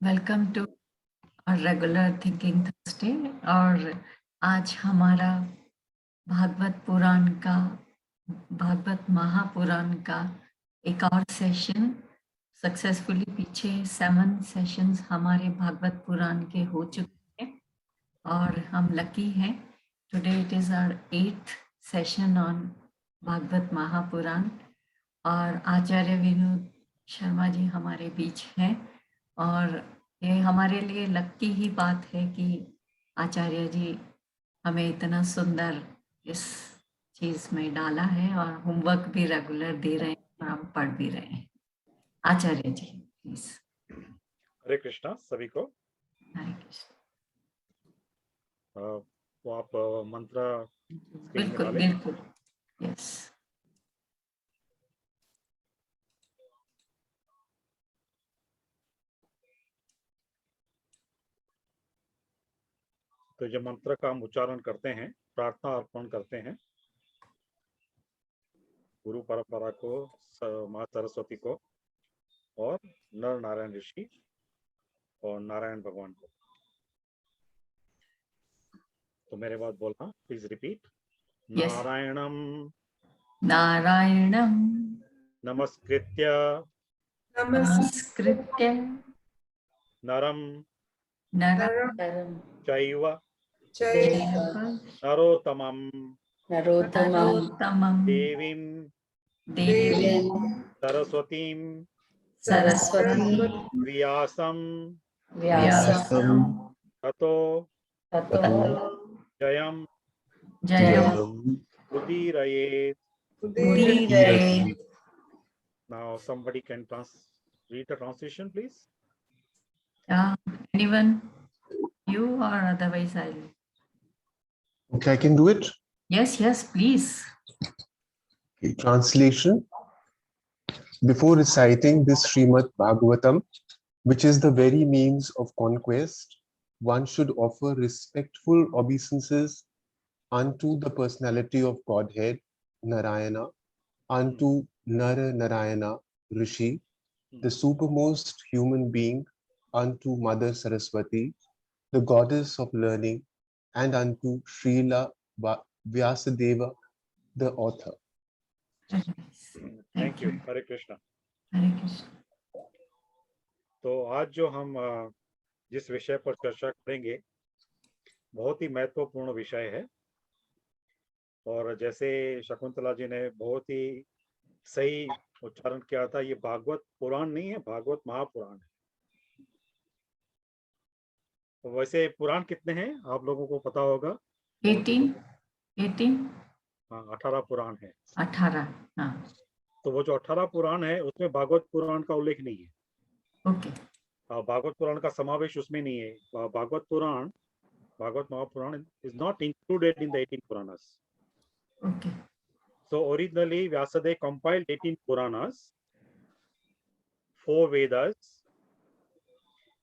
Welcome to regular thinking Thursday. और आज हमारा भागवत महापुराण का एक और सेशन सक्सेसफुली, पीछे 7 सेशंस हमारे भागवत पुराण के हो चुके हैं और हम लकी हैं। Today it is our 8th session on Bhagavata Mahapurana और आचार्य विनोद शर्मा जी हमारे बीच हैं और ये हमारे लिए लकी ही बात है कि आचार्य जी हमें इतना सुंदर इस चीज में डाला है और होमवर्क भी रेगुलर दे रहे हैं और हम पढ़ भी रहे हैं। आचार्य जी प्लीज। हरे कृष्णा सभी को। हरे कृष्ण। तो आप मंत्र बिल्कुल बिल्कुल, यस। तो जब मंत्र का हम उच्चारण करते हैं, प्रार्थना अर्पण करते हैं गुरु परंपरा को, माँ सरस्वती को और नर नारायण ऋषि और नारायण भगवान को। तो मेरे बाद बोलना, प्लीज रिपीट। नारायणम नारायणम नमस्कृत्य नरम चैव नरोत्तमं देवीं सरस्वतीं व्यासं ततो जयं उदीरयेत्। Now somebody can read the translation, please. Anyone? You or otherwise I'll. Okay, I can do it. Yes, please. Okay, translation. Before reciting this Srimad Bhagavatam, which is the very means of conquest, one should offer respectful obeisances unto the personality of Godhead, Narayana, unto Nara Narayana, Rishi, the supermost human being, unto Mother Saraswati, the goddess of learning, and unto Srila Vyasadeva, the author. Thank you. Hare Krishna. Hare Krishna. तो आज जो हम जिस विषय पर चर्चा करेंगे बहुत ही महत्वपूर्ण विषय है और जैसे शकुंतला जी ने बहुत ही सही उच्चारण किया था, ये भागवत पुराण नहीं है, भागवत महापुराण है। तो वैसे पुराण कितने हैं आप लोगों को पता होगा? 18 हाँ, 18 पुराण है। 18, हाँ। तो वो जो 18 पुराण है उसमें भागवत पुराण का उल्लेख नहीं है। ओके। भागवत पुराण का समावेश उसमें नहीं है। भागवत पुराण, Bhagavat Mahapuran is not included in the 18 Puranas. Okay. So originally Vyasadeva compiled 18 Puranas, 4 Vedas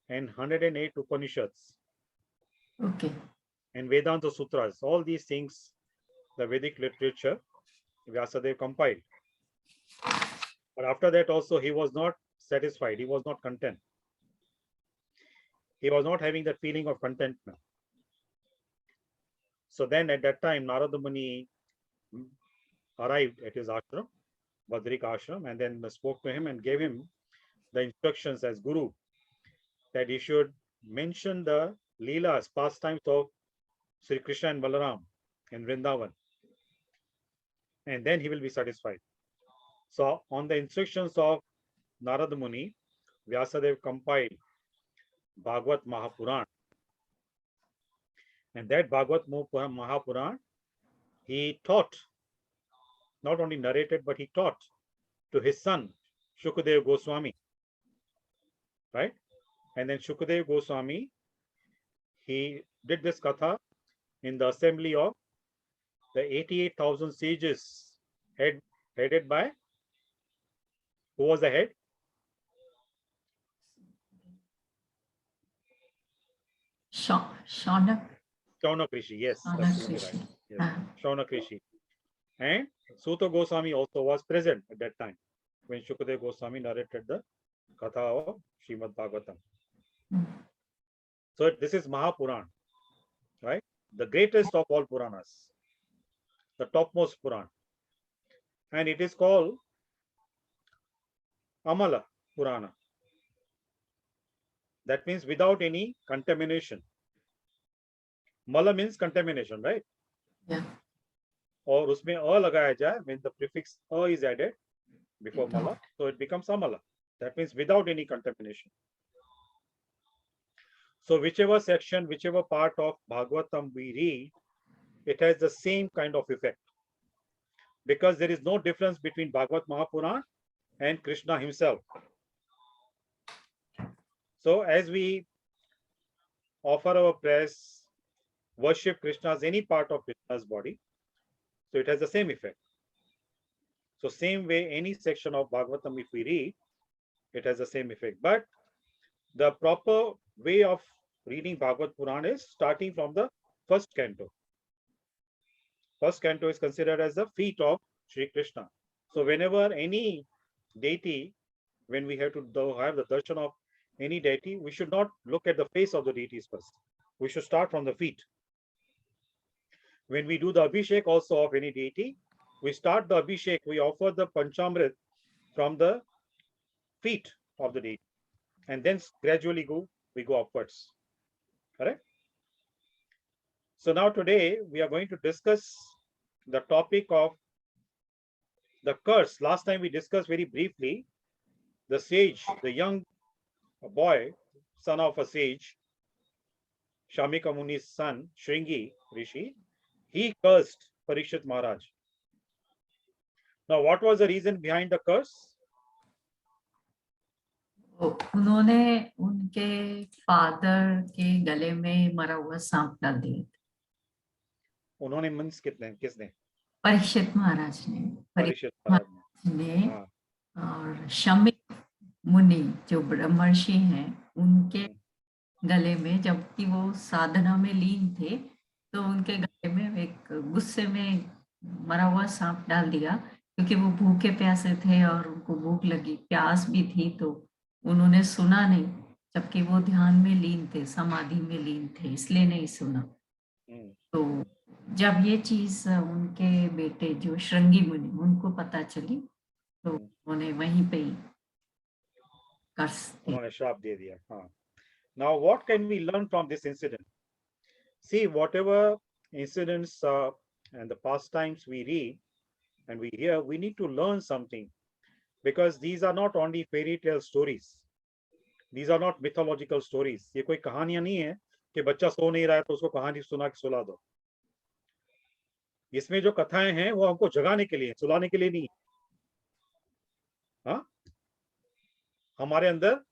and 108 Upanishads. Okay. And Vedanta Sutras. All these things, the Vedic literature, Vyasadeva compiled. But after that also he was not satisfied. He was not content. He was not having that feeling of contentment. So then at that time, Narada Muni arrived at his ashram, Badrik ashram, and then spoke to him and gave him the instructions as Guru that he should mention the Leelas, pastimes of Sri Krishna and Balaram in Vrindavan. And then he will be satisfied. So on the instructions of Narada Muni, Vyasadeva compiled Bhagavat Mahapuran. And that Bhagavat Mahapuran, he taught, not only narrated, but he taught to his son, Shukadev Goswami. Right? And then Shukadev Goswami, he did this katha in the assembly of the 88,000 sages, headed by, who was the head? Shaunak Rishi, yes. Shaunak Rishi. Right. Yes. Shaunak Rishi. And Suta Goswami also was present at that time when Shukadev Goswami narrated the katha of Srimad Bhagavatam. So this is Mahapuran, right? The greatest of all Puranas, the topmost Puran. And it is called Amala Purana. That means without any contamination. Mala means contamination, right? Yeah. और उसमें अ लगाया जाए, when the prefix a is added before mala, so it becomes amala. That means without any contamination. So whichever section, whichever part of Bhagavatam we read, it has the same kind of effect, because there is no difference between Bhagavat Mahapuran and Krishna himself. So as we offer our prayers, worship Krishna's any part of Krishna's body, so it has the same effect. So same way, any section of Bhagavatam if we read, it has the same effect. But the proper way of reading Bhagavad Puran is starting from the first canto. First canto is considered as the feet of Sri Krishna. So whenever any deity, when we have to have the darshan of any deity, we should not look at the face of the deities first. We should start from the feet. When we do the abhishek also of any deity, we start the abhishek, we offer the panchamrit from the feet of the deity, and then gradually we go upwards. Correct? So now today we are going to discuss the topic of the curse. Last time we discussed very briefly the sage, the young boy, son of a sage, Shamika Muni's son, Shringi Rishi, he cursed Parikshit Maharaj. Now, what was the reason behind the curse? उन्होंने उनके father के गले में मरा हुआ सांप डाल दिया। उन्होंने मीन्स किसने? परीक्षित महाराज ने। परीक्षित महाराज ने और शमिक मुनि जो ब्रह्मर्षि हैं उनके गले में, जबकि वो साधना में लीन थे, तो उनके गले में एक गुस्से में मरा हुआ सांप डाल दिया, क्योंकि वो भूखे प्यासे थे और उनको भूख लगी, प्यास भी थी, तो उन्होंने सुना नहीं, जबकि वो ध्यान में लीन थे, समाधि में लीन थे, इसलिए नहीं सुना। तो जब ये चीज उनके बेटे जो श्रृंगी मुनि, उनको पता चली, तो उन्होंने वहीं पे ही उन्होंने श्राप दे दिया। हाँ। Now, what can we learn from this incident? See, whatever incidents and the pastimes we read and we hear, we need to learn something, because these are not only fairy tale stories. These are not mythological stories. ये कोई कहानियां नहीं है कि बच्चा सो नहीं रहा है तो उसको कहानी सुना के सुला दो। इसमें जो कथाएं हैं वो हमको जगाने के लिए, सुलाने के लिए नहीं। हाँ, हमारे अंदर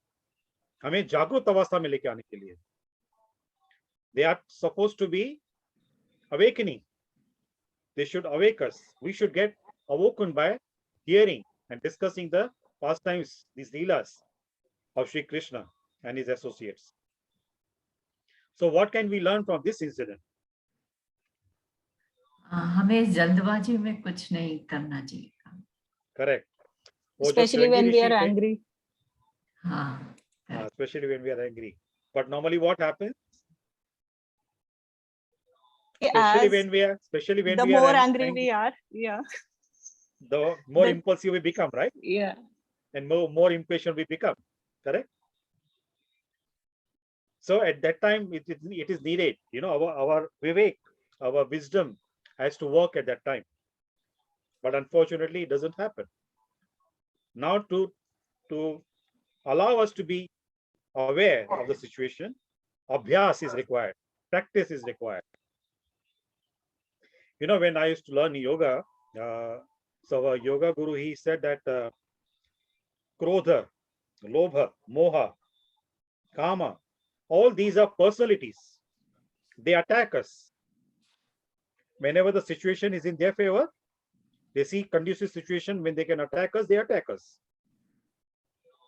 हमें जागरूक अवस्था में लेके आने के लिए। They are supposed to be awakening. They should awake us. We should get awoken by hearing and discussing the pastimes, these leelas of Sri Krishna and his associates. So what can we learn from this incident? हमें जल्दबाजी में कुछ नहीं करना चाहिए। Correct. Especially when we are angry. हाँ, especially when we are angry. But normally what happens? Especially when we are the more angry we are, yeah, the more impulsive we become, right? Yeah. And more impatient we become. Correct. So at that time it is needed, you know, our vivek, our wisdom has to work at that time. But unfortunately it doesn't happen. Now to allow us to be aware of the situation, abhyas is required, practice is required. You know, when I used to learn yoga, so our yoga guru, he said that krodha, lobha, moha, kama, all these are personalities. They attack us. Whenever the situation is in their favor, they see conducive situation, when they can attack us, they attack us.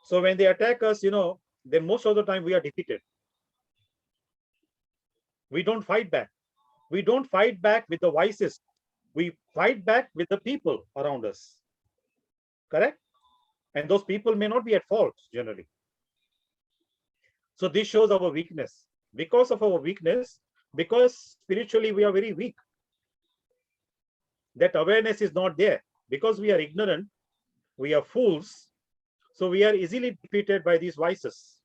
So when they attack us, you know, then most of the time we are defeated. We don't fight back. We don't fight back with the vices. We fight back with the people around us. Correct? And those people may not be at fault generally. So this shows our weakness. Because of our weakness, because spiritually we are very weak, that awareness is not there. Because we are ignorant, we are fools, so we are easily defeated by these vices.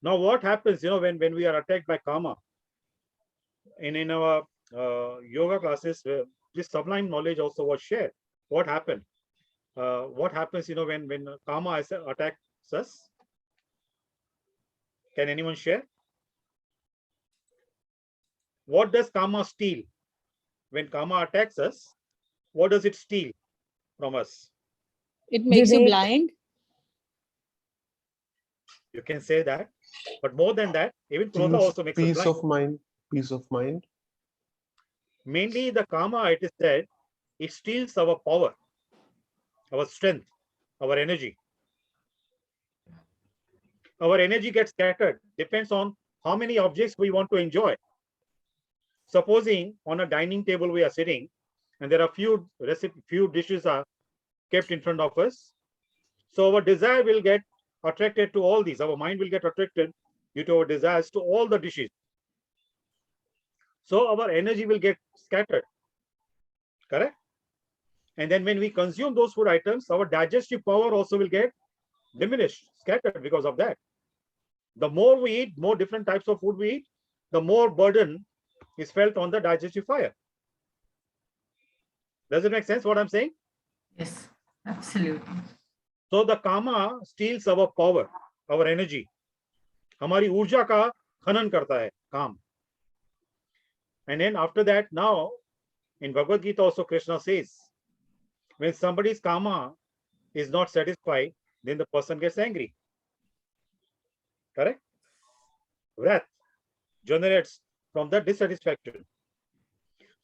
Now what happens, when we are attacked by karma? In our yoga classes, this sublime knowledge also was shared. What happened? What happens, when karma attacks us? Can anyone share? What does karma steal? When karma attacks us, what does it steal from us? It makes you Vivek. blind. You can say that, but more than that, even Krodha Steals also makes us peace blind. of mind, peace of mind. Mainly the karma, it is said, it steals our power, our strength, our energy. Our energy gets scattered, depends on how many objects we want to enjoy. Supposing on a dining table we are sitting, and there are few dishes are kept in front of us. So our desire will get attracted to all these. Our mind will get attracted due to our desires to all the dishes. So our energy will get scattered. Correct? And then when we consume those food items, our digestive power also will get diminished, scattered because of that. The more we eat, more different types of food we eat, the more burden is felt on the digestive fire. Does it make sense what I'm saying? Yes, absolutely. So the karma steals our power, our energy. हमारी ऊर्जा का खनन करता है काम. And then after that, now in Bhagavad Gita also Krishna says, when somebody's karma is not satisfied, then the person gets angry. Correct? Wrath generates from the dissatisfaction.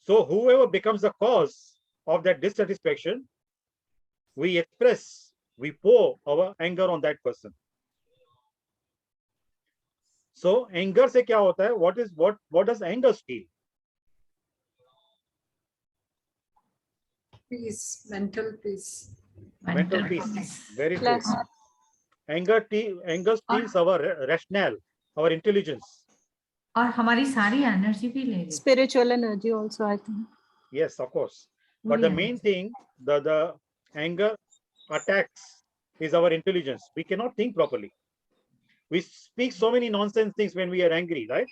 So whoever becomes the cause of that dissatisfaction, we pour our anger on that person. So anger से क्या होता है? What does anger steal? Peace, mental peace. Mental peace. Very true. Plus, Anger steals our rationale, our intelligence. और हमारी सारी energy भी ले लेती spiritual energy also, I think. Yes, of course. But है। the main thing, the anger attacks is our intelligence. We cannot think properly. We speak so many nonsense things when we are angry, right?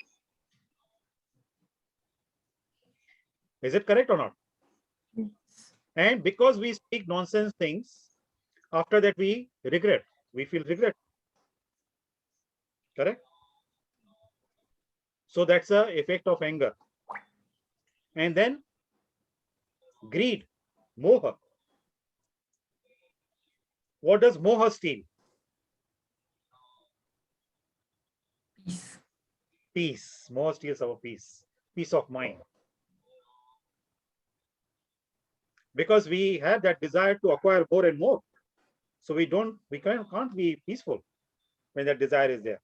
Is it correct or not? Yes. And because we speak nonsense things, after that we regret. We feel regret. Correct? So that's the effect of anger. And then greed, moha. What does moha steal? Peace. Peace. Moha steals our peace. Peace of mind. Because we have that desire to acquire more and more. So we can't be peaceful when that desire is there.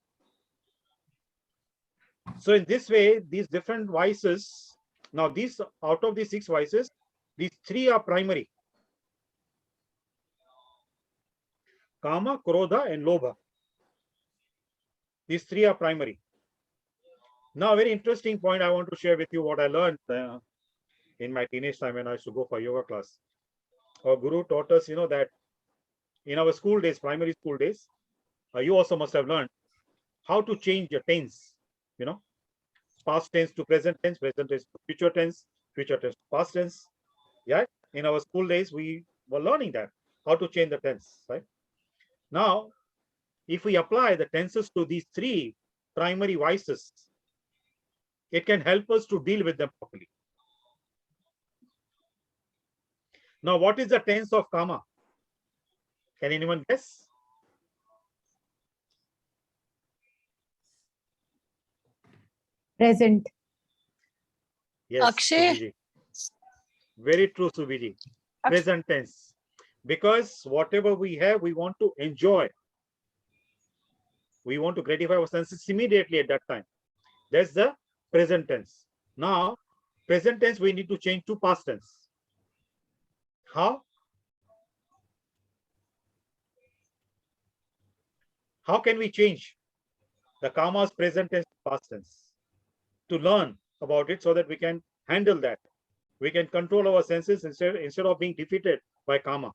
So in this way, these different vices, now these out of these 6 vices, these 3 are primary. Kama, Krodha and Lobha. These 3 are primary. Now a very interesting point I want to share with you what I learned in my teenage time when I used to go for yoga class. Our guru taught us, that in our school days, primary school days, you also must have learned how to change your tense, past tense to present tense to future tense to past tense. Yeah, in our school days, we were learning that, how to change the tense, right? Now, if we apply the tenses to these 3 primary vices, it can help us to deal with them properly. Now, what is the tense of kama? Can anyone guess? Present. Yes, Akshay. Subhiji. Very true, Subhiji. Present tense. Because whatever we have, we want to enjoy. We want to gratify our senses immediately at that time. That's the present tense. Now, present tense we need to change to past tense. How? How can we change the karma's present tense, past tense? To learn about it so that we can handle that. We can control our senses instead of being defeated by karma.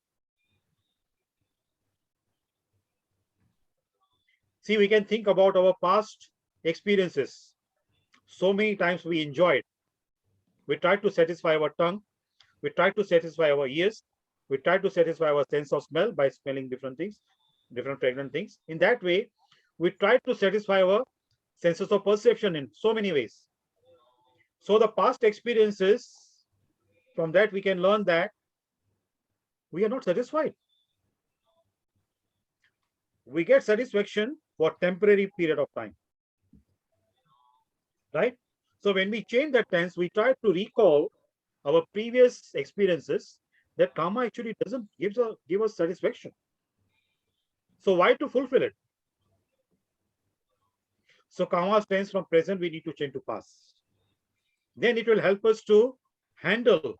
See, we can think about our past experiences. So many times we enjoyed. We tried to satisfy our tongue. We tried to satisfy our ears. We tried to satisfy our sense of smell by smelling different things, different fragrant things. In that way, we tried to satisfy our senses of perception in so many ways. So the past experiences, from that we can learn that we are not satisfied. We get satisfaction for temporary period of time, right? So when we change that tense, we try to recall our previous experiences. That karma actually doesn't give us satisfaction. So why to fulfill it? So karma tense from present, we need to change to past. Then it will help us to handle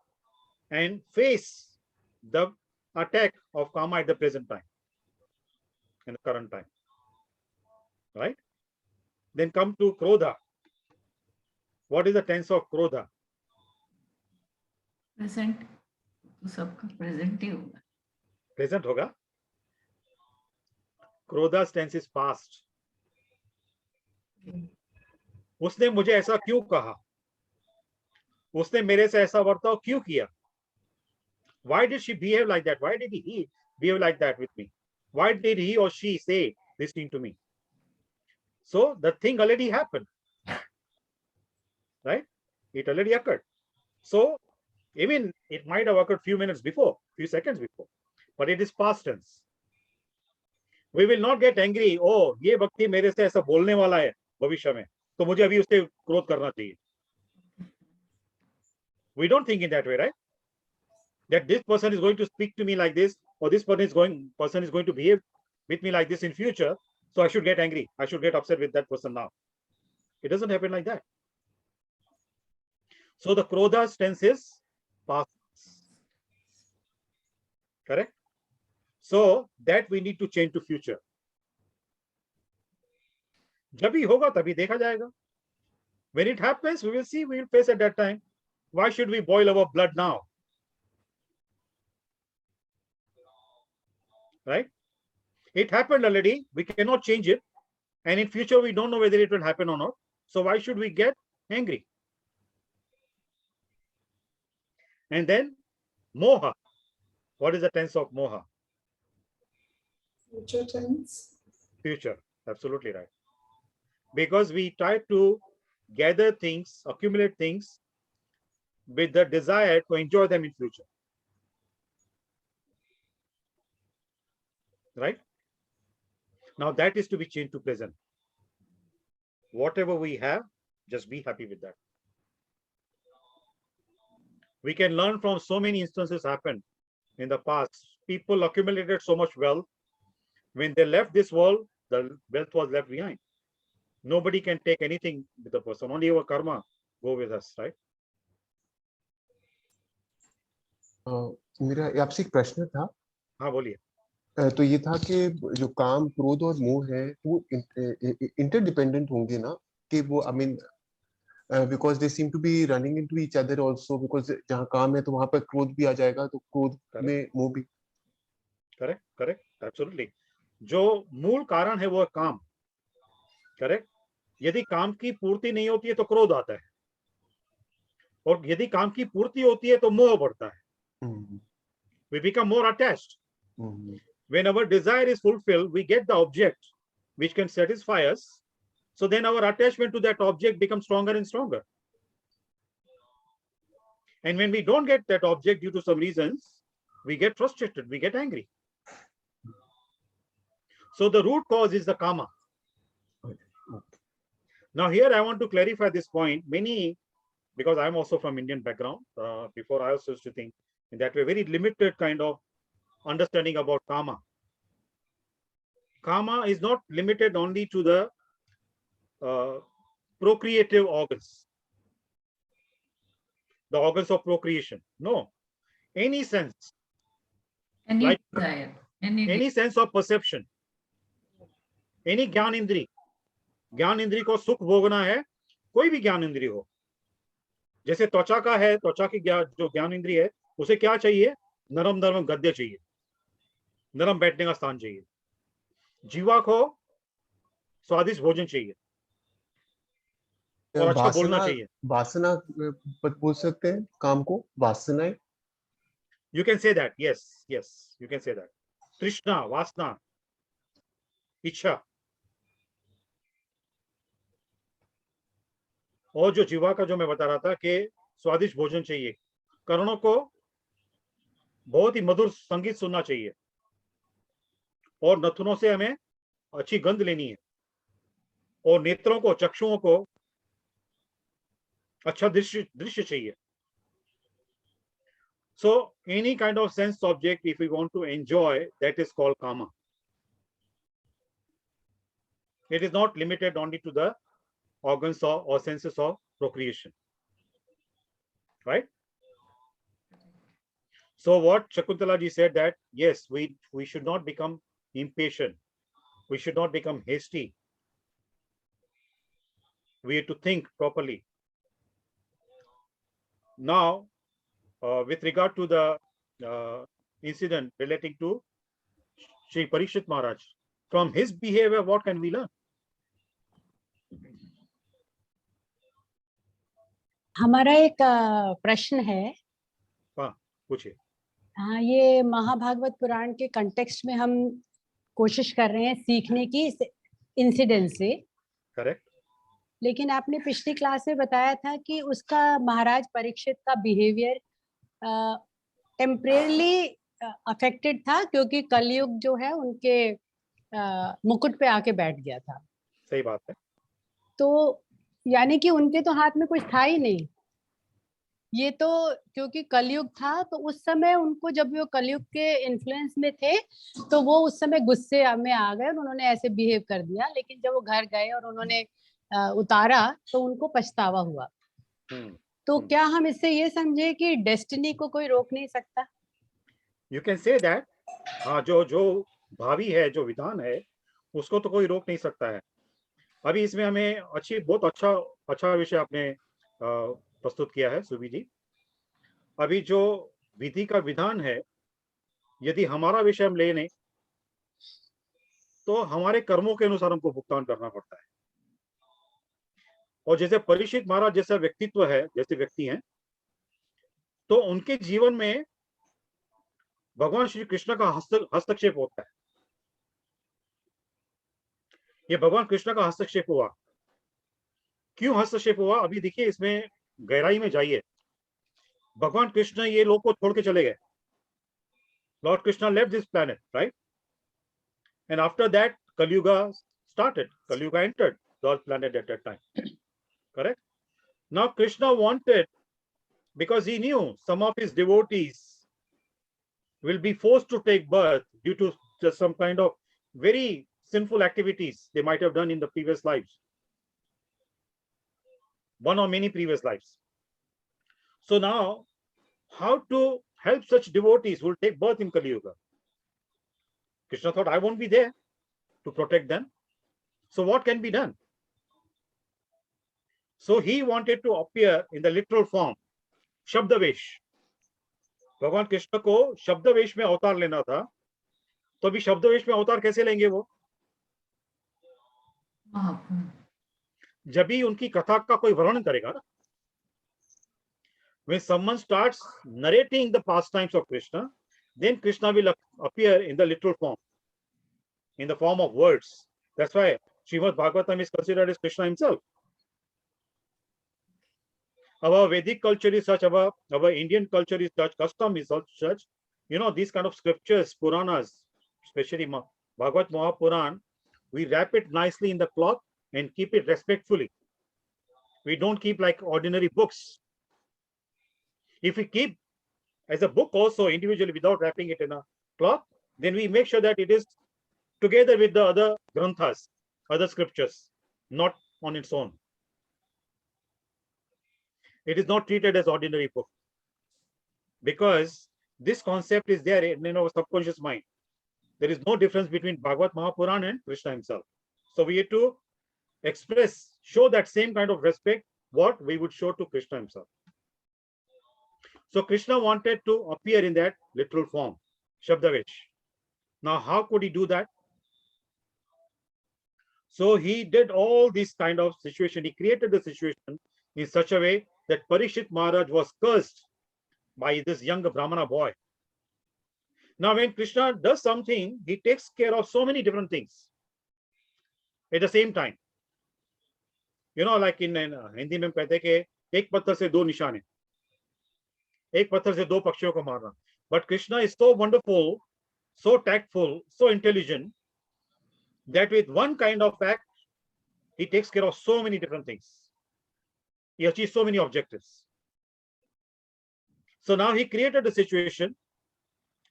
and face the attack of karma at the present time, in the current time, right? Then come to krodha. What is the tense of krodha? Present तो सबका present ही होगा. Present होगा. Krodha's tense is past. उसने मुझे ऐसा क्यों कहा? उसने मेरे से ऐसा वर्ताव क्यों किया? Why did she behave like that? Why did he behave like that with me? Why did he or she say this thing to me? So the thing already happened, right? It already occurred. So even it might have occurred few minutes before, few seconds before, but it is past tense. We will not get angry. Oh, ये व्यक्ति मेरे से ऐसा बोलने वाला है भविष्य में, तो मुझे अभी उससे क्रोध करना चाहिए. We don't think in that way, right? That this person is going to speak to me like this, or this person is going to behave with me like this in future, so I should get angry. I should get upset with that person now. It doesn't happen like that. So the krodha's tense is past. Correct? So that we need to change to future. जब भी होगा तभी देखा जाएगा. When it happens, we will see, we will face at that time. Why should we boil our blood now? Right? It happened already. We cannot change it. And in future, we don't know whether it will happen or not. So why should we get angry? And then moha. What is the tense of moha? Future tense. Future. Absolutely right. Because we try to gather things, accumulate things with the desire to enjoy them in future. Right? Now that is to be changed to present. Whatever we have, just be happy with that. We can learn from so many instances happened in the past. People accumulated so much wealth. When they left this world, the wealth was left behind. Nobody can take anything with the person. Only our karma go with us, right? मेरा आपसे एक प्रश्न था. हाँ बोलिए. तो ये था कि जो काम, क्रोध और मोह है वो इंटरडिपेंडेंट होंगे ना, कि वो I mean because they seem to be running into each other also, because जहाँ काम है तो वहां पर क्रोध भी आ जाएगा, तो क्रोध में मोह भी. Correct correct absolutely. जो मूल कारण है वो काम. करेक्ट. यदि काम की पूर्ति नहीं होती है तो क्रोध आता है, और यदि काम की पूर्ति होती है तो मोह बढ़ता है. We become more attached. When our desire is fulfilled, we get the object which can satisfy us. So then our attachment to that object becomes stronger and stronger. And when we don't get that object due to some reasons, we get frustrated, we get angry. So the root cause is the karma. Now here I want to clarify this point. Many, because I'm also from Indian background, before I also used to think in that way, very limited kind of understanding about karma. Karma is not limited only to the procreative organs, the organs of procreation. No, any sense, Any like desire, any sense of perception. Any ज्ञान इंद्री को सुख भोगना है, कोई भी ज्ञान इंद्री हो, जैसे त्वचा का है, त्वचा की जो ज्ञान इंद्री है उसे क्या चाहिए, नरम नरम गद्य चाहिए, नरम बैठने का स्थान चाहिए। जीवा को स्वादिष्ट भोजन चाहिए और अच्छा बोलना वासना, चाहिए। वासना बोल सकते हैं काम को, वासनाएं। You can say that, yes, you can say that. Trishna, वासना, इच्छा। और जो जीवा का जो मैं बता रहा था कि स्वादिष्ट भोजन चाहिए, कर्णों को बहुत ही मधुर संगीत सुनना चाहिए, और नथुनों से हमें अच्छी गंध लेनी है, और नेत्रों को, चक्षुओं को अच्छा दृश्य चाहिए। So any kind of sense object, if we want to enjoy, that is called kama. It is not limited only to the organs or senses of procreation, right? So what Shakuntala ji said, that yes, we should not become impatient, we should not become hasty, we have to think properly. Now, with regard to the incident relating to Sri Parikshit Maharaj, from his behavior, what can we learn? हमारा एक प्रश्न है। हाँ, पूछिए। हाँ, ये महाभागवत पुराण के context में हम कोशिश कर रहे हैं सीखने की इस इंसिडेंट से। करेक्ट। लेकिन आपने पिछली क्लास में बताया था कि उसका महाराज परीक्षित का बिहेवियर टेम्परेली अफेक्टेड था, क्योंकि कलयुग जो है उनके मुकुट पे आके बैठ गया था। सही बात है। तो यानी कि उनके तो हाथ में कुछ था ही नहीं, ये तो क्योंकि कलयुग था, तो उस समय उनको, जब वो कलयुग के इन्फ्लुएंस में थे, तो वो उस समय गुस्से में आ गए और उन्होंने ऐसे बिहेव कर दिया। लेकिन जब वो घर गए और उन्होंने उतारा, तो उनको पछतावा हुआ। तो क्या हम इससे ये समझे कि डेस्टिनी को कोई रोक नहीं सकता? You can say that. हाँ, जो भावी है, जो विधान है, उसको तो कोई रोक नहीं सकता है। अभी इसमें हमें बहुत अच्छा विषय आपने प्रस्तुत किया है सुबी जी। अभी जो विधि का विधान है, यदि हमारा विषय हम ले लें, तो हमारे कर्मों के अनुसार हमको भुगतान करना पड़ता है। और जैसे परीक्षित महाराज जैसा व्यक्तित्व है, जैसे व्यक्ति हैं, तो उनके जीवन में भगवान श्री कृष्ण का हस्तक्षेप होता है। ये भगवान कृष्ण का हस्तक्षेप हुआ। क्यों हस्तक्षेप हुआ, अभी देखिए, इसमें गहराई में जाइए। भगवान कृष्ण ये लोग को छोड़ के चले गए। Lord Krishna left this planet, right? And after that Kalyuga started. Kalyuga entered God's planet at that time. Correct? Now Krishna wanted, because he knew some of his devotees will be forced to take birth due to just some kind of very sinful activities they might have done in the previous lives, one or many previous lives. So now, how to help such devotees who will take birth in Kali Yuga? Krishna thought, I won't be there to protect them. So what can be done? So he wanted to appear in the literal form, Shabdavesh. भगवान कृष्ण को शब्दवेश में अवतार लेना था। तो अभी शब्दवेश में अवतार कैसे लेंगे वो? जब भी उनकी कथा का कोई वर्णन करेगा ना। When someone starts narrating the pastimes of Krishna, then Krishna will appear in the literal form, in the form of words. That's why Srimad Bhagavatam is considered as Krishna himself. Our Vedic culture is such, our Indian culture is such, custom is such, these kind of scriptures, Puranas, especially Bhagavat Mahapuran, we wrap it nicely in the cloth and keep it respectfully. We don't keep like ordinary books. If we keep as a book also individually without wrapping it in a cloth, then we make sure that it is together with the other granthas, other scriptures, not on its own. It is not treated as ordinary book, because this concept is there in our subconscious mind. There is no difference between Bhagavat Mahapuran and Krishna himself. So we have to show that same kind of respect what we would show to Krishna himself. So Krishna wanted to appear in that literal form, Shabdavesh. Now, how could he do that? So he did all this kind of situation. He created the situation in such a way that Parikshit Maharaj was cursed by this young Brahmana boy. Now, when Krishna does something, he takes care of so many different things at the same time. You know, like in Hindi में कहते हैं कि एक पत्थर से दो निशाने, एक पत्थर से दो पक्षियों को मारना. But Krishna is so wonderful, so tactful, so intelligent that with one kind of act, he takes care of so many different things. He achieves so many objectives. So now he created a situation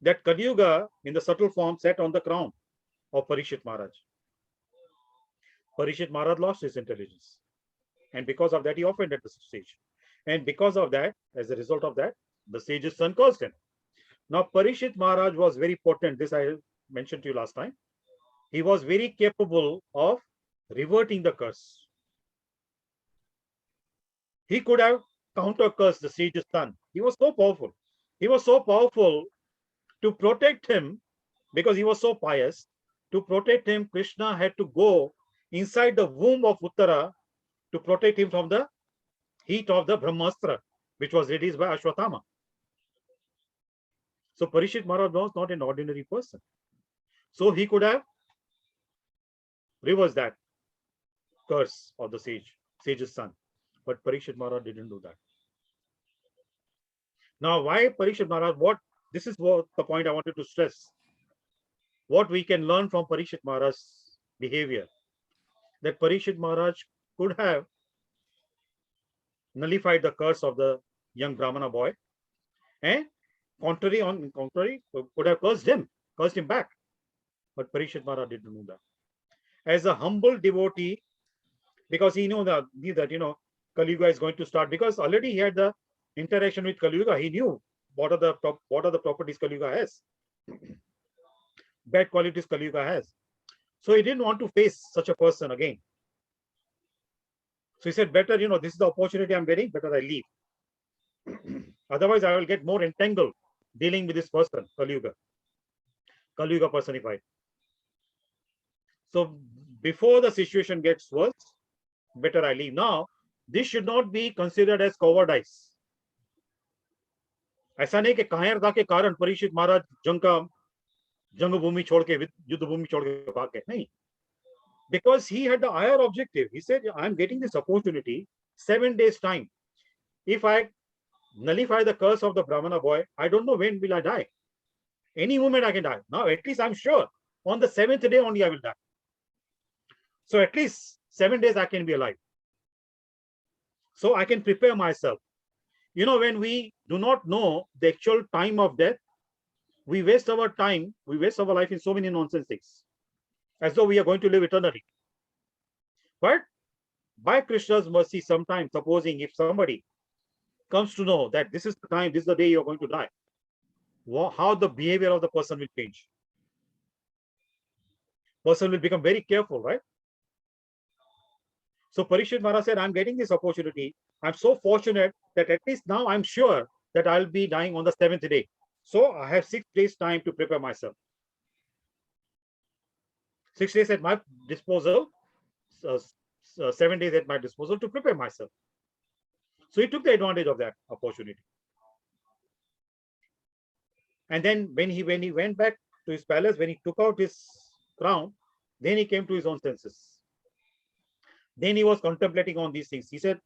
that Kali Yuga in the subtle form sat on the crown of Parikshit Maharaj. Parikshit Maharaj lost his intelligence. And because of that, he offended the sage. And because of that, as a result of that, the sage's son cursed him. Now, Parikshit Maharaj was very potent. This I mentioned to you last time. He was very capable of reverting the curse. He could have counter-cursed the sage's son. He was so powerful. He was so powerful to protect him, because he was so pious. To protect him, Krishna had to go inside the womb of Uttara to protect him from the heat of the Brahmastra, which was released by Ashwatthama. So Parikshit Maharaj was not an ordinary person. So he could have reversed that curse of the sage's son. But Parikshit Maharaj didn't do that. Now, why Parikshit Maharaj? This is what the point I wanted to stress. What we can learn from Parikshit Maharaj's behavior. That Parikshit Maharaj could have nullified the curse of the young Brahmana boy, and contrary, could have cursed him back. But Parikshit Maharaj didn't do that. As a humble devotee, because he knew that Kali Yuga is going to start, because already he had the interaction with Kali Yuga. He knew what are the properties Kali Yuga has, bad qualities Kali Yuga has. So he didn't want to face such a person again. So he said, better, this is the opportunity I'm getting, better I leave. Otherwise, I will get more entangled dealing with this person, Kali Yuga personified. So before the situation gets worse, better I leave. Now, this should not be considered as cowardice. ऐसा नहीं कि कायरता के कारण परीक्षित महाराज जंग भूमि छोड़ के युद्ध भूमि छोड़ के भाग गए, नहीं. Because he had the higher objective. He said, I'm getting this opportunity, 7 days time. If I nullify the curse of the Brahmana boy, I don't know when will I die. Any moment I can die. Now, at least I'm sure on the 7th day only I will die. So at least 7 days I can be alive. So I can prepare myself. When we do not know the actual time of death, we waste our time, we waste our life in so many nonsense things, as though we are going to live eternally. But by Krishna's mercy, sometimes, supposing if somebody comes to know that this is the time, this is the day you're going to die, how the behavior of the person will change. Person will become very careful, right? So Parikshit Maharaj said, I'm getting this opportunity. I'm so fortunate that at least now I'm sure that I'll be dying on the 7th day. So I have 6 days time to prepare myself. 6 days at my disposal, 7 days at my disposal to prepare myself. So he took the advantage of that opportunity. And then when he went back to his palace, when he took out his crown, then he came to his own senses. Then he was contemplating on these things. He said,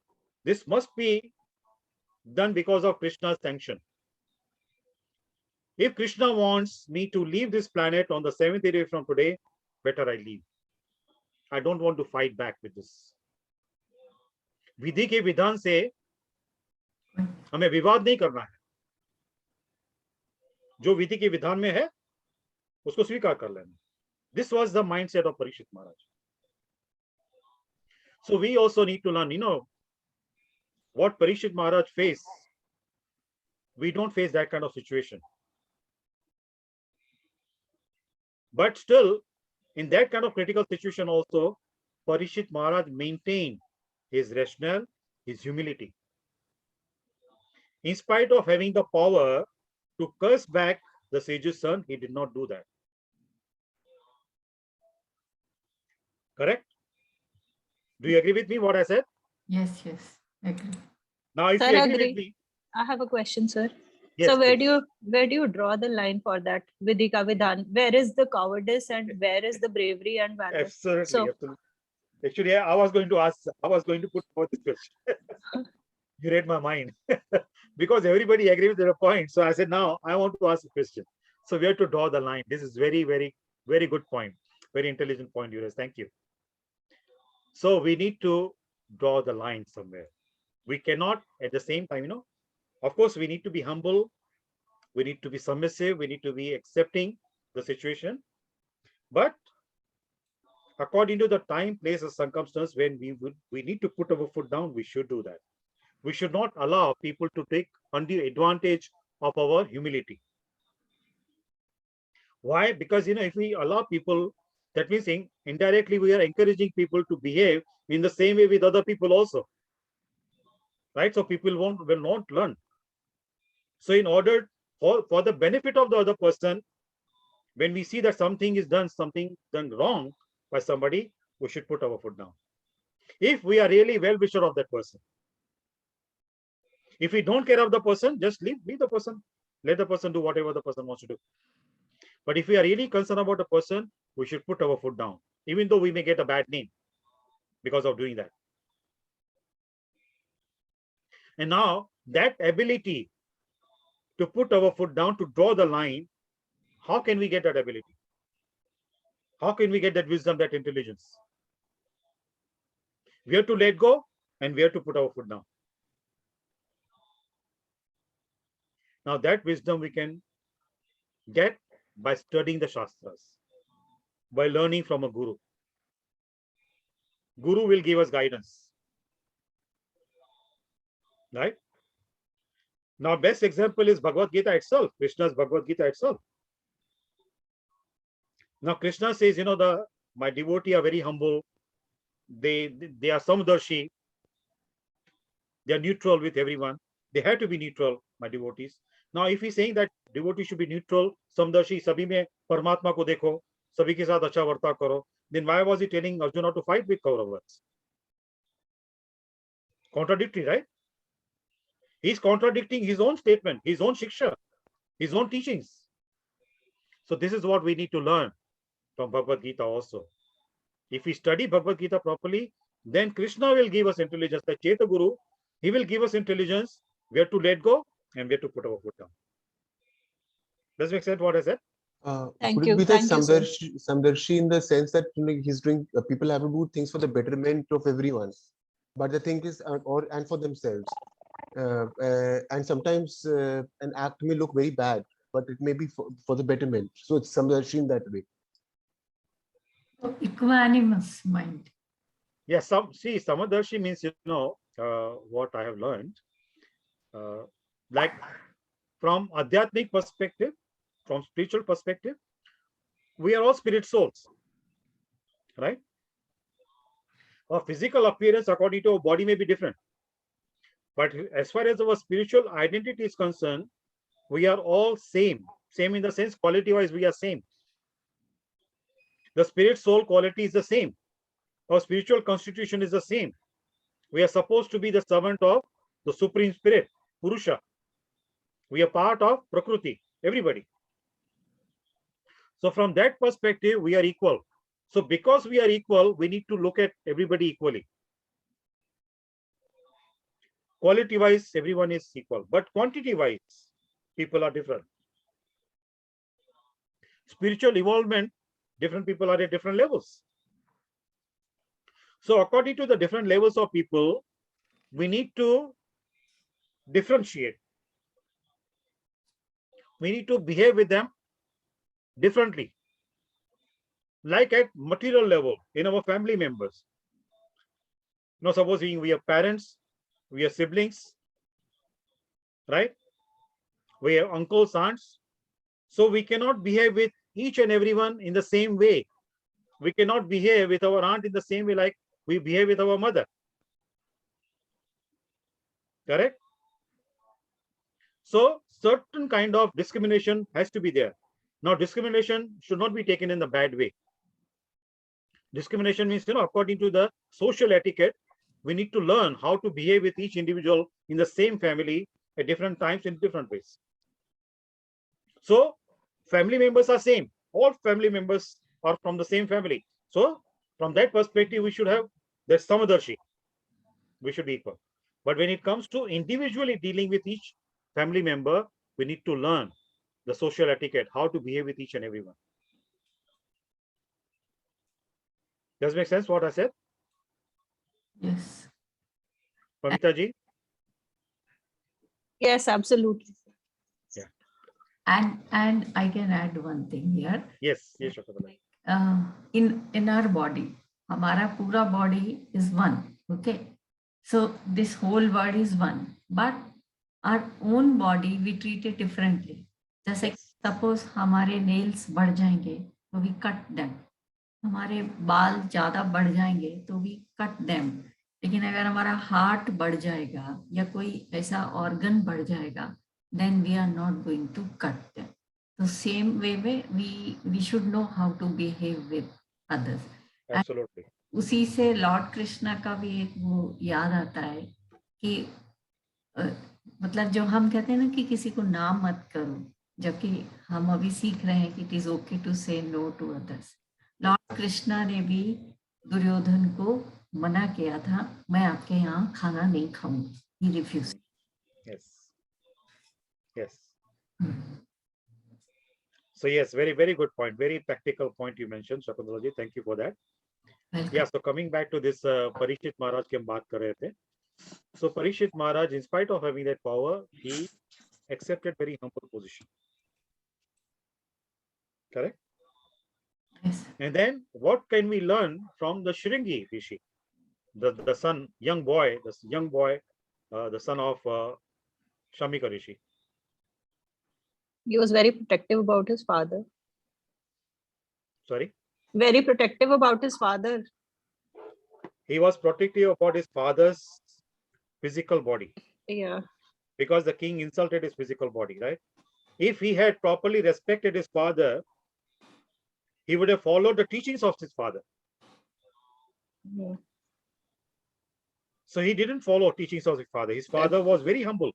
this must be done because of Krishna's sanction. If Krishna wants me to leave this planet on the 7th day from today, better I leave. I don't want to fight back with this. विधि के विधान से हमें विवाद नहीं करना है. जो विधि के विधान में है, उसको स्वीकार कर लेना. This was the mindset of Parikshit Maharaj. So we also need to learn, what Parikshit Maharaj faced. We don't face that kind of situation. But still, in that kind of critical situation also, Parikshit Maharaj maintained his rationale, his humility. In spite of having the power to curse back the sage's son, he did not do that. Correct? Do you agree with me what I said? Yes, yes, agree. Now, if Sir, you agree agree. with me, I have a question, sir. yes, So where please. do you draw the line for that Vidika Vidhan? Where is the cowardice and where is the bravery and valor? Absolutely, So absolutely. Actually, I was going to put forward this question. You read my mind. Because everybody agrees with their point. So I said, now I want to ask a question. So we have to draw the line. This is very, very, very good point. Very intelligent point, Yuras. Thank you. So we need to draw the line somewhere. We cannot at the same time, of course, we need to be humble. We need to be submissive. We need to be accepting the situation. But according to the time, place, or circumstance, when we need to put our foot down, we should do that. We should not allow people to take undue advantage of our humility. Why? Because if we allow people, that means indirectly we are encouraging people to behave in the same way with other people also. Right? So people will not learn. So in order for the benefit of the other person, when we see that something done wrong by somebody, we should put our foot down. If we are really well-wisher of that person. If we don't care of the person, just leave the person. Let the person do whatever the person wants to do. But if we are really concerned about the person, we should put our foot down, even though we may get a bad name because of doing that. And now that ability to put our foot down, to draw the line, how can we get that ability? How can we get that wisdom, that intelligence? We have to let go and we have to put our foot down. Now that wisdom we can get by studying the Shastras, by learning from a guru. Guru will give us guidance. Right? Now, best example is Bhagavad Gita itself, Krishna's Bhagavad Gita itself. Now, Krishna says, my devotee are very humble. They are samdarshi. They are neutral with everyone. They have to be neutral, my devotees. Now, if he's saying that devotees should be neutral, samdarshi, sabhi mein Paramatma ko dekho, sabhi ke saath acha varta karo, then why was he telling Arjuna to fight with Kauravas? Contradictory, right? He's contradicting his own statement, his own shiksha, his own teachings. So this is what we need to learn from Bhagavad Gita also. If we study Bhagavad Gita properly, then Krishna will give us intelligence. The Cheta Guru, he will give us intelligence where to let go and where to put our foot down. Does it make sense what I said? Thank Could you. it be that Thank you, sir. Samdarshi in the sense that he's doing, people have to do things for the betterment of everyone, but the thing is, and for themselves, and sometimes an act may look very bad, but it may be for the betterment. So it's Samdarshi in that way. Equanimous mind. Yes, Samadarshi means, what I have learned, like from Adhyatmic perspective, from spiritual perspective, we are all spirit souls, right? Our physical appearance according to our body may be different. But as far as our spiritual identity is concerned, we are all same. Same in the sense, quality-wise, we are same. The spirit soul quality is the same. Our spiritual constitution is the same. We are supposed to be the servant of the Supreme Spirit, Purusha. We are part of Prakriti, everybody. So from that perspective, we are equal. So because we are equal, we need to look at everybody equally. Quality-wise, everyone is equal. But quantity-wise, people are different. Spiritual evolvement, different people are at different levels. So according to the different levels of people, we need to differentiate. We need to behave with them differently. Like at material level, in our family members. Now, supposing we are parents, we are siblings, right? We are uncles, aunts. So we cannot behave with each and everyone in the same way. we cannot behave with our aunt in the same way like we behave with our mother. Correct? So certain kind of discrimination has to be there. Now, discrimination should not be taken in the bad way. Discrimination means, according to the social etiquette, we need to learn how to behave with each individual in the same family at different times in different ways. So family members are same. All family members are from the same family. So from that perspective, we should have the samadarshi. We should be equal. But when it comes to individually dealing with each family member, we need to learn the social etiquette, how to behave with each and everyone. Does it make sense what I said? Yes. Pamita ji? Yes, absolutely. And I can add one thing here. Yes, yes, Shakadala. In our body, हमारा पूरा body is one. Okay. So this whole body is one. But our own body, we treat it differently. जैसे suppose हमारे nails बढ़ जाएंगे, तो we cut them. हमारे बाल ज्यादा बढ़ जाएंगे, तो we cut them. लेकिन अगर हमारा हार्ट बढ़ जाएगा या कोई ऐसा ऑर्गन बढ़ जाएगा, then we are not going to cut them. So same way we should know how to behave with others. Absolutely. उसी से लॉर्ड कृष्णा का भी एक वो याद आता है कि मतलब जो हम कहते हैं ना कि किसी को ना मत करो, जबकि हम अभी सीख रहे हैं कि it is okay to say no to others. Lord Krishna ने भी दुर्योधन को मना किया था, मैं आपके यहाँ खाना नहीं खाऊंगी. He refuse. Yes. Yes. So yes, very, very good point. Very practical point you mentioned, Shakundalaji. Thank you for that. Welcome. Yeah, so coming back to this Parikshit Maharaj के हम बात कर रहे थे. So Parikshit Maharaj, in spite of having that power, he accepted very humble position. Correct? Yes. And then what can we learn from the Shringi Rishi, the son, young boy, the son of Shamika Rishi? He was very protective about his father. Sorry? Very protective about his father. He was protective about his father's physical body. Yeah. Because the king insulted his physical body, right? If he had properly respected his father, he would have followed the teachings of his father. Yeah. So he didn't follow teachings of his father. His father was very humble.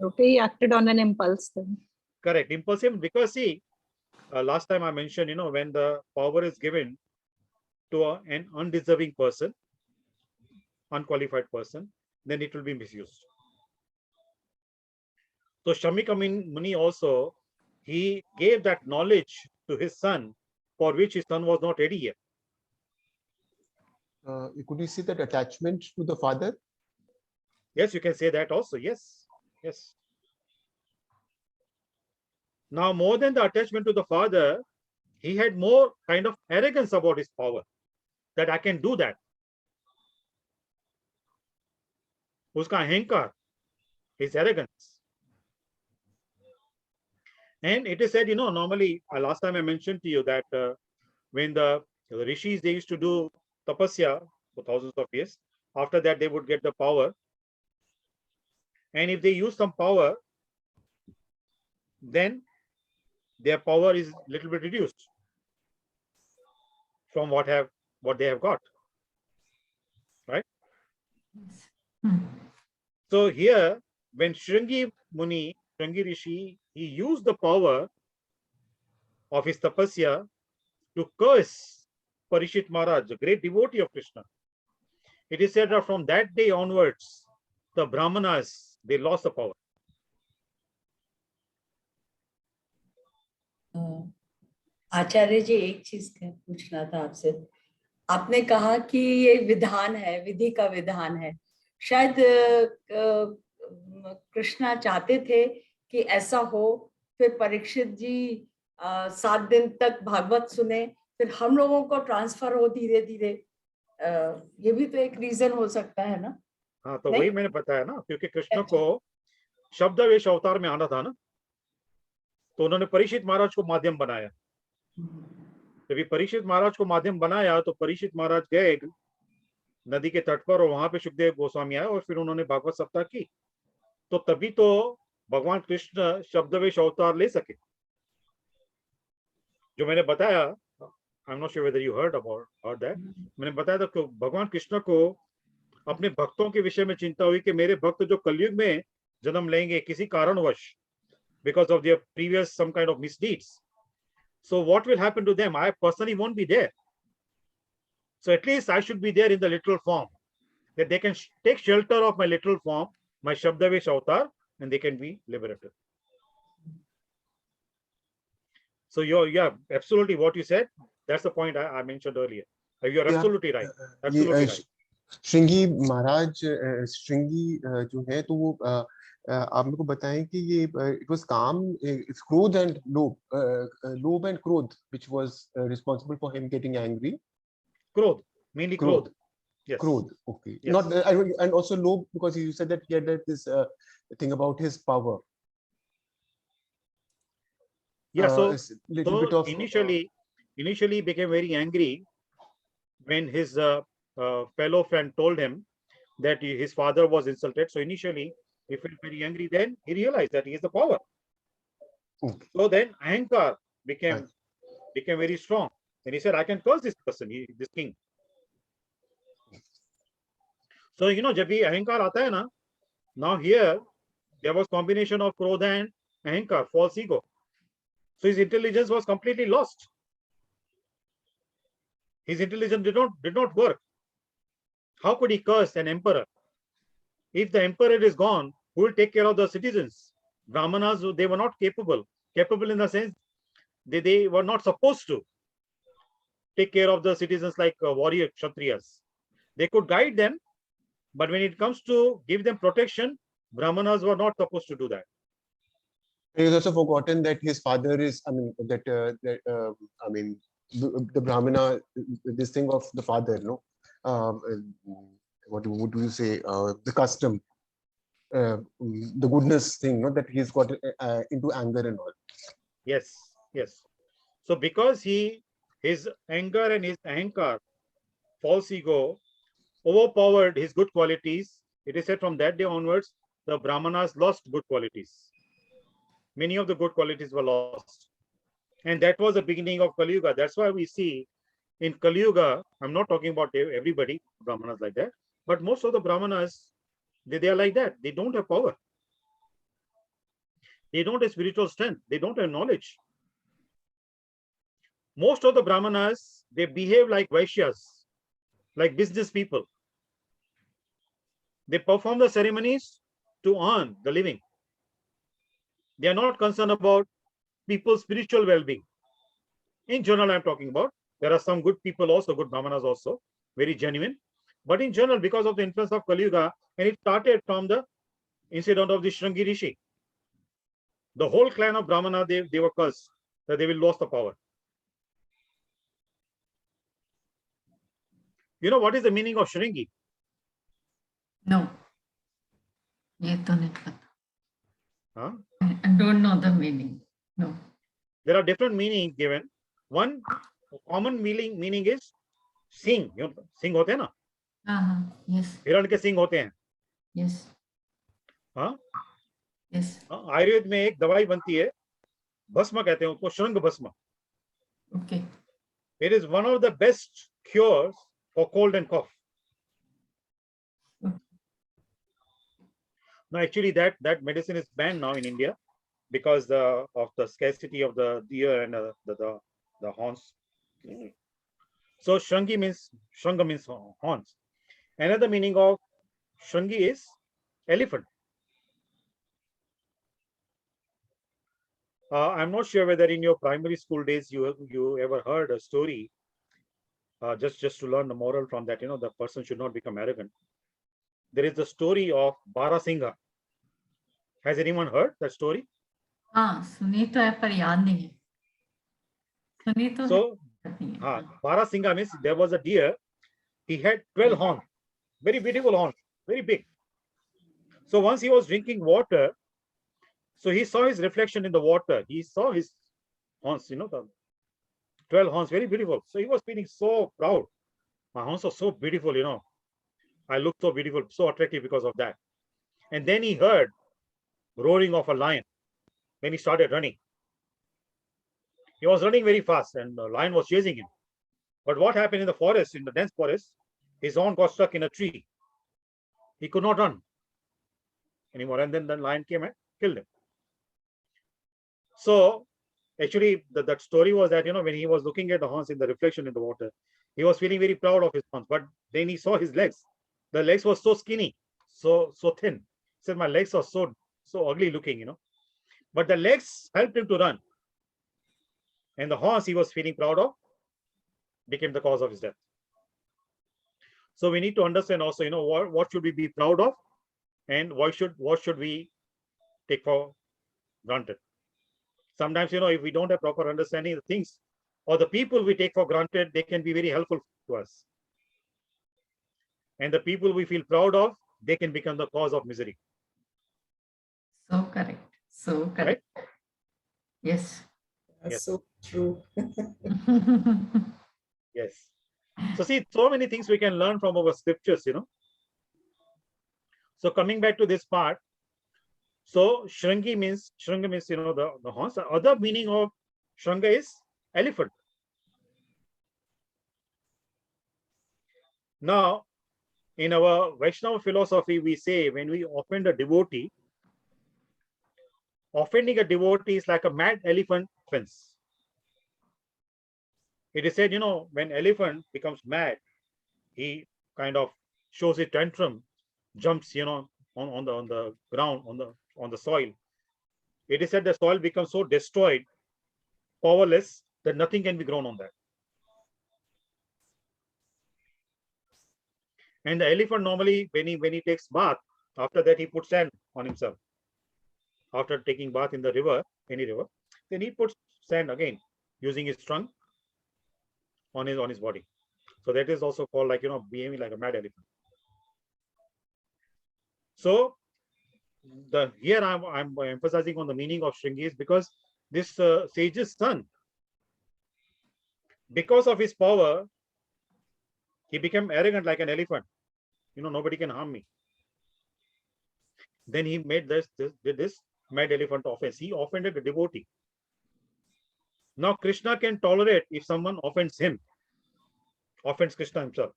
Okay, he acted on an impulse then. Correct. Impulsive, because see, last time I mentioned, when the power is given to an undeserving person, unqualified person, then it will be misused. So Shamika Muni also, he gave that knowledge to his son, for which his son was not ready yet. Could you see that attachment to the father? Yes, you can say that also. Yes, yes. Now, more than the attachment to the father, he had more kind of arrogance about his power, that I can do that. Uska ahankar, his arrogance. And it is said, normally, last time I mentioned to you that when the rishis, they used to do tapasya for thousands of years, after that they would get the power. And if they use some power, then their power is a little bit reduced from what they have got, right? So here, when Shringi Rishi, he used the power of his tapasya to curse Parikshit Maharaj, the great devotee of Krishna. It is said that from that day onwards, the Brahmanas, they lost the power. आचार्य जी, एक चीज पूछना था आपसे. आपने कहा कि ये विधान है, विधि का विधान है. शायद कृष्णा चाहते थे कि ऐसा हो, फिर परीक्षित जी 7 दिन तक भागवत सुने, फिर हम लोगों को ट्रांसफर हो धीरे धीरे. ये भी तो एक रीजन हो सकता है ना? हाँ, तो वही मैंने बताया ना, क्योंकि कृष्ण को शब्दवेश अवतार में आना था ना, तो उन्होंने परीक्षित महाराज को माध्यम बनाया. जब परीक्षित महाराज को माध्यम बनाया तो परीक्षित महाराज गए नदी के तट पर और वहां पे सुखदेव गोस्वामी आए और फिर उन्होंने भागवत सप्ताह की। तो तभी तो भगवान कृष्ण शब्दवेश अवतार ले सके। जो मैंने बताया, I am not sure whether you heard that, मैंने बताया था कि भगवान कृष्ण को अपने भक्तों के विषय में चिंता हुई कि मेरे भक्त जो कलयुग में जन्म लेंगे किसी कारणवश, because of their previous some kind of misdeeds, so what will happen to them? I personally won't be there, so at least I should be there in the literal form, that they can take shelter of my literal form, my Shabdavesh avatar, and they can be liberated. So yeah, absolutely what you said, that's the point I mentioned earlier. You're absolutely right. Absolutely right. Shringi महाराज, श्रृंगी जो है तो वो आप मेरे को बताएं कि ये इट वाज काम, इट्स क्रोध एंड लोभ एंड क्रोध which was responsible for him getting angry. Krodh, mainly Krodh. Yes. Krodh, okay. Yes. Not and also lobe, because you said that he had this thing about his power. Yeah, so little bit of initially he became very angry when his fellow friend told him that his father was insulted. So initially he felt very angry. Then he realized that he has the power. Okay. So then ahankar became very strong. And he said, I can curse this person, this king. So जब भी ahankar आता है ना, now here there was combination of krodha and ahankar, false ego. So his intelligence was completely lost. His intelligence did not work. How could he curse an emperor? If the emperor is gone, who will take care of the citizens? Brahmanas, they were not capable in the sense they were not supposed to take care of the citizens like warrior kshatriyas. They could guide them, but when it comes to give them protection, Brahmanas were not supposed to do that. He has also forgotten that his father is, the Brahmana, this thing of the father, no? What do you say? The custom, the goodness thing, no? That he's got into anger and all. Yes. So because his anger and his ahankar, false ego, overpowered his good qualities, it is said from that day onwards, the Brahmanas lost good qualities. Many of the good qualities were lost. And that was the beginning of Kali Yuga. That's why we see in Kali Yuga, I'm not talking about everybody, Brahmanas like that, but most of the Brahmanas, they are like that. They don't have power. They don't have spiritual strength. They don't have knowledge. Most of the Brahmanas, they behave like Vaishyas, like business people. They perform the ceremonies to earn the living. They are not concerned about people's spiritual well-being. In general, I'm talking about. There are some good people also, good Brahmanas also, very genuine. But in general, because of the influence of Kali Yuga, and it started from the incident of the Shringi Rishi. The whole clan of Brahmana, they were cursed that they will lose the power. You know what is the meaning of Shringi? No. ये तो नहीं पता. Huh? I don't know the meaning. No. There are different meanings given. One common meaning is Singh. Singh होते हैं ना? Yes. हिरण के सिंह होते हैं. Yes. हाँ? Yes. आयुर्वेद में एक दवाई बनती है, भस्म कहते हैं उसको, शृंग भस्म. Okay. It is one of the best cures for cold and cough. No, actually that medicine is banned now in India because of the scarcity of the deer and the horns. So Shringi means horns. Another meaning of Shringi is elephant. I'm not sure whether in your primary school days you ever heard a story. Just to learn the moral from that, the person should not become arrogant. There is the story of Barasingha. Has anyone heard that story? हाँ, सुनी तो है पर याद नहीं है. सुनी तो So, Barasingha means there was a deer. He had 12 horns, very beautiful horns, very big. So once he was drinking water, so he saw his reflection in the water. He saw his horns, 12 horns, very beautiful. So he was feeling so proud. My horns are so beautiful, you know. I look so beautiful, so attractive because of that. And then he heard roaring of a lion. Then he started running. He was running very fast and the lion was chasing him. But what happened in the forest, in the dense forest, his horn got stuck in a tree. He could not run anymore. And then the lion came and killed him. So actually, that story was that, you know, when he was looking at the horns in the reflection in the water, he was feeling very proud of his horns. But then he saw his legs. The legs were so skinny, so thin. He said, my legs are so ugly looking, you know. But the legs helped him to run. And the horns he was feeling proud of became the cause of his death. So we need to understand also, you know, what should we be proud of and what should we take for granted. Sometimes, you know, if we don't have proper understanding of things or the people we take for granted, they can be very helpful to us. And the people we feel proud of, they can become the cause of misery. So correct. So correct. Right? Yes. That's Yes. so true. Yes. So see, so many things we can learn from our scriptures, you know. So coming back to this part, so Shringi means, you know, the horns. The other meaning of Shringa is elephant. Now, in our Vaishnava philosophy, we say when we offend a devotee, offending a devotee is like a mad elephant offense. It is said, you know, when elephant becomes mad, he kind of shows a tantrum, jumps, you know, on the ground, on the soil. It is said the soil becomes so destroyed, powerless, that nothing can be grown on that. And the elephant normally, when he takes bath, after that he puts sand on himself. After taking bath in the river, any river, then he puts sand again, using his trunk on his body. So that is also called, like, you know, behaving like a mad elephant. So here I'm emphasizing on the meaning of Shringi is because this sage's son, because of his power, he became arrogant like an elephant. You know, nobody can harm me. Then he made this mad elephant offense. He offended a devotee. Now Krishna can tolerate if someone offends him, offends Krishna himself.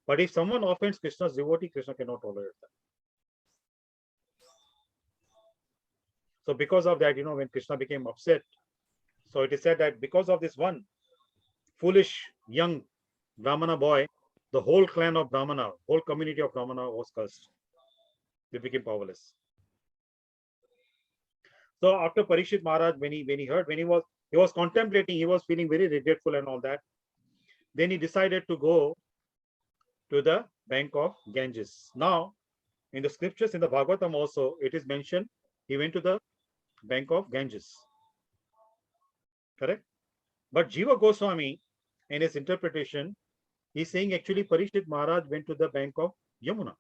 But if someone offends Krishna's devotee, Krishna cannot tolerate that. So because of that, you know, when Krishna became upset, so it is said that because of this one foolish young Brahmana boy, the whole clan of Brahmana, whole community of Brahmana was cursed. They became powerless. So after Parikshit Maharaj, when he heard, when he was contemplating, he was feeling very regretful and all that. Then he decided to go to the bank of Ganges. Now, in the scriptures, in the Bhagavatam also, it is mentioned he went to the bank of Ganges. Correct? But Jiva Goswami, in his interpretation, he's saying actually Parikshit Maharaj went to the bank of Yamuna.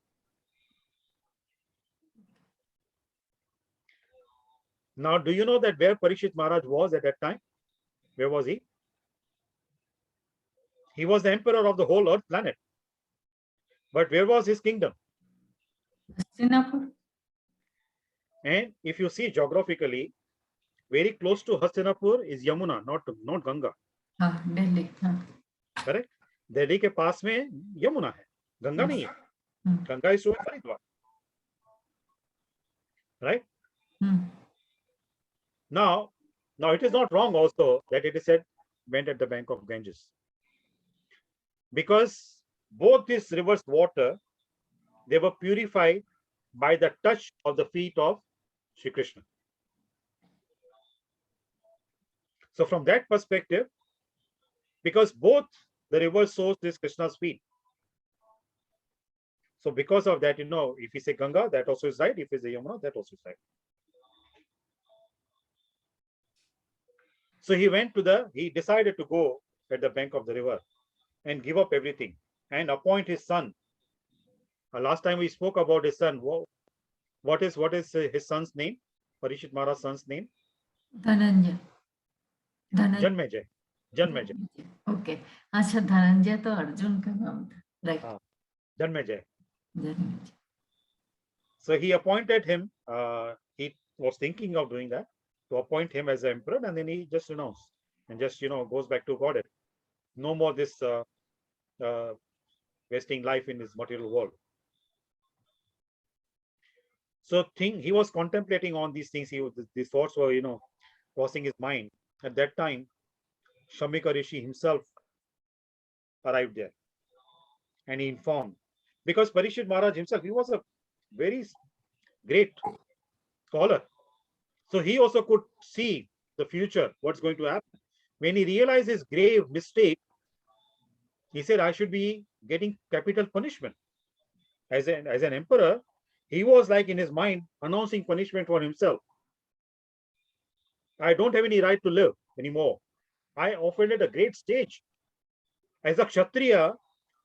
Now, do you know that where Parikshit Maharaj was at that time? Where was he? He was the emperor of the whole earth planet. But where was his kingdom? Hastinapur. And if you see geographically, very close to Hastinapur is Yamuna, not Ganga. हाँ, Delhi. हाँ. Correct? Delhi के पास में यमुना है, गंगा नहीं है. Ganga is to Haridwar. Right? Now it is not wrong also that it is said went at the bank of Ganges, because both these rivers' water, they were purified by the touch of the feet of Shri Krishna. So from that perspective, because both the rivers source is Krishna's feet, so because of that, you know, if we say Ganga, that also is right. If we say Yamuna, that also is right. So he decided to go at the bank of the river and give up everything and appoint his son. Last time we spoke about his son. What is his son's name? Parikshit Maharaj's son's name? Dhananjay. Janmejay. Janmejay. Okay, अच्छा धनंजय तो अर्जुन का नाम था, right? हाँ, Janmejay. Dhananjay. So he appointed him. He was thinking of doing that, to appoint him as the emperor, and then he just renounced and just goes back to Godhead. No more this wasting life in this material world. So he was contemplating on these things. These thoughts were crossing his mind. At that time, Shamika Rishi himself arrived there, and he informed, because Parikshit Maharaj himself, he was a very great scholar. So he also could see the future, what's going to happen. When he realized his grave mistake, he said, I should be getting capital punishment. As an emperor, he was like in his mind announcing punishment for himself. I don't have any right to live anymore. I offended a great sage. As a Kshatriya,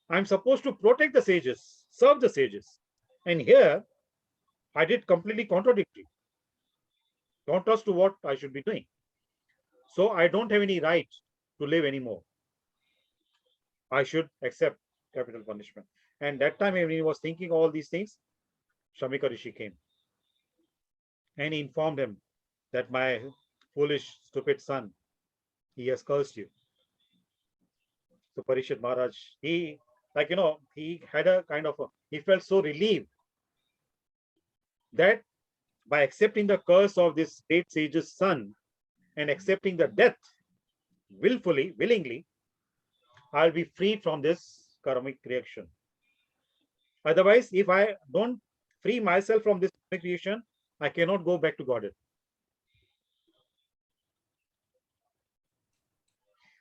I'm supposed to protect the sages, serve the sages. And here, I did completely contradictory. Contrast to what I should be doing. So I don't have any right to live anymore. I should accept capital punishment. And that time when he was thinking all these things, Shamika Rishi came. And he informed him that my foolish, stupid son, he has cursed you. So Parikshit Maharaj, he had a kind of he felt so relieved that by accepting the curse of this great sage's son and accepting the death willingly, I'll be freed from this karmic reaction. Otherwise, if I don't free myself from this karmic reaction, I cannot go back to Godhead.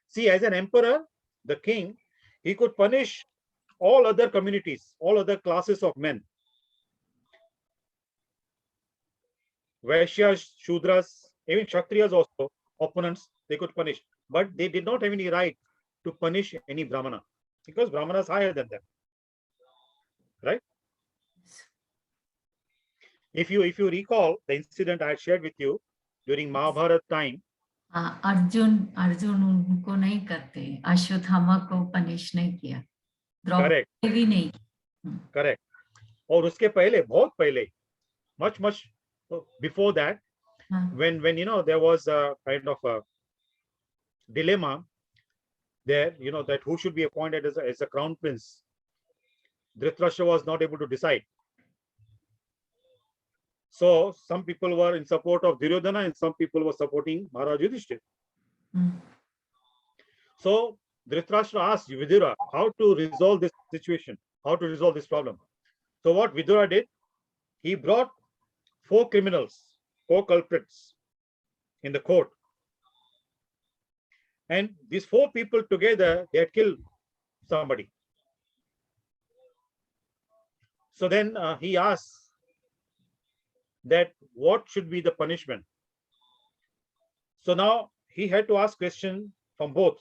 See, as an emperor, the king, he could punish all other communities, all other classes of men. Vaishyas, Shudras, even Kshatriyas also, opponents, they could punish. But they did not have any right to punish any Brahmana, because Brahmana is higher than them. Right? If you recall the incident I had shared with you during Mahabharata time, Arjun उनको नहीं करते, अश्वत्थामा को punish नहीं किया, correct, Draupadi भी नहीं। correct. और उसके पहले, बहुत पहले, much before that, when there was a kind of a dilemma there, that who should be appointed as a crown prince. Dhritarashtra was not able to decide. So some people were in support of Duryodhana and some people were supporting Maharaj Yudhishthira. So Dhritarashtra asked Vidura how to resolve this situation, how to resolve this problem. So what Vidura did, he brought 4 criminals, 4 culprits in the court. And these 4 people together, they had killed somebody. So then he asked that what should be the punishment. So now he had to ask question from both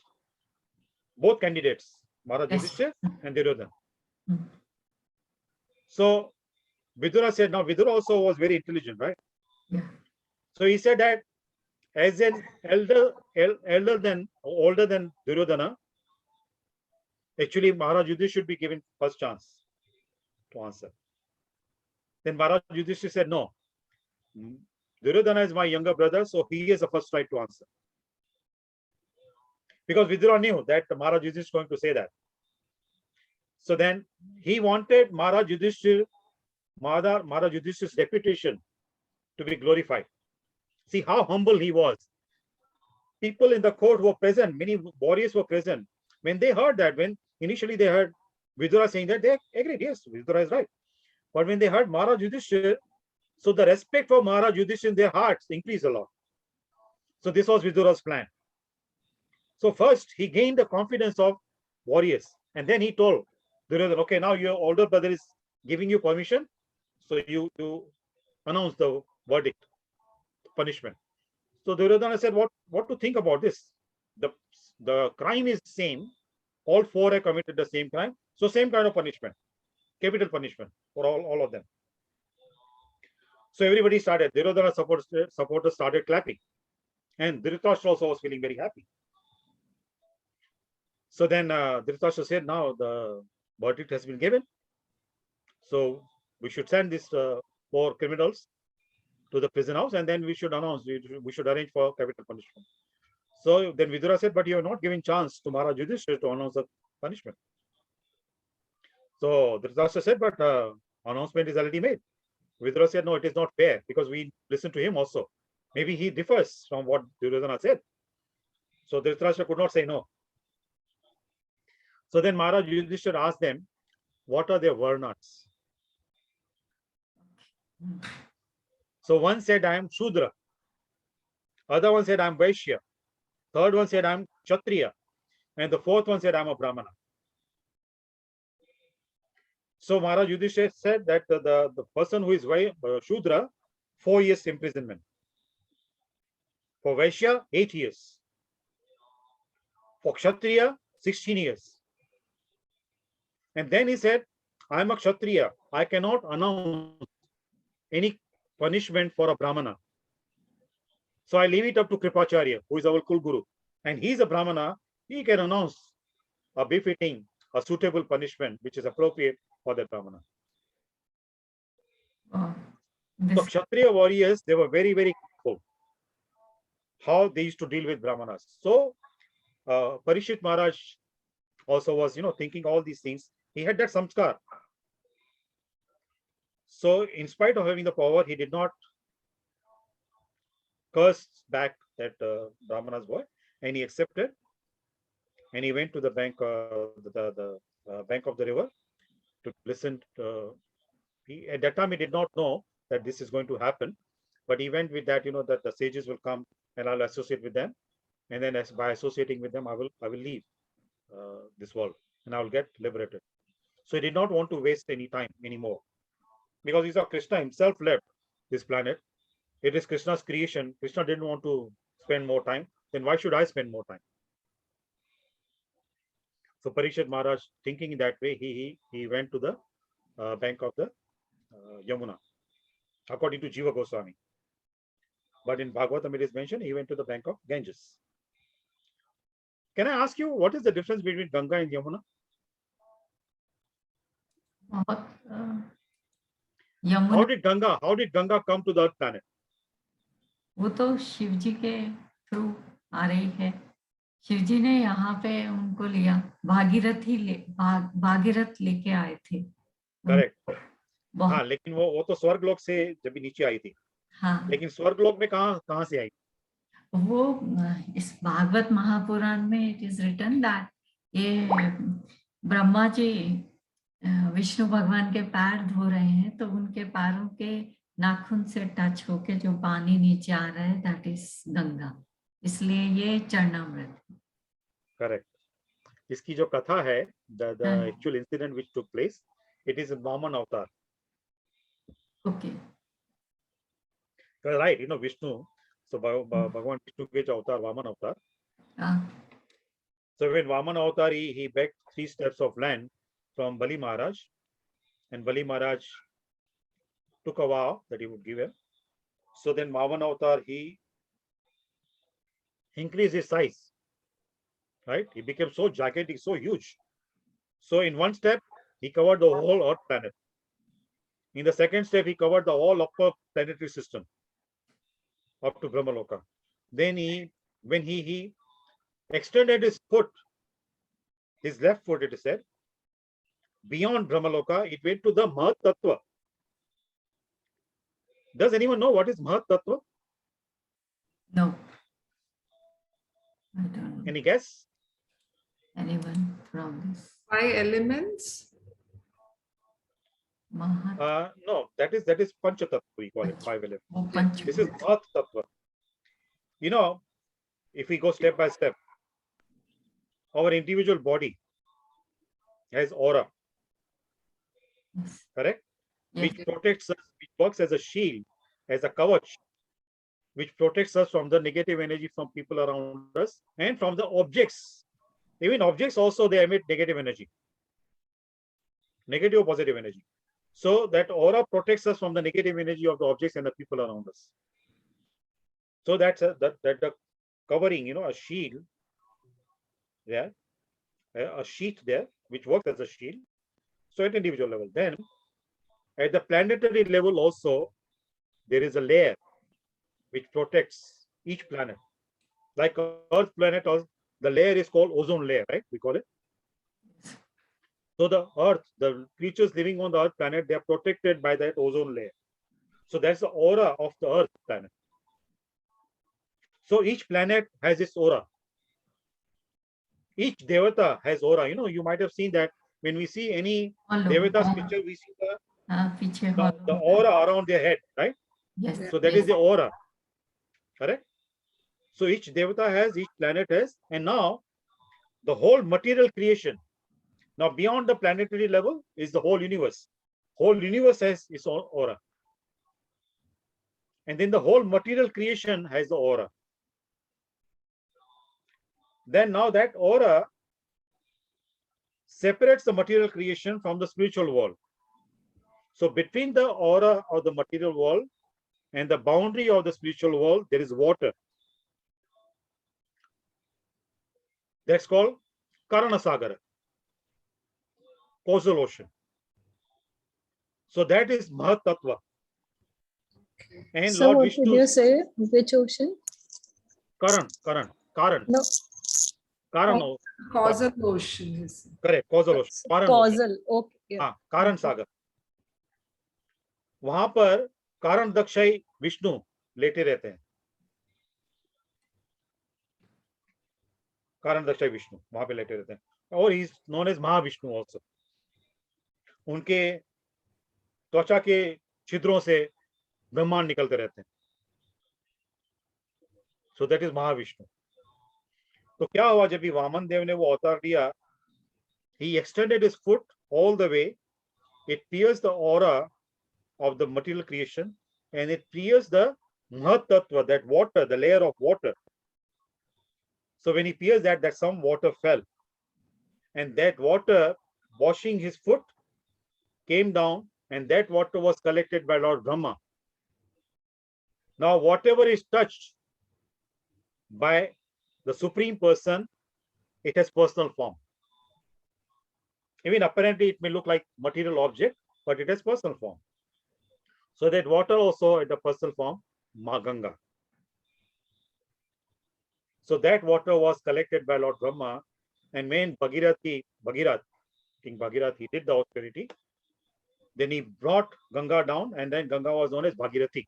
candidates, Maharaj Yudhishthira and Duryodhana. So Vidura said, now Vidura also was very intelligent, right? Yeah. So he said that as an older than Duryodhana, actually Maharaj Yudhishthira should be given first chance to answer. Then Maharaj Yudhishthira said, no, Duryodhana is my younger brother, so he has the first right to answer. Because Vidura knew that Maharaj Yudhishthira is going to say that. So then he wanted Maharaj Yudhishthira's reputation to be glorified. See how humble he was. People in the court were present, many warriors were present. When they heard that, when initially they heard Vidura saying that, they agreed, yes, Vidura is right. But when they heard Maharaj Yudhishthira, so the respect for Maharaj Yudhishthira in their hearts increased a lot. So this was Vidura's plan. So first he gained the confidence of warriors, and then he told Duryodhana, okay, now your older brother is giving you permission, so you announce the verdict, punishment. So Duryodhana said, what to think about this? The crime is same. All 4 have committed the same crime. So same kind of punishment, capital punishment for all of them. So everybody started, Duryodhana supporters started clapping. And Dhritarashtra also was feeling very happy. So then Dhritarashtra said, now the verdict has been given. So we should send these 4 criminals to the prison house, and then we should announce, we should arrange for capital punishment. So then Vidura said, but you are not giving chance to Maharaj Yudhishthira to announce the punishment. So Dhritarashtra said, but announcement is already made. Vidura said, no, it is not fair, because we listen to him also. Maybe he differs from what Duryodhana said. So Dhritarashtra could not say no. So then Maharaj Yudhishthira asked them, what are their varnas? So one said, I am Shudra. Other one said, I am Vaishya. Third one said, I am Kshatriya. And the fourth one said, I am a Brahmana. So Maharaj Yudhishthira said that the person who is Shudra, 4 years imprisonment. For Vaishya, 8 years. For Kshatriya, 16 years. And then he said, I am a Kshatriya. I cannot announce any punishment for a Brahmana. So I leave it up to Kripacharya, who is our Kulguru. And he is a Brahmana. He can announce a befitting, a suitable punishment which is appropriate for the Brahmana. So Kshatriya warriors, they were very, very careful how they used to deal with Brahmanas. So Parikshit Maharaj also was, thinking all these things. He had that samskar. So in spite of having the power, he did not curse back that Brahmana's boy, and he accepted, and he went to the bank, the bank of the river to listen. At that time, he did not know that this is going to happen, but he went with that, that the sages will come and I'll associate with them, and then by associating with them, I will leave this world and I will get liberated. So he did not want to waste any time anymore, because he saw Krishna himself left this planet. It is Krishna's creation. Krishna didn't want to spend more time. Then why should I spend more time? So Parikshit Maharaj, thinking in that way, he went to the bank of the Yamuna, according to Jiva Goswami. But in Bhagavatam, it is mentioned he went to the bank of Ganges. Can I ask you, what is the difference between Ganga and Yamuna? Yamuna, How did Ganga come to the earth planet? वो तो शिव जी के through आ रही है. शिव जी ने यहाँ पे उनको लिया. भागीरथ लेके आए थे. करेक्ट. हाँ, लेकिन वो तो स्वर्गलोक से जब भी नीचे आई थी. हाँ. लेकिन स्वर्गलोक में कहाँ से आई? वो इस भागवत महापुराण में इट इज रिटन दैट ये ब्रह्मा जी विष्णु भगवान के पैर धो रहे हैं, तो उनके पैरों के नाखून से टच होके जो पानी नीचे आ रहा है, दैट इज गंगा. इसलिए ये चरणामृत. करेक्ट. इसकी जो कथा है, the actual incident which took place, it is a Vaman avatar. Okay. Right, Vishnu. So Bhagavan Vishnu ke avatar, Vaman avatar. So when Vaman avatar, he begged 3 steps of land from Bali Maharaj, and Bali Maharaj took a vow that he would give him. So then Vaman avatar, he increased his size, right? He became so gigantic, so huge. So in one step, he covered the whole earth planet. In the second step, he covered the whole upper planetary system up to Brahmaloka. Then when he extended his foot, his left foot, it is said, beyond Brahmaloka, it went to the Mahat Tattva. Does anyone know what is Mahat Tattva? No. I don't know. Any guess? Anyone from this? 5 elements? Mahat. No, that is Panchatattva, we call it, 5 elements. Oh, This is Mahat Tattva. If we go step by step, our individual body has aura. Yes. Correct? Yes. Which protects us, which works as a shield, as a kavach, which protects us from the negative energy from people around us and from the objects. Even objects also, they emit negative energy, negative or positive energy. So that aura protects us from the negative energy of the objects and the people around us. So that's the covering, a shield, yeah, a sheet there which works as a shield. So at individual level, then at the planetary level also there is a layer which protects each planet. Like Earth planet, the layer is called ozone layer, right? We call it. So the Earth, the creatures living on the Earth planet, they are protected by that ozone layer. So that's the aura of the Earth planet. So each planet has its aura. Each devata has aura. You know, you might have seen that when we see any devata's picture, we see the aura around their head, right? Yes. So that is the aura. Correct? So each devata has, each planet has, and now the whole material creation. Now beyond the planetary level is the whole universe. Whole universe has its own aura. And then the whole material creation has the aura. Then now that aura separates the material creation from the spiritual world. So between the aura of the material world and the boundary of the spiritual world, there is water. That's called Karana Sagara, causal ocean. So that is Mahat Tattva. And So Lord what Vishnu, did you say? Which ocean? Karan. No. Karan. Causal ocean is. Correct, causal ocean. Karan Causal. Okay. Yeah. हाँ, कारण सागर. वहां पर कारण दक्षय विष्णु लेटे रहते हैं. कारण दक्षय विष्णु वहां पे लेटे रहते हैं. और he is known as Mahavishnu also. उनके त्वचा के छिद्रों से ब्रह्मांड निकलते रहते हैं. So that is Mahavishnu. तो क्या हुआ जब भी वामन देव ने वो अवतार लिया, he extended his foot all the way. It pierced the aura of the material creation and it pierced the Mahat Tattva, that water, the layer of water. So when he pierced that some water fell, and that water washing his foot came down, and that water was collected by Lord Brahma. Now whatever is touched by the Supreme Person, it has personal form. Even apparently it may look like material object, but it has personal form. So that water also in the personal form, Ganga. So that water was collected by Lord Brahma, and when King Bhagirath, he did the austerity, then he brought Ganga down, and then Ganga was known as Bhagirathi.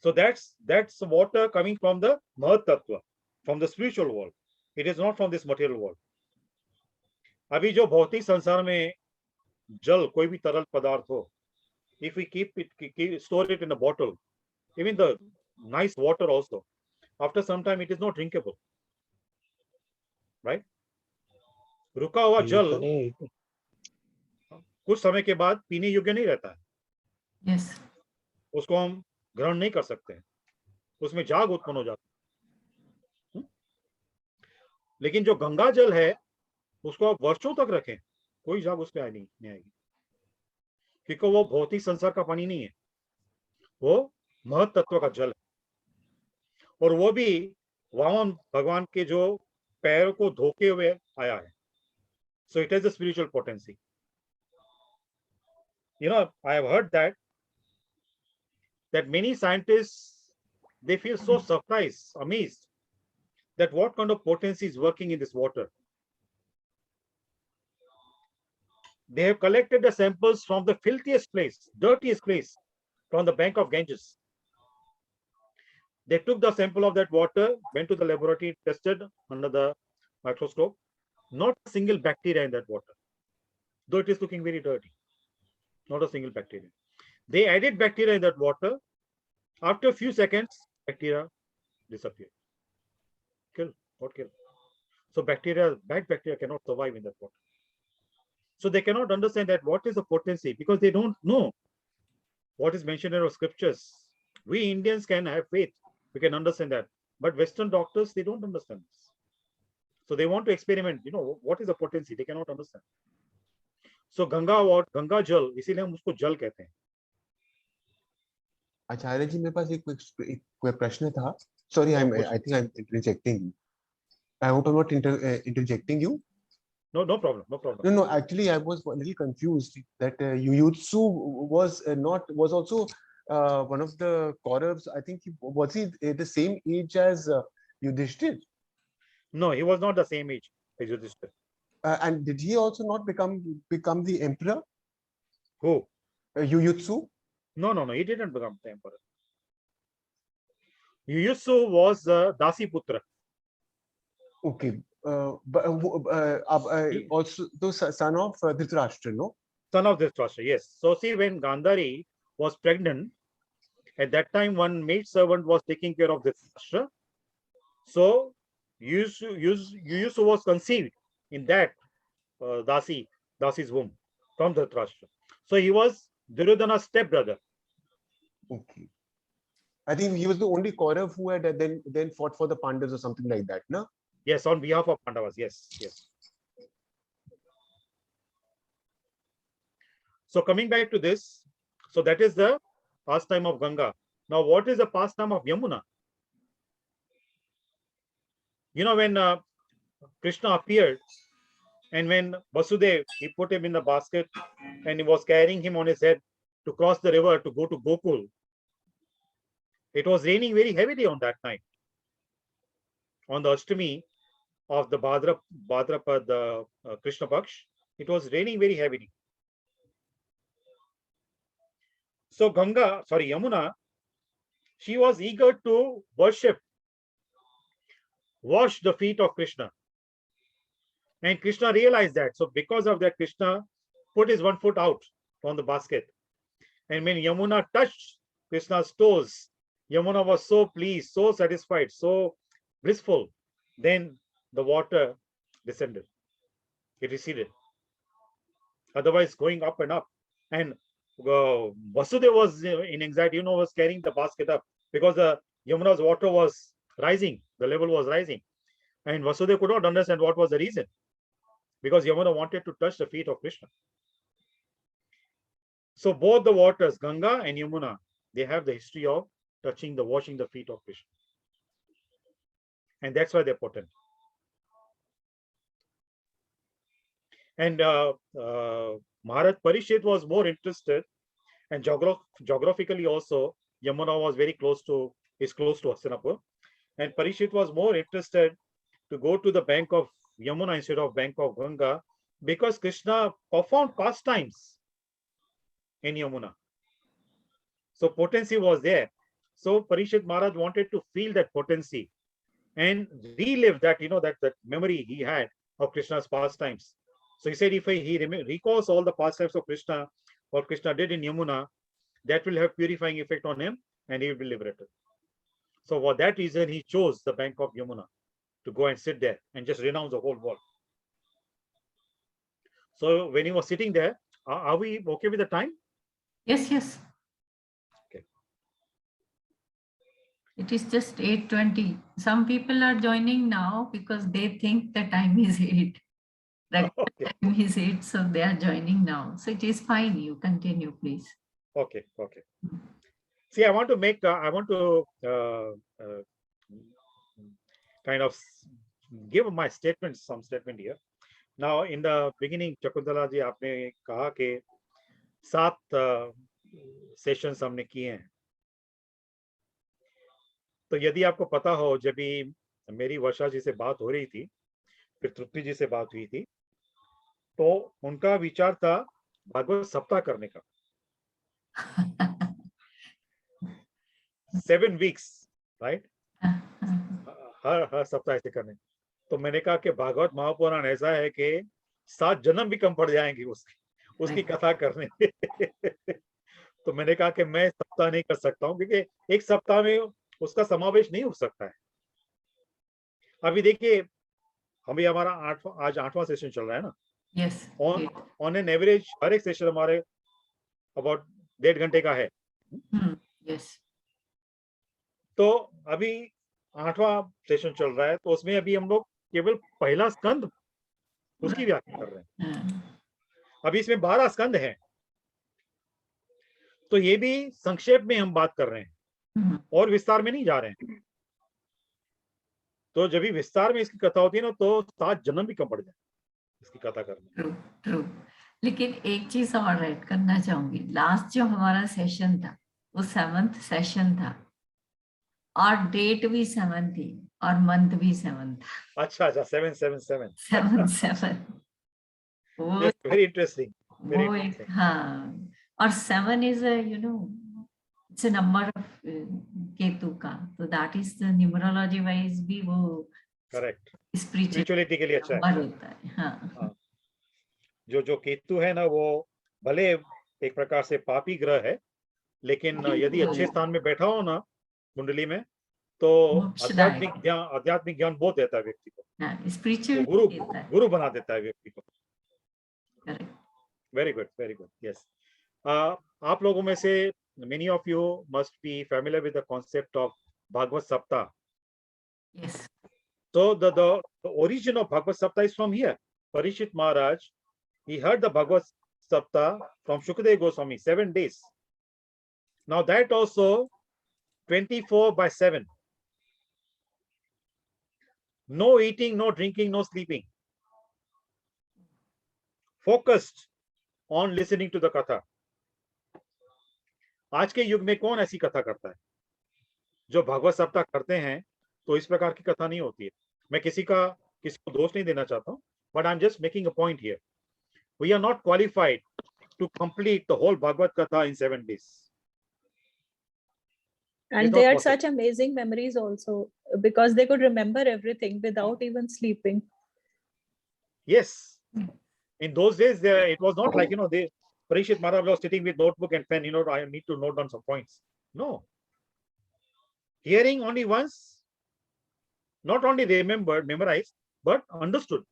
So that's water coming from the Mahat Tattva, from the spiritual world. It is not from this material world. अभी जो भौतिक संसार में जल, कोई भी तरल पदार्थ हो, if we store it in a bottle, even the nice water also, after some time it is not drinkable, right? रुका हुआ जल कुछ समय के बाद पीने योग्य नहीं रहता है. Yes. उसको हम ग्रहण नहीं कर सकते हैं, उसमें जाग उत्पन्न हो जाती है. लेकिन जो गंगा जल है उसको आप वर्षों तक रखें, कोई जाग उस पर नहीं आएगी, क्योंकि वो भौतिक संसार का पानी नहीं है, वो महत तत्व का जल है. और वो भी वामन भगवान के जो पैरों को धोके हुए आया है. So it has a spiritual potency. You know, I have heard that many scientists, they feel so surprised, amazed, that what kind of potency is working in this water. They have collected the samples from the filthiest place, dirtiest place, from the bank of Ganges. They took the sample of that water, went to the laboratory, tested under the microscope. Not a single bacteria in that water, though it is looking very dirty. Not a single bacteria. They added bacteria in that water. After a few seconds, bacteria disappeared. Got killed. So bad bacteria cannot survive in that water. So they cannot understand that what is the potency, because they don't know what is mentioned in our scriptures. We Indians can have faith. We can understand that. But Western doctors, they don't understand this. So they want to experiment, you know, what is the potency? They cannot understand. So Ganga Jal, इसीलिए हम उसको जल कहते हैं. आचार्य जी, मेरे पास एक प्रश्न था. Sorry, I think I'm interjecting. I hope I'm not interjecting you. No problem. No. Actually, I was a little confused that Yuyutsu was also one of the Kauravas. I think was he the same age as Yudhishthir? No, he was not the same age as Yudhishthira. And did he also not become the emperor? Who? Yuyutsu? No. He didn't become the emperor. Yuyutsu was Dasi Putra. Okay. But also the son of Dhritarashtra, no? Son of Dhritarashtra, yes. So see, when Gandhari was pregnant, at that time one maid servant was taking care of Dhritarashtra. So Yuyutsu was conceived in that Dasi's womb from Dhritarashtra. So he was Duryodhana's stepbrother. Okay. I think he was the only Kaurav who had then fought for the Pandavas or something like that, no? Yes, on behalf of Pandavas. Yes. So coming back to this, so that is the pastime of Ganga. Now, what is the pastime of Yamuna? You know, when Krishna appeared, and when Vasudev, he put him in the basket and he was carrying him on his head to cross the river to go to Gokul. It was raining very heavily on that night. On the Ashtami of the Bhadrapad Krishna Paksh, it was raining very heavily. So Yamuna, she was eager to wash the feet of Krishna. And Krishna realized that. So because of that, Krishna put his one foot out from the basket. And when Yamuna touched Krishna's toes, Yamuna was so pleased, so satisfied, so blissful. Then the water descended. It receded. Otherwise, going up and up. And Vasudeva was in anxiety, was carrying the basket up because the Yamuna's water was rising. The level was rising. And Vasudeva could not understand what was the reason. Because Yamuna wanted to touch the feet of Krishna. So both the waters, Ganga and Yamuna, they have the history of washing the feet of Krishna. And that's why they're potent. And Maharaj Parikshit was more interested, and geographically also, Yamuna was close to Hastinapur. And Parikshit was more interested to go to the bank of Yamuna instead of bank of Ganga, because Krishna performed pastimes in Yamuna. So potency was there. So Parikshit Maharaj wanted to feel that potency and relive that, that memory he had of Krishna's pastimes. So he said if he recalls all the pastimes of Krishna, what Krishna did in Yamuna, that will have purifying effect on him and he will be liberated. So for that reason, he chose the bank of Yamuna to go and sit there and just renounce the whole world. So when he was sitting there, are we okay with the time? Yes. Okay. It is just 8:20. Some people are joining now because they think the time is 8. The time is 8, so they are joining now. So it is fine. You continue, please. Okay. See, I want to kind of give my some statement here. Now, in the beginning, Chakuntala ji, आपने कहा कि 7 sessions हमने किए हैं. तो यदि आपको पता हो, जब भी मेरी वर्षा जी से बात हो रही थी, फिर तृप्ति जी से बात हुई थी, तो उनका विचार था भागवत सप्ताह करने का. 7 weeks, right? हर सप्ताह ऐसे करने. तो मैंने कहा कि भागवत महापुराण ऐसा है कि 7 जन्म भी कम पड़ जाएंगे उसकी कथा करने. तो मैंने कहा कि मैं सप्ताह नहीं कर सकता हूँ, क्योंकि एक सप्ताह में उसका समावेश नहीं हो सकता है. अभी देखिए, अभी हमारा आज 8वां सेशन चल रहा है ना. Yes. ऑन एन एवरेज हर एक सेशन हमारे अबाउट 1.5 घंटे का है. Yes. तो अभी 8वां सेशन चल रहा है, तो उसमें अभी हम लोग केवल पहला स्कंद उसकी व्याख्या कर रहे हैं. अभी इसमें 12 स्कंद हैं, तो ये भी संक्षेप में हम बात कर रहे हैं और विस्तार में नहीं जा रहे हैं. तो जब भी विस्तार में इसकी कथा होती है ना, तो 7 जन्म भी कम पड़ जाए इसकी कथा करने। True true. लेकिन एक चीज और ऐड करना चाहूंगी, लास्ट जो हमारा सेशन था वो 7th सेशन था और डेट भी 7 थी और मंथ भी 7 था। अच्छा 777 7 वो वेरी इंटरेस्टिंग, वेरी वो एक इंटरेस्टिंग। हाँ, और 7 is you know it's a number of Ketu का, तो that is the numerology wise भी वो करेक्ट, स्पिरिचुअल स्पिरिचुअलिटी के लिए अच्छा है। नंबर होता है। हाँ हाँ, जो केतु है ना, वो भले एक प्रकार से पापी ग्रह है, लेकिन यदि अच्छे स्थान में बैठा हो ना कुंडली में, तो मोक्षदायक आध्यात्मिक ज्ञान बहुत देता है व्यक्ति को, वो स्पिरिचुअल देता है। गुरु बना देता है व्यक्ति को। करेक्ट। Very good, yes. आप लोगों में से many of you must be familiar with the concept of Bhagavad Saptah. Yes So the origin of Bhagavad Saptah is from here. Parikshit Maharaj, he heard the Bhagavad Saptah from Shukadev Goswami, 7 days. Now that also 24/7. No eating, no drinking, no sleeping. Focused on listening to the katha. आज के युग में कौन ऐसी कथा करता है? जो भागवत सप्ताह करते हैं तो इस प्रकार की कथा नहीं होती है। मैं किसी को दोष नहीं देना चाहता हूँ, but I'm just making a point here. We are not qualified to complete the whole Bhagavad Katha in 7 days. And they had such amazing memories also, because they could remember everything without even sleeping. Yes. In those days, it was not like, Parikshit Maharaj was sitting with notebook and pen, I need to note down some points. No. Hearing only once, not only memorized, but understood.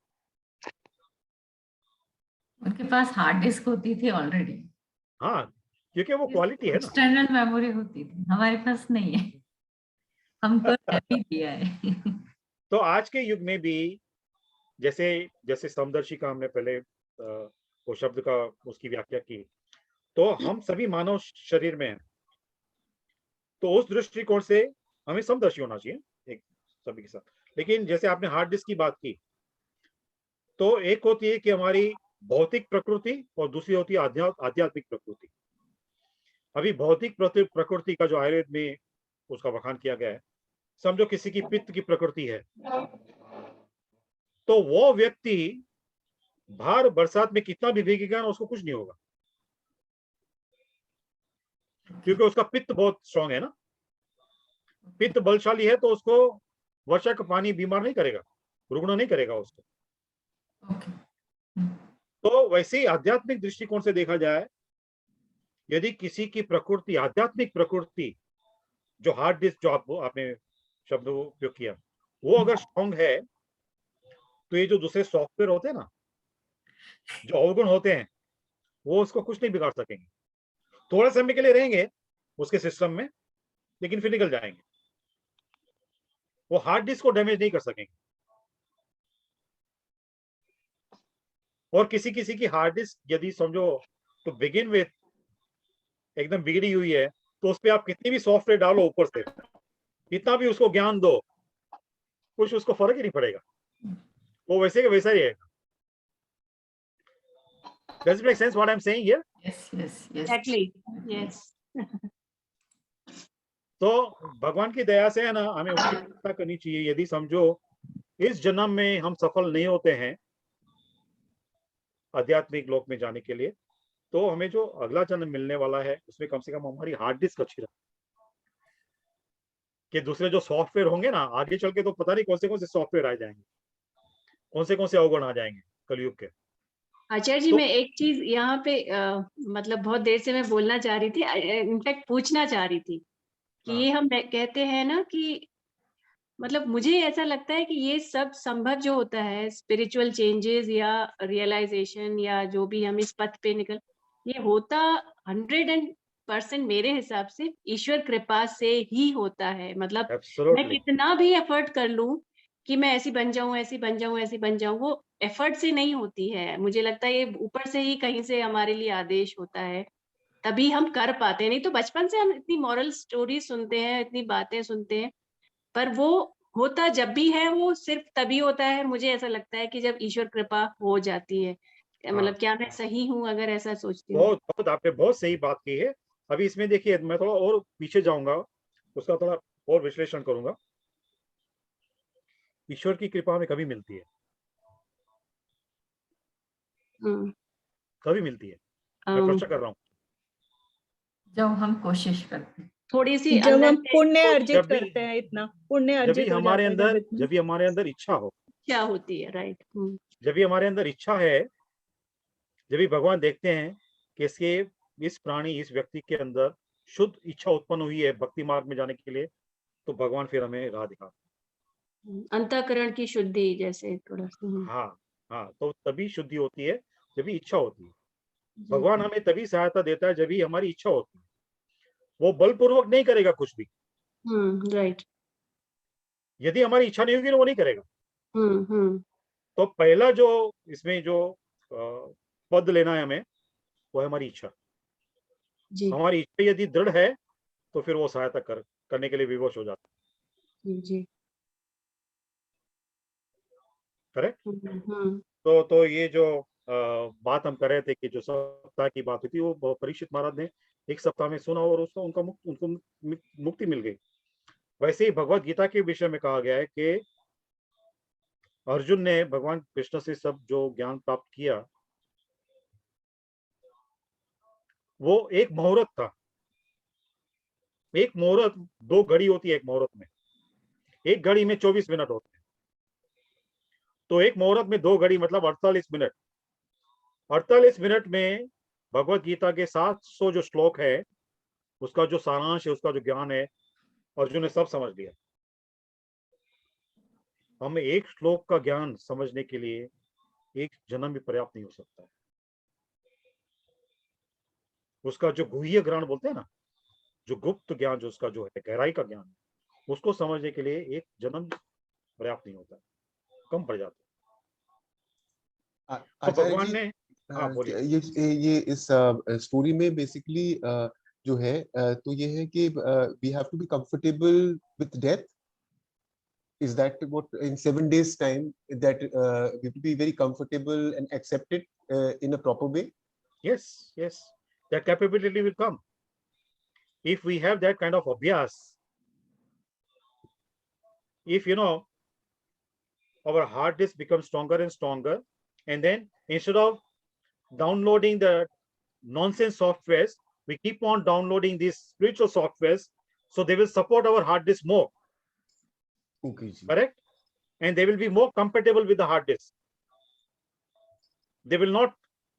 उनके पास hard disk होती थी already. हाँ, क्योंकि वो quality है ना, external memory होती थी, हमारे पास नहीं है, हमको नहीं दिया है। तो आज के युग में भी जैसे समदर्शी का हमने पहले वो शब्द का उसकी व्याख्या की, तो हम सभी मानव शरीर में हैं, तो उस दृष्टिकोण से हमें समदर्शी होना चाहिए एक सभी के साथ। लेकिन जैसे आपने हार्ड डिस्क की बात की, तो एक होती है कि हमारी भौतिक प्रकृति और दूसरी होती है आध्यात्मिक प्रकृति। अभी भौतिक प्रकृति का जो आयुर्वेद में उसका बखान किया गया है, समझो किसी की पित्त की प्रकृति है, तो वो व्यक्ति बाहर बरसात में कितना भी भीगेगा ना, उसको कुछ नहीं होगा, क्योंकि उसका पित्त बहुत स्ट्रांग है ना। पित्त बलशाली है, तो उसको वर्षा का पानी बीमार नहीं करेगा, रुग्ण नहीं करेगा उसको। तो वैसे ही आध्यात्मिक दृष्टिकोण से देखा जाए, यदि किसी की प्रकृति, आध्यात्मिक प्रकृति, जो हार्ड डिस्क जो आपने शब्द उपयोग किया, वो अगर स्ट्रांग है, तो ये जो दूसरे सॉफ्टवेयर होते हैं ना, जो अवगुण होते हैं, वो उसको कुछ नहीं बिगाड़ सकेंगे। थोड़ा समय के लिए रहेंगे उसके सिस्टम में, लेकिन फिर निकल जाएंगे। वो हार्ड डिस्क को डैमेज नहीं कर सकेंगे। और किसी की हार्ड डिस्क यदि समझो तो बिगिन विथ एकदम बिगड़ी हुई है, तो उस पर आप कितनी भी सॉफ्टवेयर डालो ऊपर से, कितना भी उसको ज्ञान दो, कुछ उसको फर्क ही नहीं पड़ेगा, वो वैसे का वैसा ही रहेगा। Does it make sense what I'm saying here? Yes. Exactly. Yes. तो भगवान की दया से है ना, हमें उसकी चिंता करनी चाहिए। यदि समझो इस जन्म में हम सफल नहीं होते हैं आध्यात्मिक लोक में जाने के लिए, तो हमें जो अगला जन्म मिलने वाला है, उसमें कम से कम हमारी हार्ड डिस्क अच्छी रहे, कि दूसरे जो सॉफ्टवेयर होंगे ना, आगे चल के तो पता नहीं कौन से सॉफ्टवेयर आ जाएंगे, कौन से अवगुण आ जाएंगे कलयुग के। आचार्य जी, मैं एक चीज यहाँ पे मतलब बहुत देर से मैं बोलना चाह रही थी, इनफैक्ट पूछना चाह रही थी कि ये हम कहते हैं ना कि मतलब मुझे ऐसा लगता है कि ये सब संभव जो होता है, स्पिरिचुअल चेंजेस या रियलाइजेशन या जो भी हम इस पथ पे निकल, ये होता 100% मेरे हिसाब से ईश्वर कृपा से ही होता है। मतलब मैं कितना भी एफर्ट कर लूं कि मैं ऐसी बन जाऊं, वो एफर्ट से नहीं होती है। मुझे लगता है ये ऊपर से ही कहीं से हमारे लिए आदेश होता है, तभी हम कर पाते हैं। नहीं तो बचपन से हम इतनी मॉरल स्टोरी सुनते हैं, इतनी बातें सुनते हैं, पर वो होता जब भी है वो सिर्फ तभी होता है, मुझे ऐसा लगता है कि जब ईश्वर कृपा हो जाती है। मतलब क्या मैं सही हूँ अगर ऐसा सोचती हूँ? बहुत बहुत आपने बहुत सही बात की है। अभी इसमें देखिए, मैं थोड़ा और पीछे जाऊंगा, उसका थोड़ा और विश्लेषण करूंगा। ईश्वर की कृपा हमें कभी मिलती है, कभी मिलती है, मैं प्रश्न कर रहा हूँ। जब हम कोशिश करते हैं, थोड़ी सी जब अंदर हम से पुण्य तो अर्जित करते हैं, इतना पुण्य जब भी अर्जित हो हमारे जाता है अंदर, इतना। जब भी हमारे अंदर इच्छा हो, क्या होती है, राइट? जब भी हमारे अंदर इच्छा है, जब भी भगवान देखते हैं कि इस प्राणी, इस व्यक्ति के अंदर शुद्ध इच्छा उत्पन्न हुई है भक्ति मार्ग में जाने के लिए, तो भगवान फिर हमें राह दिखाते हैं। अंतःकरण की शुद्धि जैसे थोड़ा सा। हाँ हाँ, तो तभी शुद्धि होती है जब भी इच्छा होती है। भगवान हमें तभी सहायता देता है जब भी हमारी इच्छा होती है। वो बलपूर्वक नहीं करेगा कुछ भी। राइट। यदि हमारी इच्छा नहीं होगी तो वो नहीं करेगा। तो पहला जो इसमें जो पद लेना है हमें, वो है हमारी इच्छा। जी हमारी इच्छा यदि दृढ़ है तो फिर वो सहायता करने के लिए विवश हो जाता है। जी। करेक्ट। तो ये जो बात हम कर रहे थे कि जो सप्ताह की बात हुई थी, वो परीक्षित महाराज ने एक सप्ताह में सुना और उसको उनको मुक्ति मिल गई। वैसे ही भगवत गीता के विषय में कहा गया है कि अर्जुन ने भगवान कृष्ण से सब जो ज्ञान प्राप्त किया, वो एक मुहूर्त था। एक मुहूर्त, 2 घड़ी होती है एक मुहूर्त में। एक घड़ी में 24 मिनट होते हैं, तो एक मुहूर्त में 2 घड़ी मतलब 48 मिनट। 48 मिनट में भगवत गीता के 700 जो श्लोक है, उसका जो सारांश है, उसका जो ज्ञान है, अर्जुन ने सब समझ लिया। हमें एक श्लोक का ज्ञान समझने के लिए एक जन्म भी पर्याप्त नहीं हो सकता है। उसका जो गुह्य ज्ञान बोलते हैं ना, जो गुप्त ज्ञान, जो उसका जो है गहराई का ज्ञान, उसको समझने के लिए एक जन्म पर्याप्त नहीं होता, कम पड़ जाता है। तो आचार्य भगवान जी, ने, हाँ बोलिए। ये इस स्टोरी में बेसिकली जो है तो ये है कि we have to be comfortable with death. Is that what in 7 days time that we will be very comfortable and accept it in a proper way? Yes, yes, that capability will come if we have that kind of abhyas. If our hard disk becomes stronger and stronger, and then instead of downloading the nonsense softwares, we keep on downloading these spiritual softwares, so they will support our hard disk more. Okay, ji. Correct? And they will be more compatible with the hard disk. They will not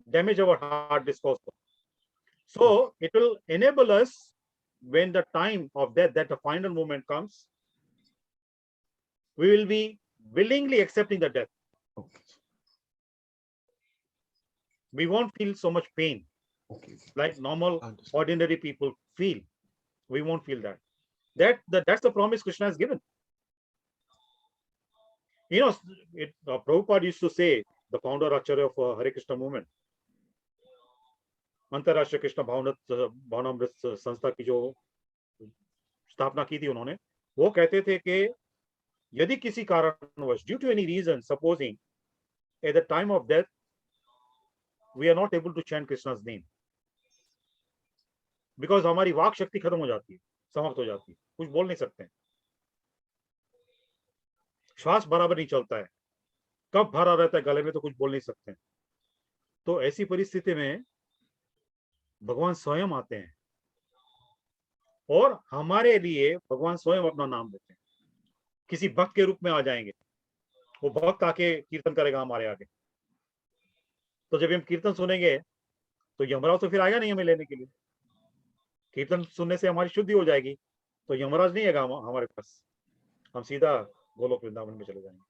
damage our hard disk also. So it will enable us, when the time of death, that the final moment comes, we will be willingly accepting the death. Okay. We won't feel so much pain. Okay. Like normal, Understood. ordinary people feel. We won't feel that. That's the promise Krishna has given. Prabhupada used to say, the founder Acharya of Hare Krishna movement, अंतरराष्ट्रीय कृष्ण भावनामृत संस्था की जो स्थापना की थी उन्होंने, वो कहते थे कि यदि किसी कारणवश, due to any reason, supposing at the time of death we are not able to chant Krishna's name, because हमारी वाक शक्ति खत्म हो जाती है, समाप्त हो जाती है, कुछ बोल नहीं सकते हैं, श्वास बराबर नहीं चलता है, कब भरा रहता है गले में तो कुछ बोल नहीं सकते हैं। तो ऐसी परिस्थिति में भगवान स्वयं आते हैं और हमारे लिए भगवान स्वयं अपना नाम देते हैं, किसी भक्त के रूप में आ जाएंगे। वो भक्त आके कीर्तन करेगा हमारे आगे, तो जब हम कीर्तन सुनेंगे तो यमराज तो फिर आएगा नहीं हमें लेने के लिए। कीर्तन सुनने से हमारी शुद्धि हो जाएगी, तो यमराज नहीं आएगा हमारे पास, हम सीधा गोलोक वृंदावन में चले जाएंगे,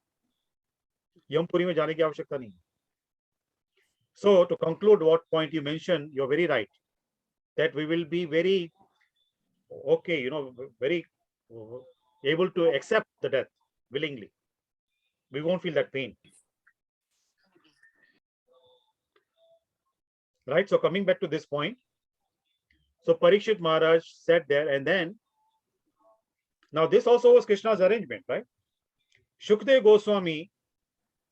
यमपुरी में जाने की आवश्यकता नहीं है। So to conclude what point you mentioned, you're very right, that we will be very okay, very able to accept the death willingly. We won't feel that pain. Right? So coming back to this point, so Parikshit Maharaj sat there, and then, now this also was Krishna's arrangement, right? Shukadev Goswami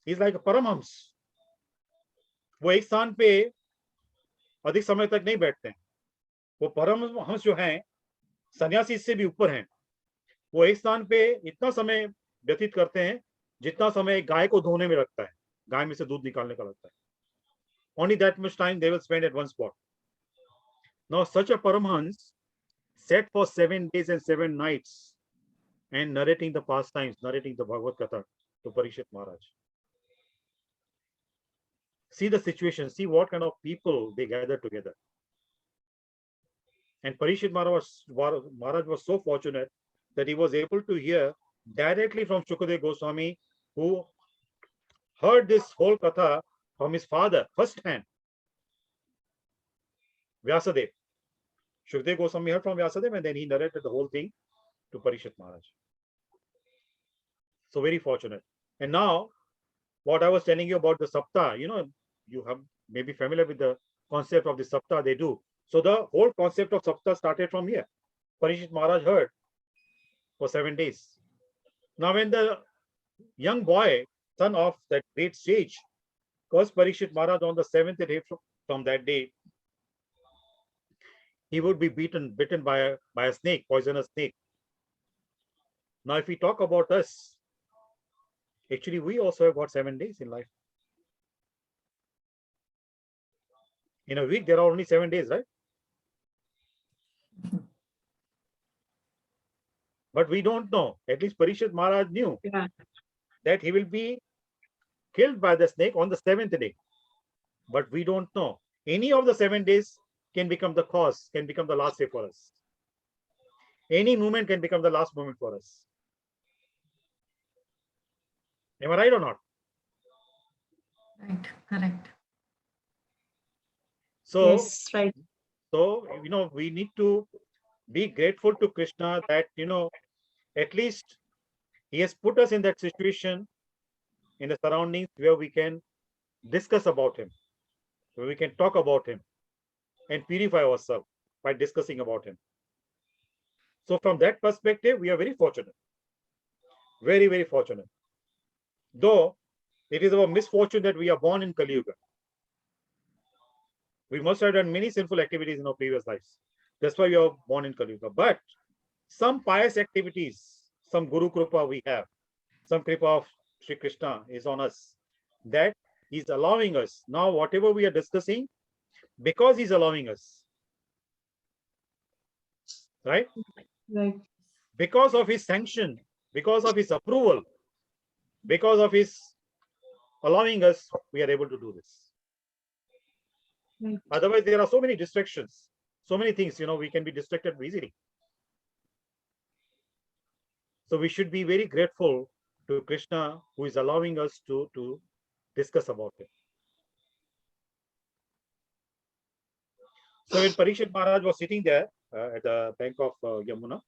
is like a Paramhams. वो एक स्थान पे अधिक समय तक नहीं बैठते हैं. वो परमहंस जो हैं, सन्यासी से भी ऊपर हैं. वो एक स्थान पे इतना समय व्यतीत करते हैं जितना समय गाय को धोने में लगता है, गाय में से दूध निकालने का लगता है. Only that much time they will spend at one spot. Now such a Paramhans sat for 7 days and 7 nights and narrating the pastimes, narrating the Bhagavat Katha to Parikshit Maharaj. See the situation, see what kind of people they gathered together. And Parikshit Maharaj was so fortunate that he was able to hear directly from Shukadev Goswami, who heard this whole katha from his father, first hand, Vyasadeva. Shukadev Goswami heard from Vyasadeva, and then he narrated the whole thing to Parikshit Maharaj. So very fortunate. And now, what I was telling you about the Sapta, you have maybe familiar with the concept of the Sapta they do. So the whole concept of Sapta started from here. Parikshit Maharaj heard for 7 days. Now when the young boy, son of that great sage, cursed Parikshit Maharaj on the 7th day from that day, he would be bitten by a snake, poisonous snake. Now if we talk about us, actually we also have got 7 days in life. In a week there are only 7 days, right? But we don't know. At least Parikshit Maharaj knew that he will be killed by the snake on the 7th day. But we don't know. Any of the 7 days can become the cause, can become the last day for us. Any moment can become the last moment for us. Am I right or not? Right, correct. So, Yes, right. so we need to be grateful to Krishna that, at least he has put us in that situation, in the surroundings where we can discuss about him, where we can talk about him and purify ourselves by discussing about him. So from that perspective, we are very fortunate. Very, very fortunate. Though it is our misfortune that we are born in Kali Yuga. We must have done many sinful activities in our previous lives. That's why we are born in Kali Yuga. But some pious activities, some Guru Kripa we have, some Kripa of Sri Krishna is on us, that he's allowing us. Now, whatever we are discussing, because he's allowing us, right? Right. Because of his sanction, because of his approval, because of his allowing us, we are able to do this. Right. Otherwise, there are so many distractions, so many things, we can be distracted easily. So we should be very grateful to Krishna, who is allowing us to discuss about it. So when Parikshit Maharaj was sitting there at the bank of Yamuna,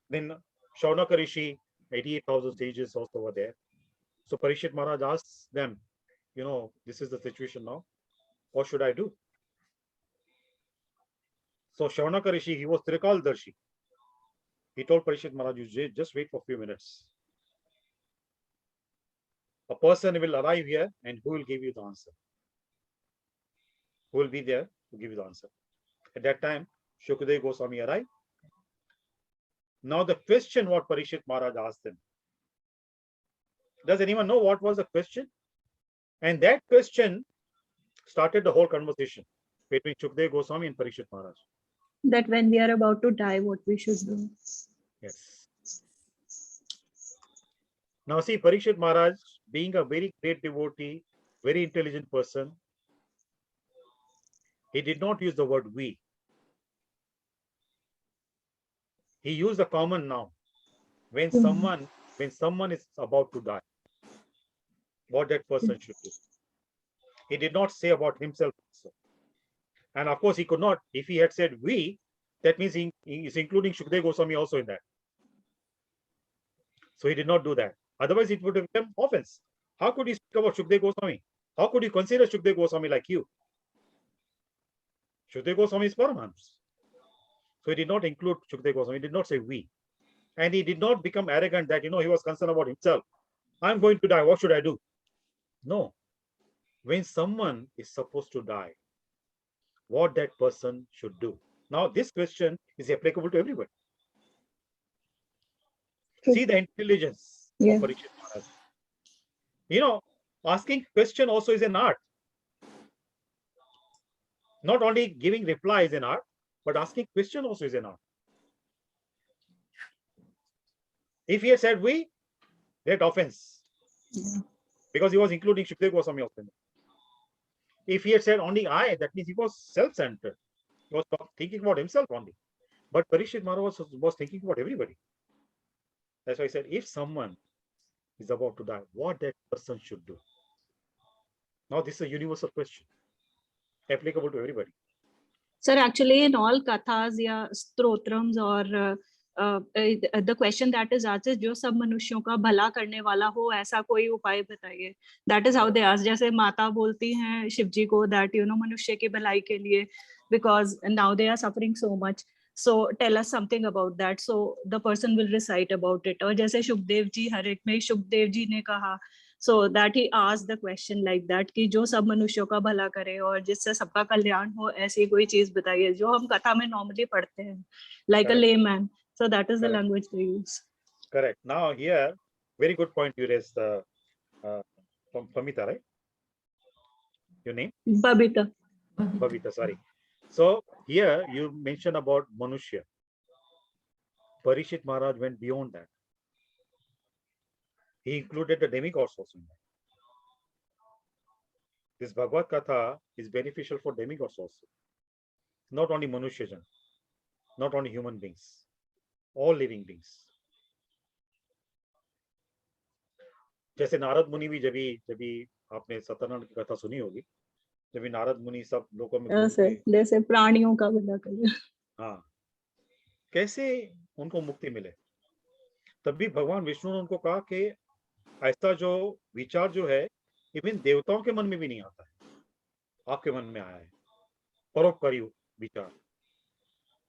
then Shaunaka Rishi, 88,000 sages also were there. So Parikshit Maharaj asked them, this is the situation now. What should I do? So Shaunaka Rishi, he was Trikaldarshi. He told Parikshit Maharaj, you just wait for a few minutes. A person will arrive here and who will give you the answer? Who will be there to give you the answer? At that time, Shukadev Goswami arrived. Now the question what Parikshit Maharaj asked him. Does anyone know what was the question? And that question started the whole conversation between Shukadev Goswami and Parikshit Maharaj. That when we are about to die, what we should do. Yes. Now see, Parikshit Maharaj, being a very great devotee, very intelligent person, he did not use the word we. He used a common noun. When someone is about to die, what that person should do. He did not say about himself also. And of course, he could not, if he had said we, that means he is including Shukadev Goswami also in that. So he did not do that. Otherwise, it would have become offense. How could he speak about Shukadev Goswami? How could you consider Shukadev Goswami like you? Shukadev Goswami is Paramhans. So he did not include Shukadev Goswami. He did not say we. and he did not become arrogant that, he was concerned about himself. I'm going to die. What should I do? No. When someone is supposed to die, what that person should do. Now, this question is applicable to everybody. See the intelligence of Parikshit Maharaj. Asking question also is an art. Not only giving reply is an art, but asking question also is an art. If he had said we, that offense. Because he was including Shukadev Goswami also. If he had said only I, that means he was self-centered. He was thinking about himself only. But Parikshit Maharaj was thinking about everybody. That's why I said, if someone is about to die, what that person should do. Now, this is a universal question, applicable to everybody. Sir, actually, in all kathas या stotrams or the question that is asked is जो सब मनुष्यों का भला करने वाला हो ऐसा कोई उपाय बताइए. That is how they ask. जैसे माता बोलती हैं शिव जी को that मनुष्य की भलाई के लिए, because now they are suffering so much. So tell us something about that. So the person will recite about it. और जैसे शुकदेव जी हर एक में शुकदेव जी ने कहा, so that he asked the question like that कि जो सब मनुष्यों का भला करे और जिससे सबका कल्याण हो ऐसी कोई चीज बताइए जो हम कथा में normally पढ़ते हैं, like a layman. So that is the language they use. Correct. Now here, very good point you raised, from Pamita, right? Your name? Babita. Babita, sorry. So here you mentioned about Manushya. Parikshit Maharaj went beyond that. He included the demigods also in that. This Bhagavat Katha is beneficial for demigods also. Not only Manushyajan, not only human beings, all living beings. जैसे नारद मुनि भी जब आपने सत्यनारायण की कथा सुनी होगी, जब नारद मुनि सब लोगों में जैसे प्राणियों का भला करे, हाँ, कैसे उनको मुक्ति मिले, तभी भगवान विष्णु ने उनको कहा कि ऐसा जो विचार जो है इवन देवताओं के मन में भी नहीं आता है, आपके मन में आया है. परोपकारी विचार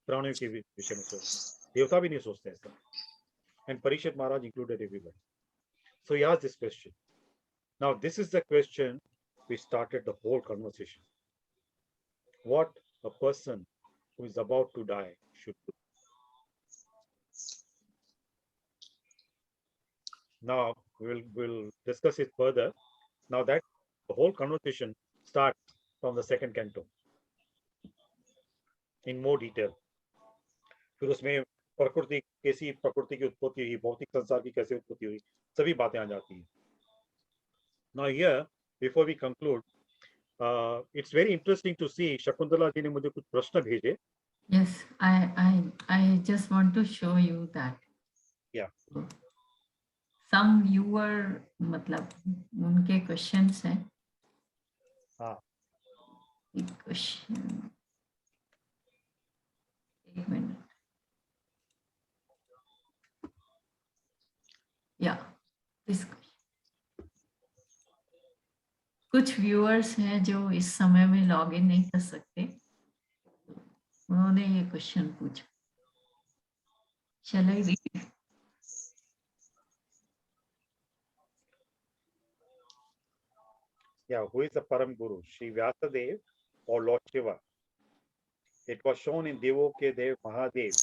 प्राणियों के विषय में सोच, देवता भी नहीं सोचते ऐसा. And Parikshit Maharaj included everybody. So he asked this question. Now this is the question which started the whole conversation. What a person who is about to die should do. Now we'll discuss it further. Now that the whole conversation starts from the second canto in more detail. फिर उसमें प्रकृति कैसी प्रकृति की उत्पत्ति हुई, भौतिक संसार की कैसे उत्पत्ति हुई, सभी बातें आ जाती हैं. Now here, before we conclude, it's very interesting to see Shakuntala ji ने मुझे कुछ प्रश्न भेजे. Yes, I just want to show you that. Yeah. Some viewer, मतलब उनके questions हैं. हाँ. एक question. एक minute. Yeah, this question. कुछ व्यूअर्स हैं जो इस समय में लॉग इन नहीं कर सकते, उन्होंने ये क्वेश्चन पूछा. Shall I read? Yeah, who is the Param Guru? Sri Vyasadev or Lord Shiva? It was shown in Devo Ke Dev Mahadev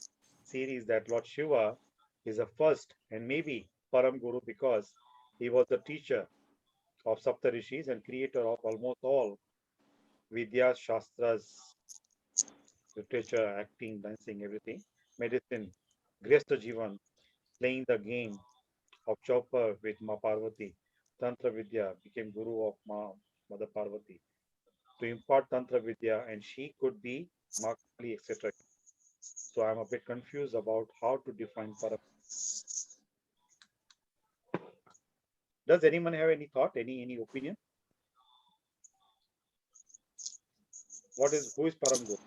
series that Lord Shiva is the first and maybe Param Guru because he was the teacher of Saptarishis and creator of almost all Vidyas, Shastras, literature, acting, dancing, everything, medicine, Grihastha Jivan, playing the game of Chopper with Ma Parvati. Tantra Vidya became Guru of Mother Parvati to impart Tantra Vidya, and she could be Ma Kali, etc. So I'm a bit confused about how to define Param. Does anyone have any thought, any opinion? Who is Param Guru?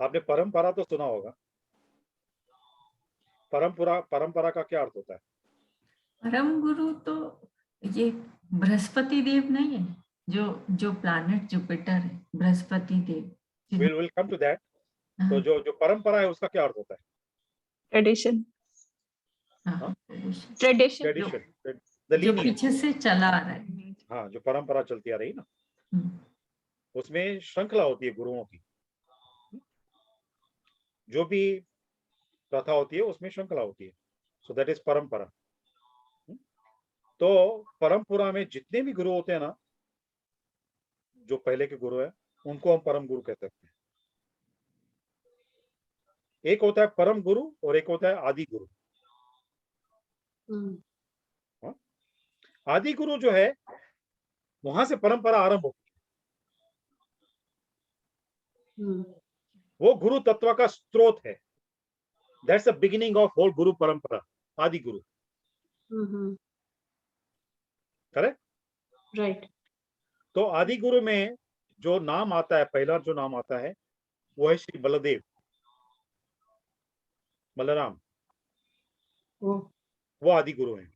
आपने परंपरा तो सुना होगा. परंपरा का क्या अर्थ होता है? परम गुरु तो ये बृहस्पति देव नहीं है, जो प्लैनेट जुपिटर है, बृहस्पति देव. we'll come to that. तो जो परंपरा है उसका क्या अर्थ होता है? Tradition. हाँ? Tradition. Tradition. The जो lineage. पीछे से चला आ रहा है। हाँ, जो परंपरा चलती आ रही ना, उसमें श्रृंखला होती है गुरुओं की। जो भी प्रथा होती है उसमें श्रृंखला होती है। So that is परंपरा। तो परंपरा में जितने भी गुरु होते हैं ना, जो पहले के गुरु है, उनको हम परम गुरु कहते हैं। एक होता है परम गुरु और एक होता है आदि गुरु। आदि गुरु जो है, वहां से परंपरा आरंभ होती है। वो गुरु तत्व का स्रोत है। That's the beginning of whole गुरु परंपरा, आदि गुरु। करेक्ट? राइट। तो आदि गुरु में जो नाम आता है, पहला जो नाम आता है, वो है श्री बलदेव, बलराम। वो आदि गुरु हैं।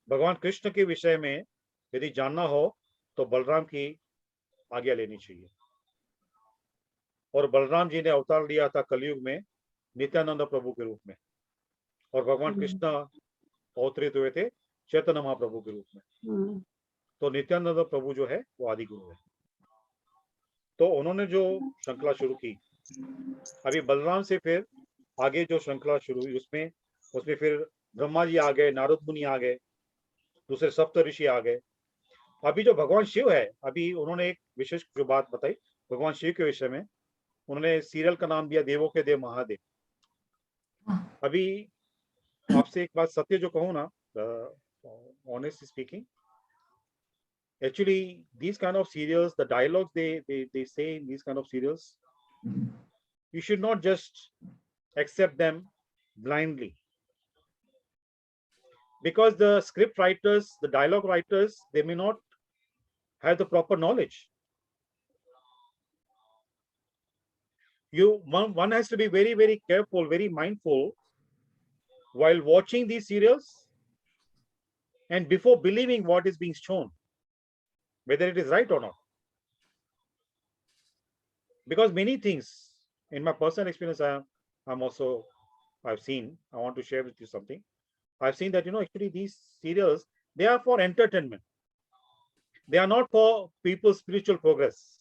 भगवान कृष्ण के विषय में यदि जानना हो तो बलराम की आज्ञा लेनी चाहिए। और बलराम जी ने अवतार लिया था कलयुग में नित्यानंद प्रभु के रूप में, और भगवान कृष्ण अवतरित हुए थे चैतन्य महाप्रभु के रूप में। तो नित्यानंद प्रभु जो है वो आदि गुरु है। तो उन्होंने जो श्रृंखला शुरू की, अभी बलराम से फिर आगे जो श्रृंखला शुरू हुई, उसमें फिर ब्रह्मा जी आ गए, नारद मुनि आ गए, दूसरे सप्त ऋषि आ गए। अभी जो भगवान शिव है, अभी उन्होंने एक विशेष जो बात बताई भगवान शिव के विषय में, उन्होंने सीरियल का नाम दिया देवों के देव महादेव। अभी आपसे एक बात सत्य जो कहूँ ना, honestly speaking, actually these kind of serials, the dialogues they say in these kind of serials, you should not just accept them blindly, because the script writers, the dialogue writers, they may not have the proper knowledge. One has to be very, very careful, very mindful while watching these serials and before believing what is being shown, whether it is right or not. Because many things, in my personal experience, I've seen, I want to share with you something. I've seen that, actually these serials, they are for entertainment. They are not for people's spiritual progress.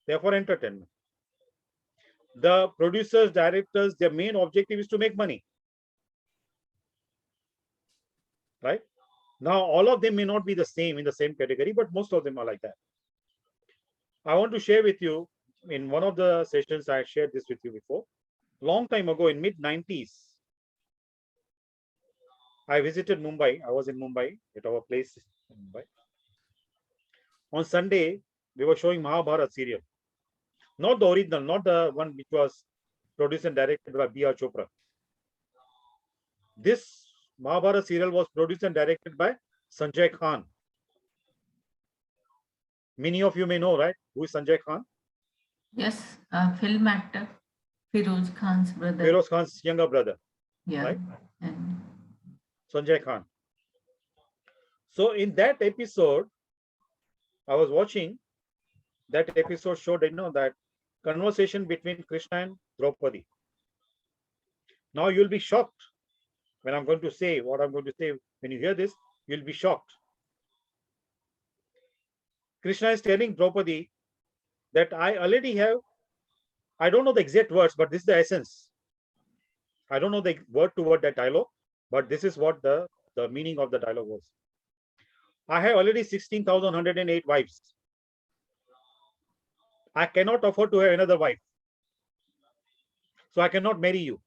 They are for entertainment. The producers, directors, their main objective is to make money. Right? Now, all of them may not be the same in the same category, but most of them are like that. I want to share with you, in one of the sessions, I shared this with you before. Long time ago, in mid-90s, I visited Mumbai. I was in Mumbai at our place in Mumbai. On Sunday, they were showing Mahabharat serial. Not the original, not the one which was produced and directed by B.R. Chopra. This Mahabharat serial was produced and directed by Sanjay Khan. Many of you may know, right? Who is Sanjay Khan? Yes, film actor, Feroz Khan's brother. Feroz Khan's younger brother. Yeah. Right? And Sanjay Khan. So in that episode, I was watching, that episode showed, that conversation between Krishna and Draupadi. Now you'll be shocked when I'm going to say what I'm going to say. When you hear this, you'll be shocked. Krishna is telling Draupadi that I already have, I don't know the exact words, but this is the essence. I don't know the word to word that dialogue, but this is what the meaning of the dialogue was. I have already 16,108 wives. I cannot afford to have another wife. So I cannot marry you.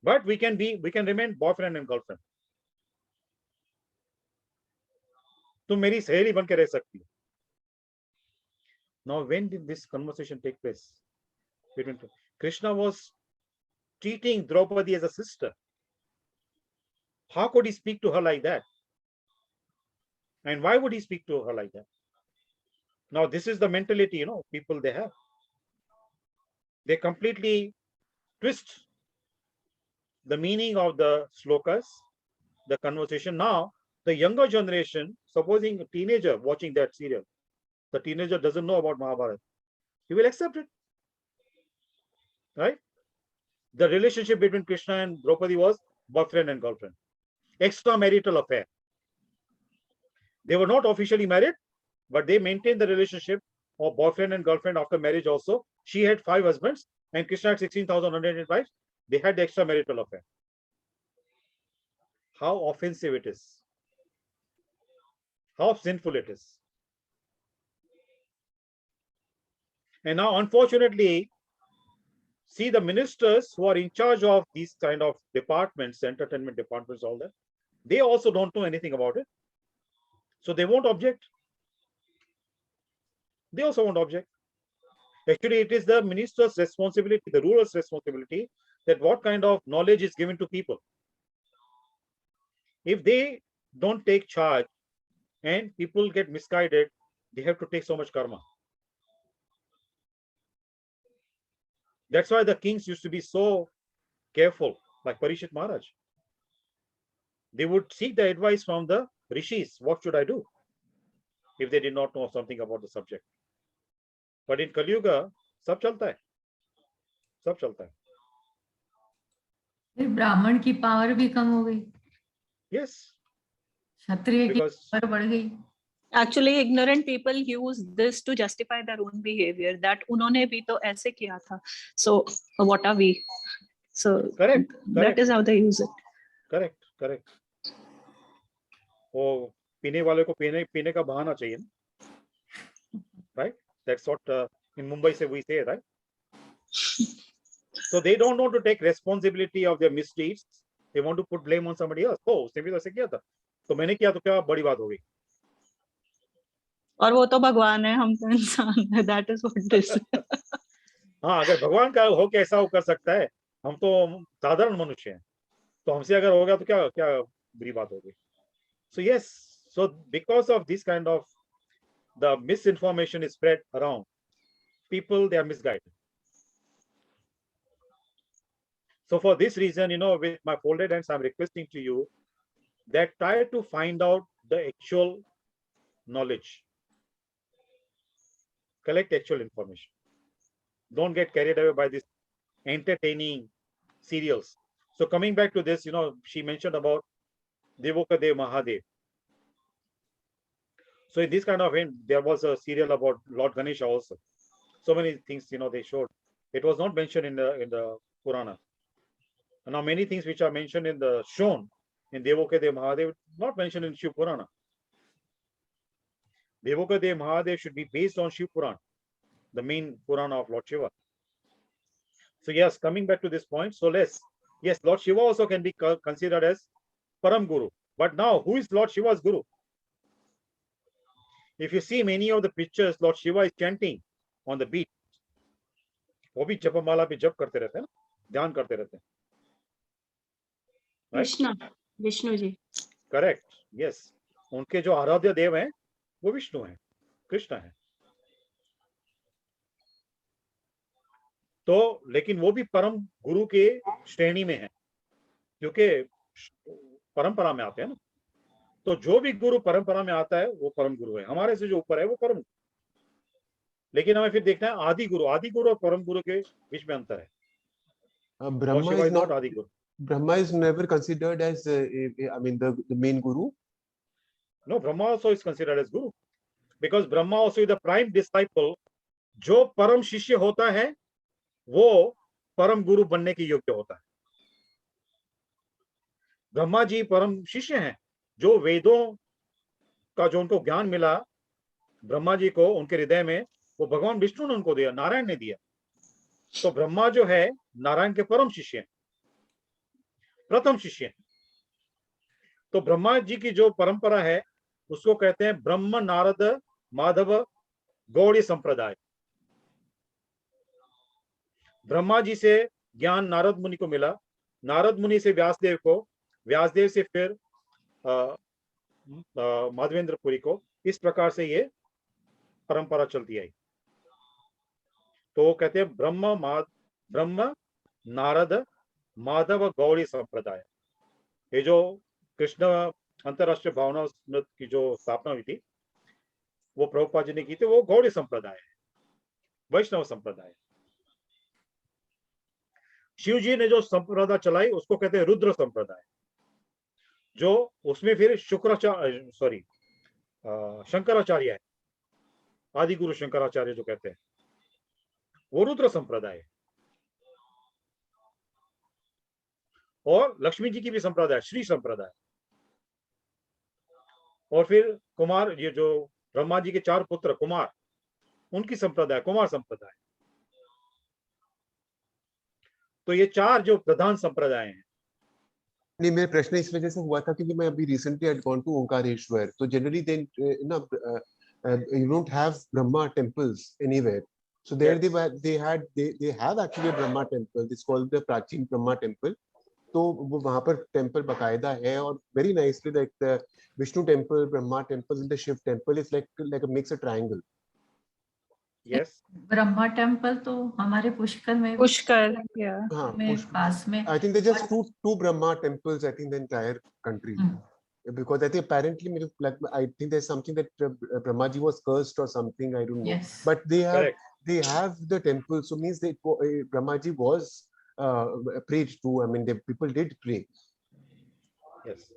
But we can remain boyfriend and girlfriend. तुम मेरी सहेली बन के रह सकती हो. Now, when did this conversation take place? Krishna was treating Draupadi as a sister. How could he speak to her like that? And why would he speak to her like that? Now, this is the mentality, people they have. They completely twist the meaning of the slokas, the conversation. Now, the younger generation, supposing a teenager watching that serial, the teenager doesn't know about Mahabharata, he will accept it, right? The relationship between Krishna and Draupadi was boyfriend and girlfriend, extramarital affair. They were not officially married, but they maintained the relationship of boyfriend and girlfriend after marriage also. She had 5 husbands and Krishna had 16,100 wives. They had the extramarital affair. How offensive it is. How sinful it is. And now, unfortunately, see the ministers who are in charge of these kind of departments, entertainment departments, all that, they also don't know anything about it. So they won't object. They also won't object. Actually, it is the minister's responsibility, the ruler's responsibility, that what kind of knowledge is given to people. If they don't take charge and people get misguided, they have to take so much karma. That's why the kings used to be so careful, like Parikshit Maharaj. They would seek the advice from the rishis. What should I do? If they did not know something about the subject. But in Kali Yuga, सब चलता है, सब चलता है. फिर ब्राह्मण की power भी कम हो गई. Yes. क्षत्रिय की पावर बढ़ गई. Actually, ignorant people use this to justify their own behavior. That उन्होंने भी तो ऐसे किया था. So what are we? So correct. That is how they use it. Correct. वो पीने वाले को पीने का बहाना चाहिए ना, right? That's what in Mumbai we say, right? So they don't want to take responsibility of their misdeeds. They want to put blame on somebody else. Oh, उसने भी तो ऐसे किया था, तो मैंने किया तो क्या बड़ी बात हो गई? और वो तो भगवान है, हम तो इंसान हैं. That is what it is. हाँ, अगर भगवान का हो कैसा हो कर सकता है, हम तो साधारण मनुष्य हैं, तो हमसे अगर होगा तो क्या बुरी बात होगी? So yes, so because of this kind of the misinformation is spread around, people, they are misguided. So for this reason, with my folded hands, I'm requesting to you that try to find out the actual knowledge. Collect actual information. Don't get carried away by this entertaining serials. So coming back to this, she mentioned about Devokadev Mahadev. So in this kind of event, there was a serial about Lord Ganesha also. So many things, they showed. It was not mentioned in the Purana. And now many things which are mentioned shown in Devokadev Mahadev, not mentioned in Shiv Purana. Devokadev Mahadev should be based on Shiv Purana, the main Purana of Lord Shiva. So yes, coming back to this point, so yes, Lord Shiva also can be considered as Param Guru. But now, who is Lord Shiva's Guru? If you see many of the pictures, Lord Shiva is chanting on the beach. वो भी जपमाला पे जप करते रहते हैं ना, ध्यान करते रहते हैं. Right? Vishnu ji. Correct. Yes. उनके जो आराध्य देव हैं, वो विष्णु हैं, कृष्ण हैं. तो लेकिन वो भी परम गुरु के श्रेणी में है, क्योंकि परंपरा में आते हैं ना. तो जो भी गुरु परंपरा में आता है वो परम गुरु है. हमारे से जो ऊपर है वो परम. लेकिन हमें फिर देखना है आदि गुरु और परम गुरु के बीच में अंतर है. Brahma is not Adi Guru. Brahma is never considered as the main guru. No, Brahma also is considered as guru, because Brahma also is the prime disciple. जो परम शिष्य होता है वो परम गुरु बनने के योग्य होता है. ब्रह्मा जी परम शिष्य हैं. जो वेदों का जो उनको ज्ञान मिला ब्रह्मा जी को उनके हृदय में, वो भगवान विष्णु ने उनको दिया, नारायण ने दिया. तो ब्रह्मा जो है नारायण के परम शिष्य हैं, प्रथम शिष्य हैं. तो ब्रह्मा जी की जो परंपरा है उसको कहते हैं ब्रह्म नारद माधव गौड़ी संप्रदाय. ब्रह्मा जी से ज्ञान नारद मुनि को मिला, नारद मुनि से व्यासदेव को, व्यासदेव से फिर माधवेंद्रपुरी को. इस प्रकार से ये परंपरा चलती आई. तो वो कहते हैं ब्रह्म नारद माधव गौड़ी संप्रदाय. ये जो कृष्ण अंतरराष्ट्रीय भावना स्मृत की जो स्थापना हुई थी वो प्रभुपाद जी ने की थी, वो गौड़ी संप्रदाय है, वैष्णव संप्रदाय। शिव जी ने जो संप्रदाय चलाई उसको कहते हैं रुद्र संप्रदाय, जो उसमें फिर शंकराचार्य है, आदि गुरु शंकराचार्य जो कहते हैं, वो रुद्र संप्रदाय है। और लक्ष्मी जी की भी संप्रदाय श्री संप्रदाय। और फिर कुमार, ये जो ब्रह्मा जी के 4 पुत्र कुमार, उनकी संप्रदाय कुमार संप्रदाय। तो ये 4 जो प्रधान संप्रदाय हैं। नहीं, मेरा प्रश्न इस वजह से हुआ था क्योंकि मैं अभी recently had gone to Omkareshwar, तो generally then you don't have Brahma temples anywhere. So there they have actually a Brahma temple. It's called the Prachin Brahma temple. तो वो वहाँ पर टेम्पल बकायदा है, और very nicely like the Vishnu temple, Brahma temple and the Shiv temple is like a makes a triangle. Yes. Brahma temple तो हमारे पुष्कर में हाँ, पास में। I think there's just two Brahma temples I think in the entire country. Because I think apparently I think there's something that Brahma ji was cursed or something, I don't know. Yes. But they Correct. have the temple, so means that Brahma ji was prayed to. I mean, the people did pray. Yes.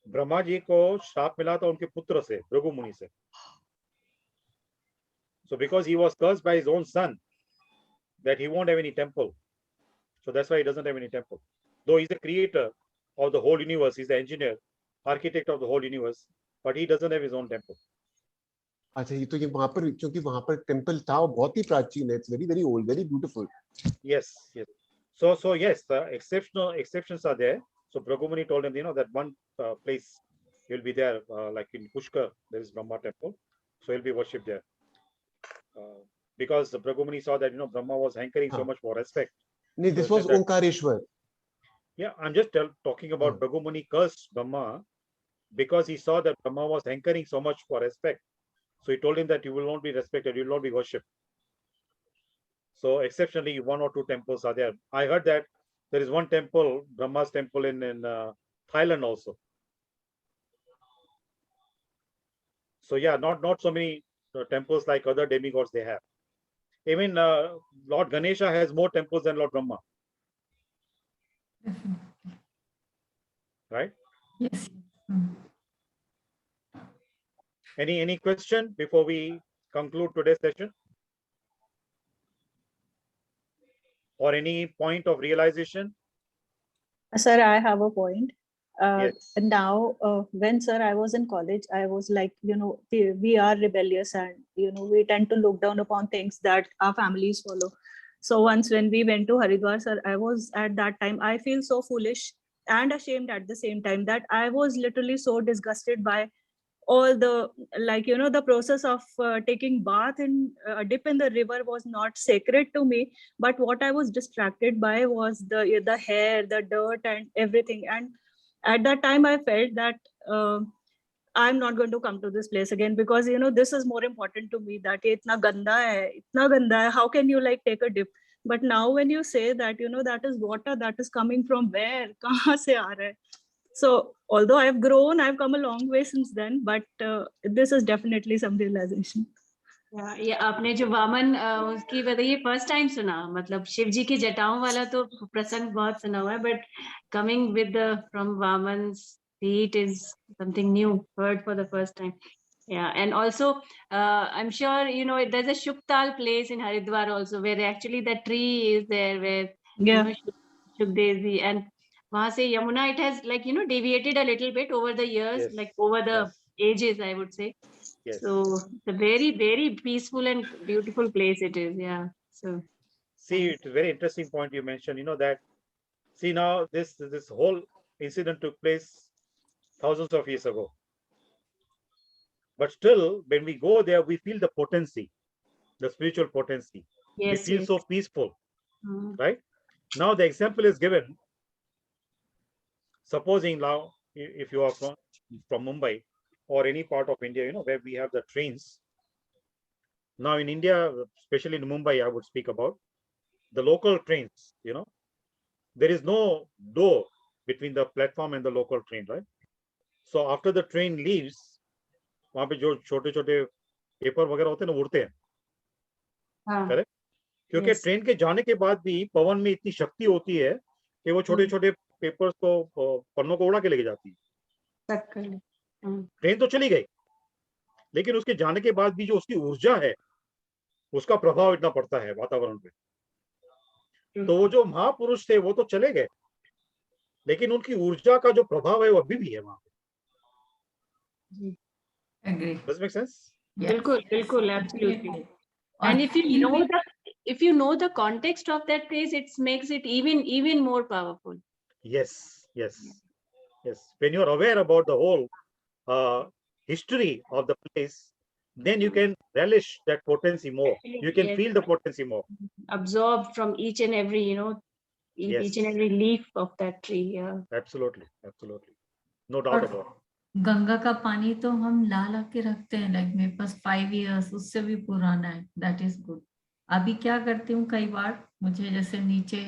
Brahma ji को श्राप मिला था उनके पुत्र से, भृगु मुनि से. So because he was cursed by his own son, that he won't have any temple. So that's why he doesn't have any temple. Though he's the creator of the whole universe, he's the engineer, architect of the whole universe, but he doesn't have his own temple. अच्छा, ये तो ये वहाँ पर, क्योंकि वहाँ पर temple था, वो बहुत ही प्राचीन है. It's very old, very beautiful. Yes, yes. So yes, the exceptions are there. So Brahmani told him, that one place he'll be there, like in Pushkar, there is Brahma temple, so he'll be worshipped there. Because the Brahmani saw that Brahma was hankering so much for respect. No, this was Omkareshwar. Yeah, I'm just talking about Brahmani cursed Brahma because he saw that Brahma was hankering so much for respect. So he told him that you will not be respected, you will not be worshipped. So exceptionally, 1 or 2 temples are there. I heard that there is one temple, Brahma's temple in Thailand also. So yeah, not so many temples like other demigods they have. Even Lord Ganesha has more temples than Lord Brahma. Right? Yes. Any question before we conclude today's session? Or any point of realization? Sir, I have a point. Yes. Now, when sir, I was in college, I was like, we are rebellious and, we tend to look down upon things that our families follow. So once when we went to Haridwar, sir, I was at that time, I feel so foolish and ashamed at the same time that I was literally so disgusted by all the, the process of taking bath in a dip in the river was not sacred to me, but what I was distracted by was the hair, the dirt and everything. And at that time I felt that I'm not going to come to this place again because this is more important to me, that itna ganda hai, how can you take a dip? But now when you say that that is water that is coming from where, kahan se aa raha hai? So although I've grown, I've come a long way since then, but this is definitely some realization. ये आपने जो वामन उसकी बताइए first time सुना, मतलब शिव जी की जटाओं वाला तो प्रसंग बहुत सुना हुआ है, but coming with from Vaman's feet is something new, heard for the first time. Yeah, and also I'm sure there's a Shuktal place in Haridwar also where actually the tree is there where Shukadev ji, and wahan se Yamuna, it has deviated a little bit over the years, Yes. over the ages, I would say. Yes. So it's a very, very peaceful and beautiful place it is. Yeah. So see, it's a very interesting point you mentioned, that see now this whole incident took place thousands of years ago. But still, when we go there, we feel the potency, the spiritual potency. yes, We feel so peaceful, Mhm. right? Now the example is given. Supposing now, if you are from Mumbai or any part of India, where we have the trains. Now in India, especially in Mumbai, I would speak about the local trains, there is no door between the platform and the local train, right? So after the train leaves, वहां पे जो छोटे छोटे paper वगैरह होते हैं ना, उड़ते हैं, हाँ, करेक्ट? क्योंकि yes, ट्रेन के जाने के बाद भी पवन में इतनी शक्ति होती है कि वो छोटे छोटे पेपर्स को, पन्नों को उड़ा के लेके जाती है। तक कर ले। ट्रेन तो चली गई, लेकिन उसके जाने के बाद भी जो उसकी ऊर्जा है, उसका प्रभाव इतना पड़ता है वातावरण पे। तो वो जो महापुरुष थे वो तो चले गए, लेकिन उनकी ऊर्जा का जो प्रभाव है वो अभी भी है वहां पे। Agree. Does it make sense? Yes. बिल्कुल, बिल्कुल, absolutely. और And if you feel know भी- if you know the context of that place, it makes it even more powerful. Yes, yes, yes. When you are aware about the whole history of the place, then you can relish that potency more. You can Yes. feel the potency more. Absorb from each and every, Yes. each and every leaf of that tree. Yeah. Absolutely, absolutely. No doubt about it. Ganga का पानी तो हम ला के रखते हैं, like मेरे पास 5 years उससे भी पुराना है, दैट इज गुड। अभी क्या करती हूँ, कई बार मुझे जैसे नीचे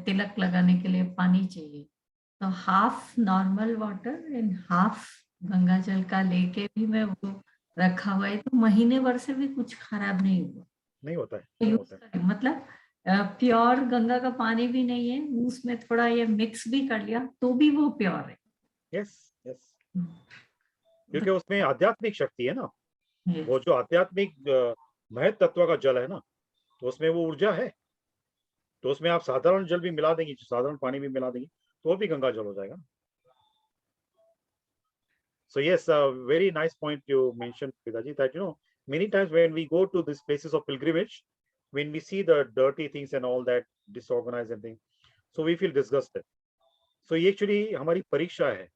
तिलक लगाने के लिए पानी चाहिए, तो half normal water and half Ganga जल का लेके भी मैं वो रखा हुआ है, तो महीने भर से भी कुछ खराब नहीं हुआ। नहीं होता है, नहीं यूज होता है। करें, मतलब प्योर गंगा का पानी भी नहीं है, उसमें थोड़ा ये मिक्स भी कर लिया तो भी वो प्योर है। Yes, yes. क्योंकि उसमें आध्यात्मिक शक्ति है ना, वो जो आध्यात्मिक महत तत्व का जल है ना, तो उसमें वो ऊर्जा है। तो उसमें आप साधारण जल भी मिला देंगे, साधारण पानी भी मिला देंगे, तो भी गंगा जल हो जाएगा। So yes, very nice point you mentioned, Pidaji, that many times when we go to these places of pilgrimage, when we see the dirty things and all that disorganized and things, so we feel disgusted. So ये actually हमारी परीक्षा है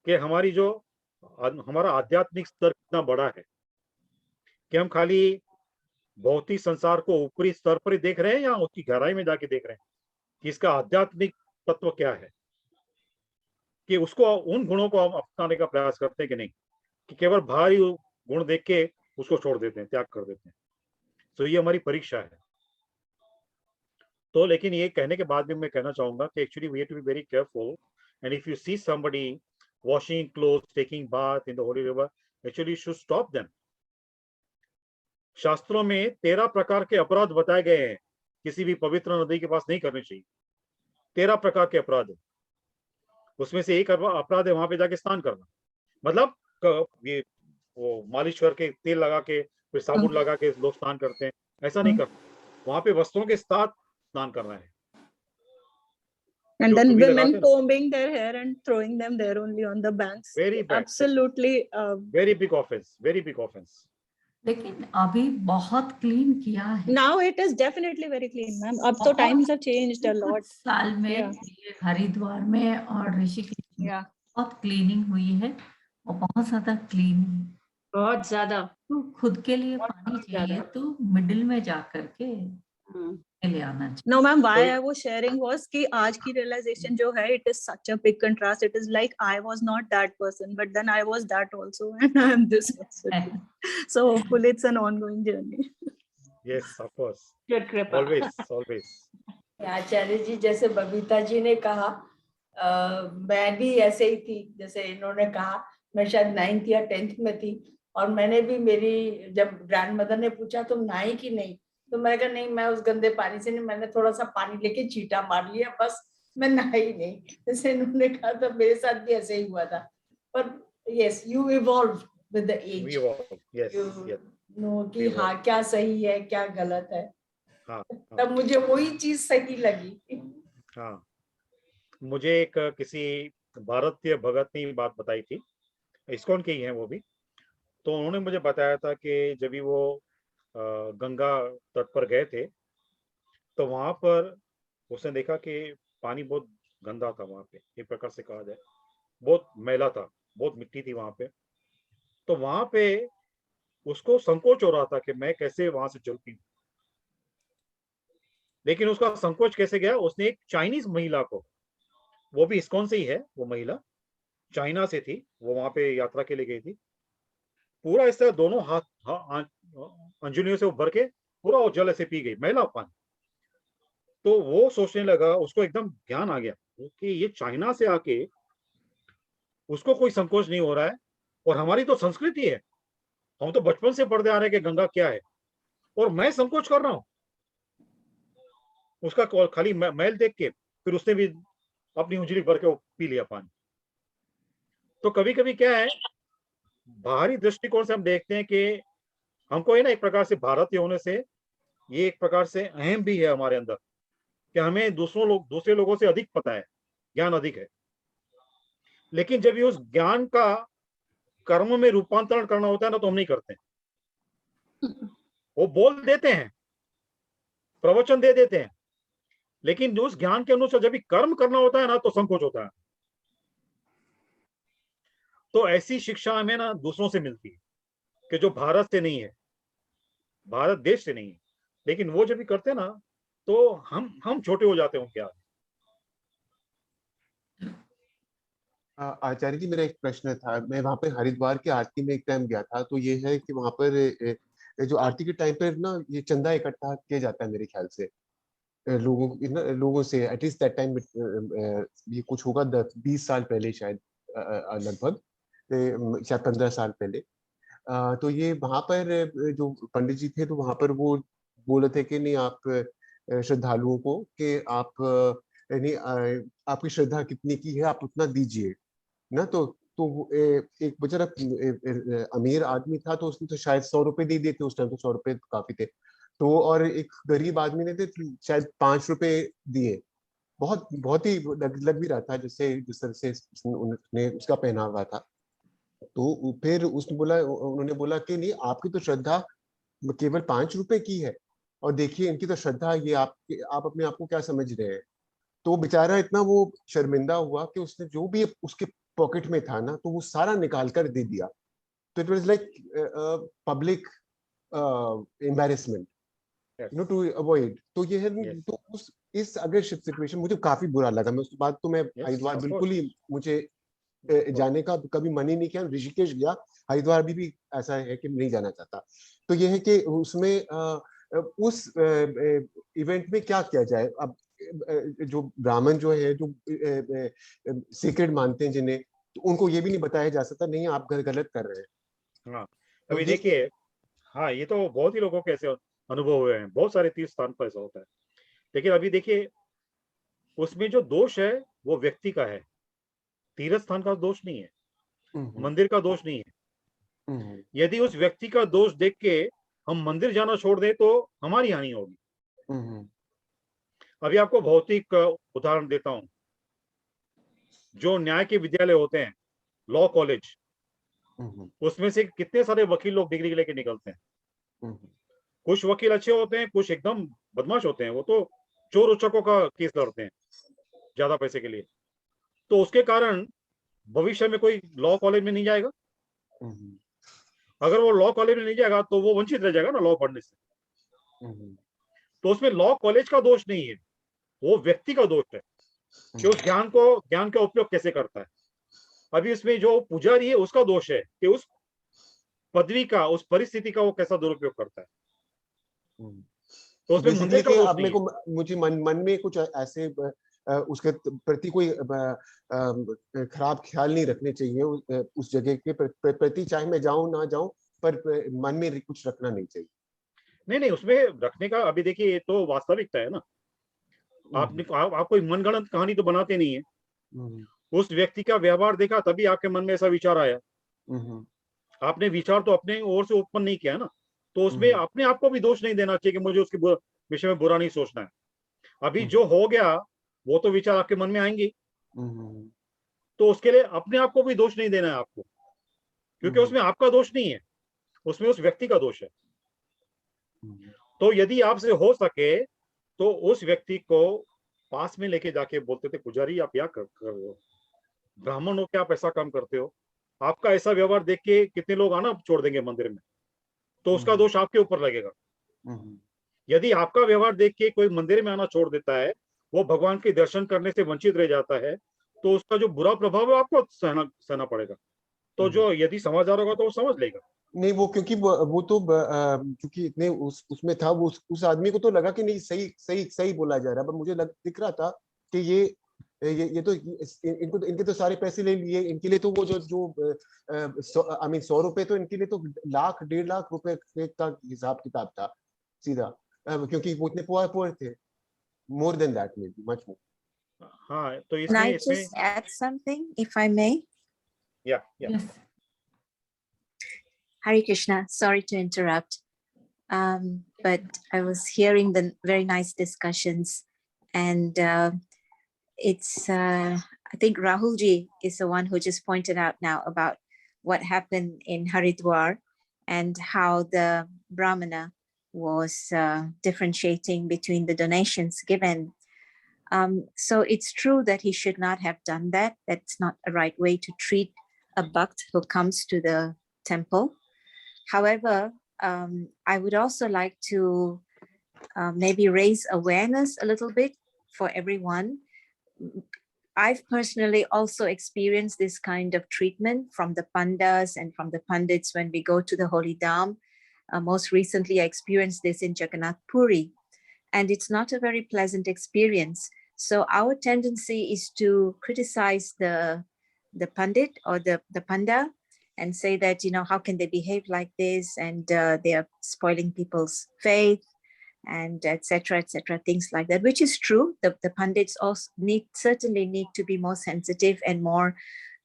कि हमारा आध्यात्मिक स्तर कितना बड़ा है, कि हम खाली भौतिक संसार को ऊपरी स्तर पर ही देख रहे हैं या उसकी गहराई में जाके देख रहे हैं कि इसका आध्यात्मिक तत्व क्या है, कि उसको उन गुणों को हम अपनाने का प्रयास करते हैं कि नहीं, कि केवल बाहरी गुण देख के उसको छोड़ देते हैं, त्याग कर देते हैं। तो ये हमारी परीक्षा है। तो लेकिन ये कहने के बाद भी मैं कहना चाहूंगा कि actually we have to be very careful, and if you see somebody washing clothes, taking bath in the holy river, actually you should stop them. शास्त्रों में 13 प्रकार के अपराध बताए गए हैं, किसी भी पवित्र नदी के पास नहीं करने चाहिए। 13 प्रकार के अपराध, उसमें से एक अपराध है वहां पे जाके स्नान करना। मतलब ये वो मालिश करके तेल लगा के फिर साबुन लगा के लोग स्नान करते हैं, ऐसा नहीं करना। वहां पे वस्त्रों के साथ स्नान करना है। And then टोपी women लगाते हैं, combing their hair and throwing them there only on the banks. Very bad. Absolutely. Very big offense. Very big offense. लेकिन अभी बहुत क्लीन किया है। Now it is definitely very clean, ma'am. अब तो times have changed a lot. कुछ साल में ये हरिद्वार में और ऋषिकेश में बहुत क्लीनिंग हुई है और बहुत ज्यादा क्लीन, बहुत ज्यादा। तो खुद के लिए पानी चाहिए तो मिडिल में जा करके ले आना चाहिए। No, ma'am. Why I was sharing was कि आज की realization जो है, it is such a big contrast. It is like I was not that person, but then I was that also, and I am this person. So hopefully it's an ongoing journey. Yes, of course. Good कृपा। Always, always. आचार्य जी, जैसे बबीता जी ने कहा, मैं भी ऐसे ही थी, जैसे इन्होंने कहा, मैं शायद 9th या 10th में थी, और मैंने भी, मेरी जब ग्रैंड मदर ने पूछा तुम नहाई कि नहीं, तो मैंने कहा नहीं, मैं उस गंदे पानी से नहीं, मैंने थोड़ा सा पानी लेके छींटा मार लिया, बस मैं नहाई नहीं। जैसे इन्होंने कहा था, मेरे साथ भी ऐसे ही हुआ था। पर yes, you evolve with the age, We evolve. Yes, yes. No कि हाँ क्या सही है क्या गलत है। हाँ, तब मुझे वही चीज सही लगी। हाँ। मुझे एक किसी भारतीय भगत ने बात बताई थी, इस्कॉन के ही हैं वो भी, तो उन्होंने मुझे बताया था कि जब भी वो गंगा तट पर गए थे, तो वहां पर उसने देखा कि पानी बहुत गंदा था वहां पे, एक प्रकार से कहा जाए बहुत मैला था, बहुत मिट्टी थी वहां पे। तो वहां पे उसको संकोच हो रहा था कि मैं कैसे वहां से जल पीऊं, लेकिन उसका संकोच कैसे गया, उसने एक चाइनीज महिला को, वो भी इस्कॉन से ही है, वो महिला चाइना से थी, वो वहां पे यात्रा के लिए गई थी, पूरा इस तरह दोनों हाथ अंजुलियों से भर के पूरा वो जल ऐसे पी गई, मैला पानी। तो वो सोचने लगा, उसको एकदम ध्यान आ गया कि ये चाइना से आके उसको कोई संकोच नहीं हो रहा है। और हमारी तो संस्कृति है, हम तो बचपन से पढ़ते आ रहे हैं कि गंगा क्या है, और मैं संकोच कर रहा हूँ उसका खाली मैल देख के। फिर उसने भी अपनी उंगली भर के वो पी लिया पानी। तो कभी कभी क्या है, बाहरी दृष्टिकोण से हम देखते हैं कि हमको है ना, एक प्रकार से भारतीय होने से ये एक प्रकार से अहम भी है हमारे अंदर कि हमें दूसरे लोगों से अधिक पता है, ज्ञान अधिक है। लेकिन जब ये उस ज्ञान का कर्म में रूपांतरण करना होता है ना, तो हम नहीं करते। वो बोल देते हैं, प्रवचन दे देते हैं, लेकिन उस ज्ञान के अनुसार जब भी कर्म करना होता है ना, तो संकोच होता है। तो ऐसी शिक्षा हमें ना दूसरों से मिलती है कि जो भारत से नहीं है, भारत देश से नहीं है, लेकिन वो जब भी करते हैं ना, तो हम छोटे हो जाते हैं उनके आगे। आचार्य जी, मेरा एक प्रश्न था। मैं वहां पे हरिद्वार की आरती में एक टाइम गया था, तो ये है कि वहां पर जो आरती के टाइम पर ना ये चंदा इकट्ठा किया जाता है मेरे ख्याल से लोगों से। एटलीस्ट दैट टाइम ये कुछ होगा 10-20 साल पहले शायद, लगभग शायद 15 साल पहले। तो ये वहां पर जो पंडित जी थे, तो वहां पर वो बोल रहे थे कि नहीं, आप श्रद्धालुओं को कि आप नहीं, आपकी श्रद्धा कितनी की है आप उतना दीजिए ना। तो एक बेचारा अमीर आदमी था, तो उसने तो शायद 100 रुपए दे दिए थे उस टाइम, तो 100 रुपए काफी थे। तो और एक गरीब आदमी ने तो शायद 5 रुपए दिए। बहुत ही लग भी रहा था, जिससे जिस तरह से उन्होंने उसका पहनावा था। तो फिर उन्होंने बोला कि नहीं, आपकी तो श्रद्धा केवल 5 रुपए की है, और देखिए इनकी तो श्रद्धा, ये आप अपने आप को क्या समझ रहे हैं। तो बेचारा इतना वो शर्मिंदा हुआ कि उसने जो भी उसके पॉकेट में था ना, तो वो सारा निकाल कर दे दिया। तो it was like public embarrassment, to avoid. तो ये है। Yes. तो इस अगर सिचुएशन मुझे काफी बुरा लगा। मैं उसके बाद तो मैं Yes, हरिद्वार of बिल्कुल course. ही मुझे जाने का कभी मन ही नहीं किया। ऋषिकेश गया, हरिद्वार भी ऐसा है कि नहीं जाना चाहता। तो ये है कि उसमें उस इवेंट में क्या किया जाए। अब जो ब्राह्मण जो है, जो सीक्रेट मानते हैं जिन्हें, तो उनको ये भी नहीं बताया जा सकता नहीं आप गलत कर रहे हैं। हाँ, तो अभी ये देखिए, हाँ, ये तो बहुत ही लोगों के ऐसे अनुभव हुए हैं, बहुत सारे तीर्थ स्थान पर ऐसा होता है। लेकिन अभी देखिए, उसमें जो दोष है वो व्यक्ति का है, तीर्थ स्थान का दोष नहीं है, मंदिर का दोष नहीं है। यदि उस व्यक्ति का दोष देख के हम मंदिर जाना छोड़ दें, तो हमारी हानि होगी। अभी आपको भौतिक उदाहरण देता हूं। जो न्याय के विद्यालय होते हैं, लॉ कॉलेज, उसमें से कितने सारे वकील लोग डिग्री लेके निकलते हैं। कुछ वकील अच्छे होते हैं, कुछ एकदम बदमाश होते हैं, वो तो चोर उचकों का केस लड़ते हैं ज्यादा पैसे के लिए। तो उसके कारण भविष्य में कोई लॉ कॉलेज में नहीं जाएगा। अगर वो लॉ कॉलेज में नहीं जाएगा तो वो वंचित रह जाएगा ना लॉ पढ़ने से। तो उसमें लॉ कॉलेज का दोष नहीं है, वो व्यक्ति का दोष है कि उस ज्ञान का उपयोग कैसे करता है। अभी उसमें जो पुजारी है उसका दोष है कि उस पदवी का, उस परिस्थिति का वो कैसा दुरुपयोग करता है। तो उसमें मंदिर का दोष नहीं है। मुझे मन में कुछ ऐसे उसके प्रति कोई खराब ख्याल नहीं रखने चाहिए उस जगह के प्रति, चाहे मैं जाऊं ना जाऊं, पर मन में कुछ रखना नहीं चाहिए। नहीं, उसमें रखने का, अभी देखिए, ये तो वास्तविकता है ना। आप कोई मनगढ़ंत कहानी तो बनाते नहीं है। उस व्यक्ति का व्यवहार देखा तभी आपके मन में ऐसा विचार आया। आपने विचार तो अपने ओर से उत्पन्न नहीं किया ना। तो उसमें अपने आप को भी दोष नहीं देना चाहिए कि मुझे उसके विषय में बुरा नहीं सोचना है। अभी जो हो गया वो तो विचार आपके मन में आएंगे, तो उसके लिए अपने आप को भी दोष नहीं देना है आपको, क्योंकि उसमें आपका दोष नहीं है, उसमें उस व्यक्ति का दोष है। तो यदि आपसे हो सके तो उस व्यक्ति को पास में लेके जाके बोलते थे, पुजारी आप क्या कर रहे हो, ब्राह्मण हो क्या आप ऐसा काम करते हो। आपका ऐसा व्यवहार देख के कितने लोग आना छोड़ देंगे मंदिर में, तो उसका दोष आपके ऊपर लगेगा। यदि आपका व्यवहार देख के कोई मंदिर में आना छोड़ देता है, वो भगवान के दर्शन करने से वंचित रह जाता है, तो उसका जो बुरा प्रभाव है आपको सहना पड़ेगा। तो जो यदि समझदार होगा तो वो समझ लेगा। नहीं, वो क्योंकि वो तो क्योंकि इतने उसमें था, वो उस आदमी को तो लगा कि नहीं, सही बोला जा रहा है। पर मुझे दिख रहा था कि ये ये तो इनके तो सारे पैसे ले लिए, इनके लिए तो वो जो आई मीन 100 रुपए तो इनके लिए तो लाख 1.5 लाख रुपए का हिसाब किताब था सीधा, क्योंकि वो इतने पुअर थे, more than that maybe, much more. हाँ, तो Can I इसमें just add something, if I may? yeah. Yes. Hare Krishna, sorry to interrupt. But I was hearing the very nice discussions, and it's, I think Rahulji is the one who just pointed out now about what happened in Haridwar and how the Brahmana was differentiating between the donations given. So it's true that he should not have done that. That's not a right way to treat a bhakt who comes to the temple. However, I would also like to maybe raise awareness a little bit for everyone. I've personally also experienced this kind of treatment from the pandas and from the pandits when we go to the Holy Dham. Most recently, I experienced this in Jagannath Puri, and it's not a very pleasant experience. So our tendency is to criticize the pandit or the panda and say that, you know, how can they behave like this, and they are spoiling people's faith, and etc., things like that, which is true. The pandits also certainly need to be more sensitive and more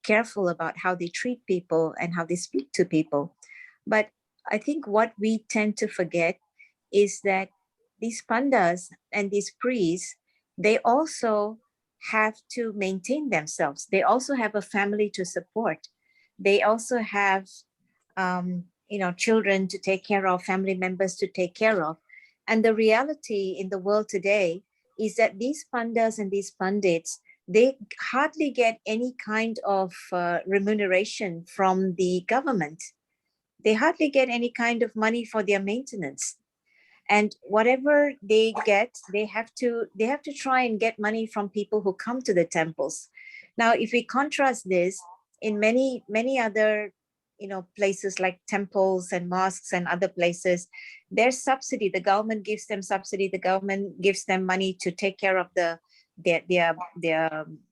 careful about how they treat people and how they speak to people. But I think what we tend to forget is that these pandas and these priests, they also have to maintain themselves. They also have a family to support. They also have, you know, children to take care of, family members to take care of. And the reality in the world today is that these pandas and these pandits, they hardly get any kind of remuneration from the government. They hardly get any kind of money for their maintenance. And whatever they get, they have to try and get money from people who come to the temples. Now, if we contrast this in many other, you know, places like temples and mosques and other places, there's subsidy. The government gives them subsidy. The government gives them money to take care of their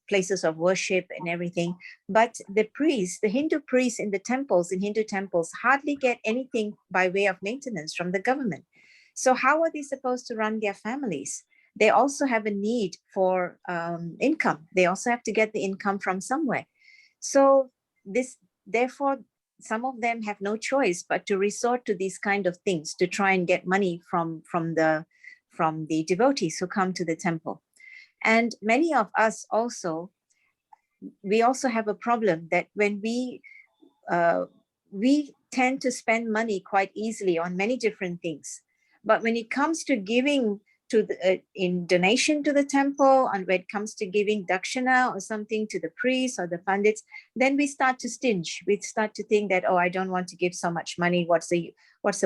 places of worship and everything. But the priests, the Hindu priests in the temples, in Hindu temples, hardly get anything by way of maintenance from the government. So how are they supposed to run their families? They also have a need for income. They also have to get the income from somewhere. So therefore, some of them have no choice but to resort to these kind of things to try and get money from the devotees who come to the temple. And many of us also, we also have a problem that when we tend to spend money quite easily on many different things. But when it comes to giving to in donation to the temple, and when it comes to giving dakshina or something to the priests or the pandits, then we start to stinge. We start to think that, oh, I don't want to give so much money. What's the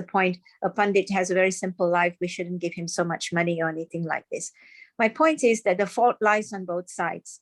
point? A pandit has a very simple life. We shouldn't give him so much money or anything like this. My point is that the fault lies on both sides.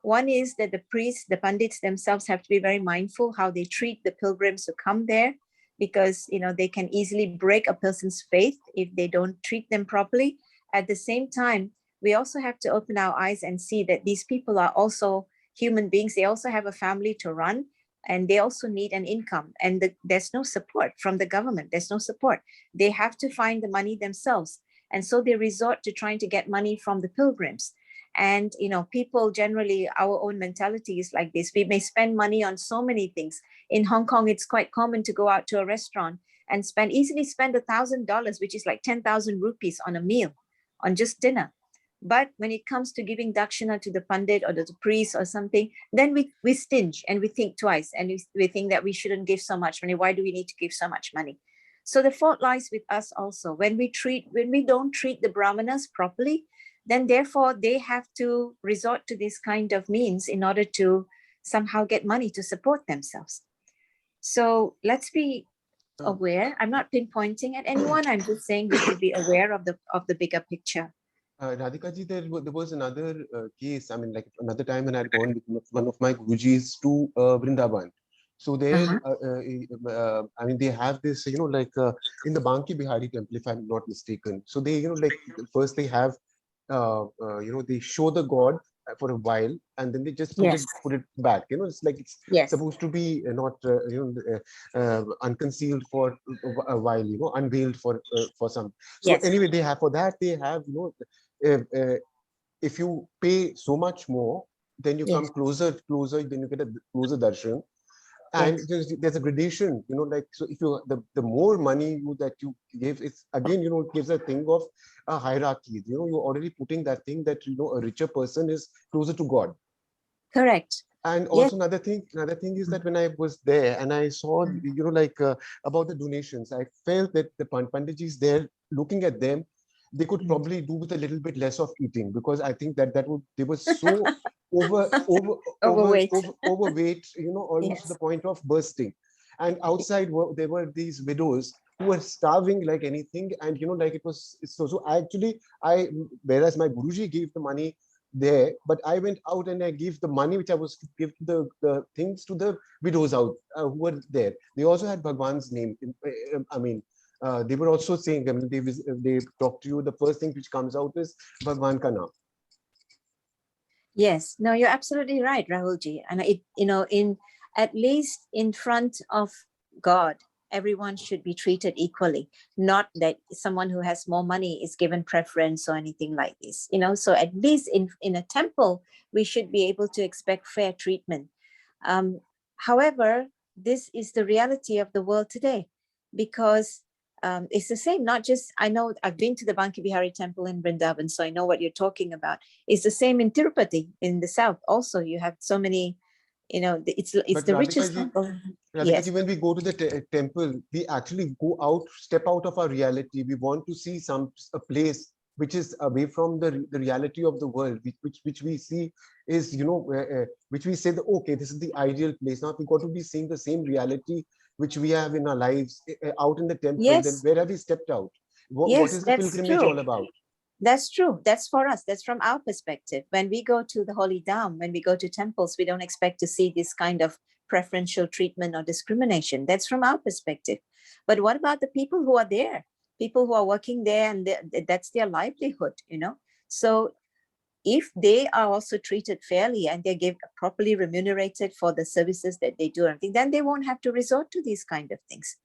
One is that the priests, the pandits themselves have to be very mindful how they treat the pilgrims who come there, because, you know, they can easily break a person's faith if they don't treat them properly. At the same time, we also have to open our eyes and see that these people are also human beings. They also have a family to run, and they also need an income. And there's no support from the government. There's no support. They have to find the money themselves. And so they resort to trying to get money from the pilgrims. And, you know, people generally, our own mentality is like this. We may spend money on so many things. In Hong Kong, it's quite common to go out to a restaurant and easily spend $1,000, which is like 10,000 rupees on a meal, on just dinner. But when it comes to giving dakshina to the pandit or the priest or something, then we stinge and we think twice, and we think that we shouldn't give so much money. Why do we need to give so much money? So the fault lies with us also. When we don't treat the brahmanas properly, then therefore they have to resort to this kind of means in order to somehow get money to support themselves. So let's be aware. I'm not pinpointing at anyone. I'm just saying we should be aware of the bigger picture. Radhika ji, there was another case. I mean, like another time when I had gone with one of my gurujis to Vrindavan. So there, I mean, they have this, you know, like in the Banki Bihari temple, if I'm not mistaken. So they, you know, like first they have, you know, they show the god for a while, and then they just Yes. put it back. It's like it's Yes. supposed to be not unconcealed for a while. Unveiled for some. So Yes. anyway, they have if you pay so much more, then you Yes. come closer, then you get a closer darshan. And Yes. there's a gradation, like, so if you the more money that you give, it's again, it gives a thing of a hierarchy. You're already putting that thing that a richer person is closer to God. Correct. And Yes. also another thing is that when I was there and I saw, like about the donations, I felt that the Panditjis there, looking at them, they could probably do with a little bit less of eating, because I think that they were so Overweight. overweight, almost to the point of bursting. And outside there were these widows who were starving like anything, and like it was so actually whereas my Guruji gave the money there, but I went out and I gave the money which I was to give the things to the widows out who were there. They also had Bhagwan's name. They were also saying, they talk to you, the first thing which comes out is Bhagwan ka naam. Yes, no, you're absolutely right, Rahulji. And in at least in front of God, everyone should be treated equally, not that someone who has more money is given preference or anything like this. So at least in a temple, we should be able to expect fair treatment. However, this is the reality of the world today, because it's the same, not just, I know I've been to the Banki Bihari temple in Vrindavan, so I know what you're talking about. It's the same in Tirupati in the south. Also, you have so many, it's the richest temple. Yes. When we go to the temple, we actually step out of our reality. We want to see a place which is away from the reality of the world, which we see is, which we say that, okay, this is the ideal place. Now we got to be seeing the same reality which we have in our lives out in the temple. Yes. Then where have we stepped out? What is the pilgrimage all about? That's true. That's for us. That's from our perspective. When we go to the Holy Dham, when we go to temples, we don't expect to see this kind of preferential treatment or discrimination. That's from our perspective. But what about the people who are there? People who are working there, and that's their livelihood, So if they are also treated fairly and they're properly remunerated for the services that they do, then they won't have to resort to these kind of things.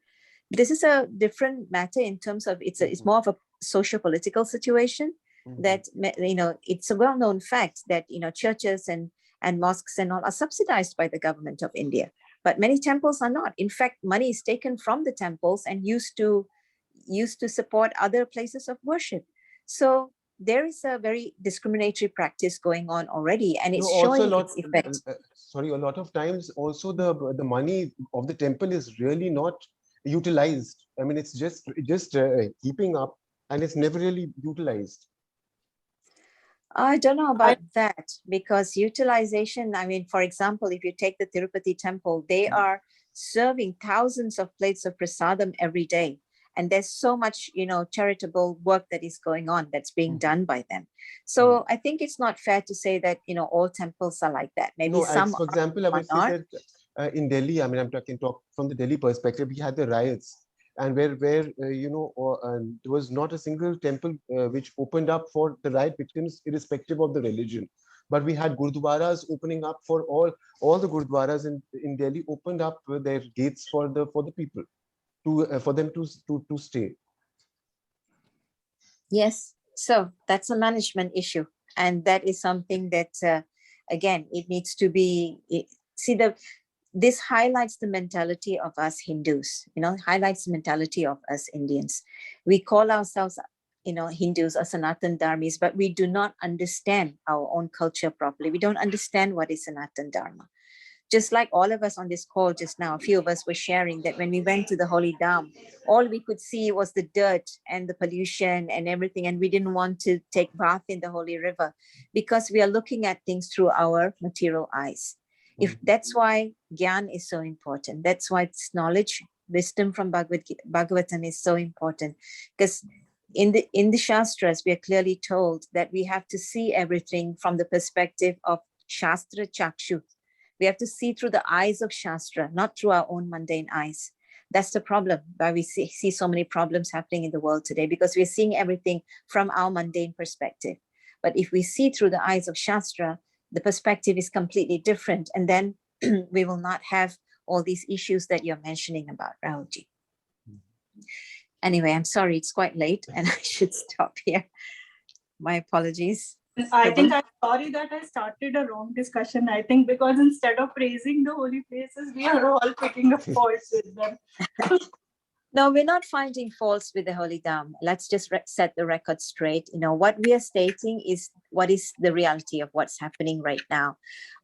This is a different matter in terms of it's more of a socio-political situation. That it's a well-known fact that churches and mosques and all are subsidized by the government of India, but many temples are not. In fact, money is taken from the temples and used to support other places of worship. So there is a very discriminatory practice going on already, and it's showing its effect. A lot of times also the money of the temple is really not utilized. It's just keeping up, and it's never really utilized. I don't know about that, because utilization, for example, if you take the Tirupati temple, they are serving thousands of plates of prasadam every day. And there's so much, charitable work that is going on that's being done by them. So I think it's not fair to say that, all temples are like that. Maybe some for example, I would say that in Delhi, I'm talking from the Delhi perspective, we had the riots, and where there was not a single temple which opened up for the riot victims, irrespective of the religion. But we had gurdwaras opening up for all the gurdwaras in Delhi opened up their gates for the people. For them to stay. Yes, so that's a management issue, and that is something that again, it needs to be this highlights the mentality of us Hindus, highlights the mentality of us Indians. We call ourselves Hindus or Sanatan Dharmis, but we do not understand our own culture properly. We don't understand what is Sanatan Dharma. Just like all of us on this call just now, a few of us were sharing that when we went to the Holy Dham, all we could see was the dirt and the pollution and everything. And we didn't want to take bath in the holy river because we are looking at things through our material eyes. If that's why Gyan is so important. That's why it's knowledge, wisdom from Bhagavatam is so important. Because in the Shastras, we are clearly told that we have to see everything from the perspective of Shastra Chakshu. We have to see through the eyes of Shastra, not through our own mundane eyes. That's the problem, why we see so many problems happening in the world today, because we're seeing everything from our mundane perspective. But if we see through the eyes of Shastra, the perspective is completely different, and then we will not have all these issues that you're mentioning about, Rahulji. Anyway, I'm sorry, it's quite late and I should stop here. My apologies. I think I'm sorry that I started a wrong discussion. I think because instead of praising the holy places, we are all picking up faults with them. No, we're not finding faults with the Holy Dham. Let's just set the record straight. You know, what we are stating is what is the reality of what's happening right now.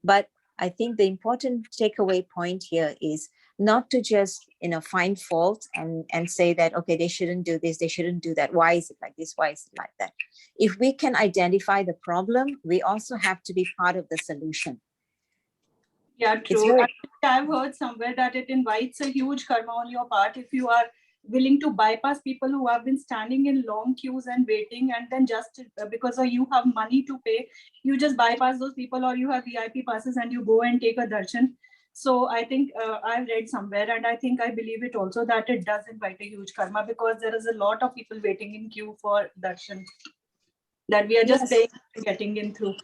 But I think the important takeaway point here is not to just, you know, find fault and say that, okay, they shouldn't do this, they shouldn't do that. Why is it like this? Why is it like that? If we can identify the problem, we also have to be part of the solution. Yeah, true. I've heard somewhere that it invites a huge karma on your part if you are willing to bypass people who have been standing in long queues and waiting, and then just because you have money to pay, you just bypass those people, or you have VIP passes and you go and take a darshan. So I think I've read somewhere, and I think I believe it also, that it does invite a huge karma, because there is a lot of people waiting in queue for darshan that we are just paying and getting in through.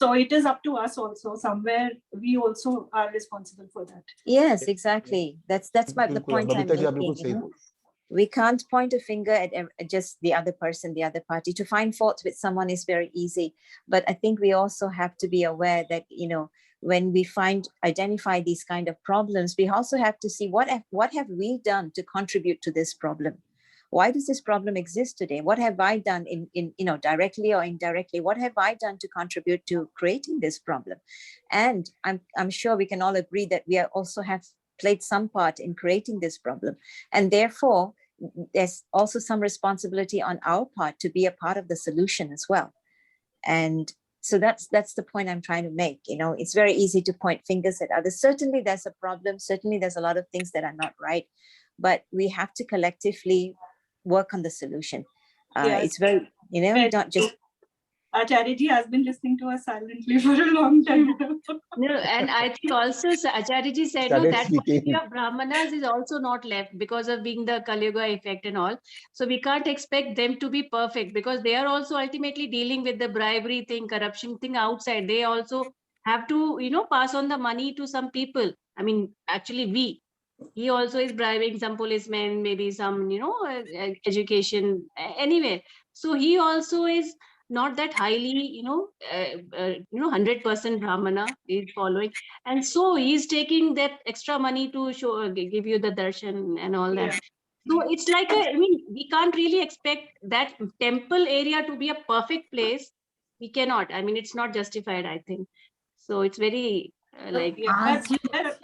So it is up to us also. Somewhere we also are responsible for that. Yes, exactly. That's the point I'm making. You know? We can't point a finger at just the other person, the other party. To find fault with someone is very easy. But I think we also have to be aware that, you know, when we identify these kind of problems, we also have to see what have we done to contribute to this problem. Why does this problem exist today? What have I done in you know, directly or indirectly? What have I done to contribute to creating this problem? And I'm sure we can all agree that we also have played some part in creating this problem. And therefore, there's also some responsibility on our part to be a part of the solution as well. And so that's the point I'm trying to make. You know, it's very easy to point fingers at others. Certainly there's a problem. Certainly there's a lot of things that are not right, but we have to collectively work on the solution. Yes. It's very, you know, not just... Acharya ji has been listening to us silently for a long time. No, and I think also Acharya ji said no, that quality of Brahmanas is also not left because of being the Kali Yuga effect and all. So we can't expect them to be perfect, because they are also ultimately dealing with the bribery thing, corruption thing outside. They also have to, you know, pass on the money to some people. I mean, actually he also is bribing some policemen, maybe some, you know, education anyway. So he also is not that highly, you know, 100% Brahmana is following, and so he's taking that extra money to give you the darshan and all that. So it's like I mean, we can't really expect that temple area to be a perfect place. We cannot. I mean, it's not justified, I think. So it's very like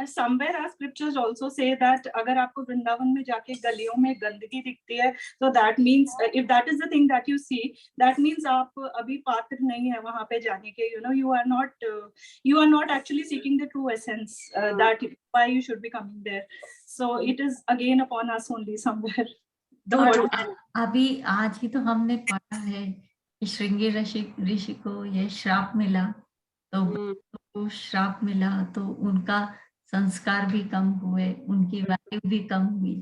somewhere our scriptures also say that agar aapko Vrindavan mein jaake galiyon mein gandagi dikhti hai, so that means if that is the thing that you see, that means aap abhi patra nahi hai wahan pe jaane ke. You know, you are not actually seeking the true essence that why you should be coming there. So it is again upon us only somewhere. अभी आज ही तो हमने पढ़ा है कि श्रृंगी ऋषि को ये श्राप मिला, तो श्राप मिला तो उनका संस्कार भी कम हुए, उनकी वैल्यू भी कम हुई.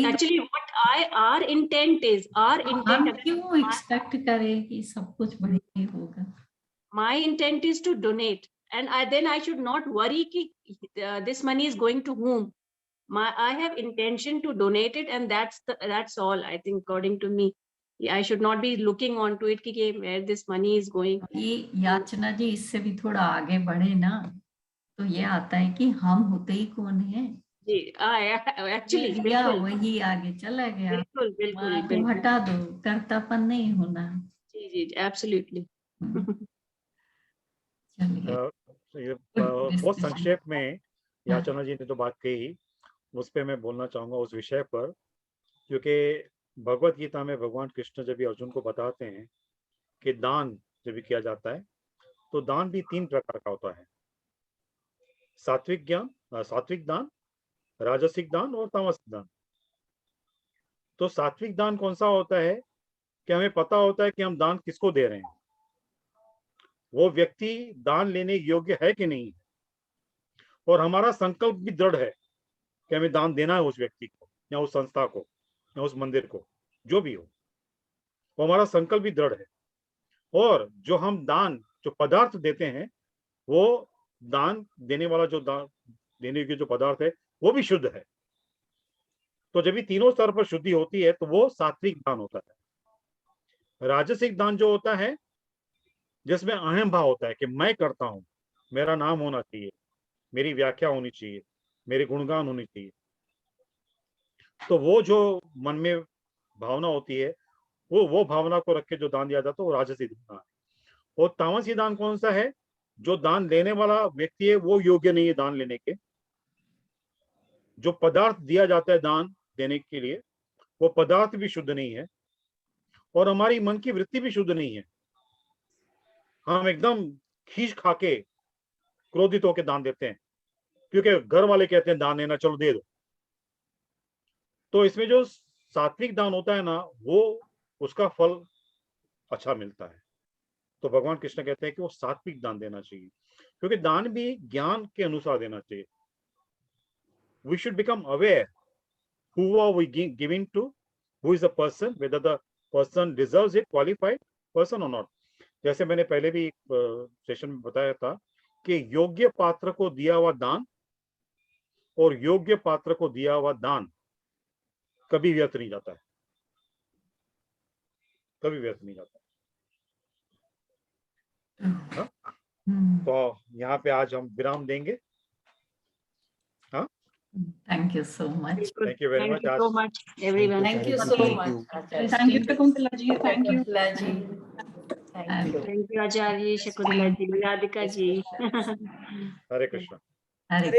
Actually, what our intent is, हम क्यों एक्सपेक्ट करें कि सब कुछ बढ़िया ही होगा? My intent is to donate, and then I should not worry कि this money is going to whom. I have intention to donate it, and that's all. I think, according to me, I should not be looking on to it कि where this money is going. ये याचना जी इससे भी थोड़ा आगे बढ़े ना, तो ये आता है कि हम होते ही कौन है जी. Actually वही आगे चला गया. बिल्कुल हटा दो, कर्तापन नहीं होना. जी, absolutely. बहुत संक्षेप में याचना जी ने तो बात कही, उस पे मैं बोलना चाहूंगा उस विषय पर, क्योंकि भगवत गीता में भगवान कृष्ण जब भी अर्जुन को बताते हैं कि दान जब भी किया जाता है, तो दान भी 3 प्रकार का होता है. सात्विक दान, राजसिक दान और तामसिक दान. तो सात्विक दान कौन सा होता है कि हमें पता होता है कि हम दान किसको दे रहे हैं, वो व्यक्ति दान लेने योग्य है कि नहीं, और हमारा संकल्प भी दृढ़ है कि हमें दान देना है उस व्यक्ति को या उस संस्था को या उस मंदिर को, जो भी हो, वो हमारा संकल्प भी दृढ़ है. और जो हम दान, जो पदार्थ देते हैं, वो दान देने वाला जो दान देने की जो पदार्थ है वो भी शुद्ध है। तो जब भी तीनों स्तर पर शुद्धि होती है तो वो सात्विक दान होता है। राजसिक दान जो होता है जिसमें अहम भाव होता है कि मैं करता हूं, मेरा नाम होना चाहिए, मेरी व्याख्या होनी चाहिए, मेरे गुणगान होनी चाहिए, तो वो जो मन में भावना होती है वो भावना को रख के जो दान दिया जाता है वो राजसी दान है। और तामसी दान कौन सा है? जो दान लेने वाला व्यक्ति है वो योग्य नहीं है दान लेने के। जो पदार्थ दिया जाता है दान देने के लिए वो पदार्थ भी शुद्ध नहीं है और हमारी मन की वृत्ति भी शुद्ध नहीं है। हम एकदम खींच खा के क्रोधित होकर दान देते हैं क्योंकि घर वाले कहते हैं दान लेना, चलो दे दो। तो इसमें जो सात्विक दान होता है ना वो उसका फल अच्छा मिलता है। तो भगवान कृष्ण कहते हैं कि वो सात्विक दान देना चाहिए क्योंकि दान भी ज्ञान के अनुसार देना चाहिए। We should become aware who are we giving to, who is the person, whether the person deserves it, qualified person or not. जैसे मैंने पहले भी एक सेशन में बताया था कि योग्य पात्र को दिया हुआ दान और योग्य पात्र को दिया हुआ दान कभी व्यर्थ नहीं जाता है, कभी व्यर्थ नहीं जाता है। तो यहाँ पे आज हम विराम देंगे। हाँ, Thank you so much. Thank you very much. Thank you so much, everyone. Thank you so much. Thank you, Shakuntala ji. Thank you. Shakuntala ji. Thank you. Thank you, Acharya, Shakuntala ji, Radhika ji. Hare Krishna. Hare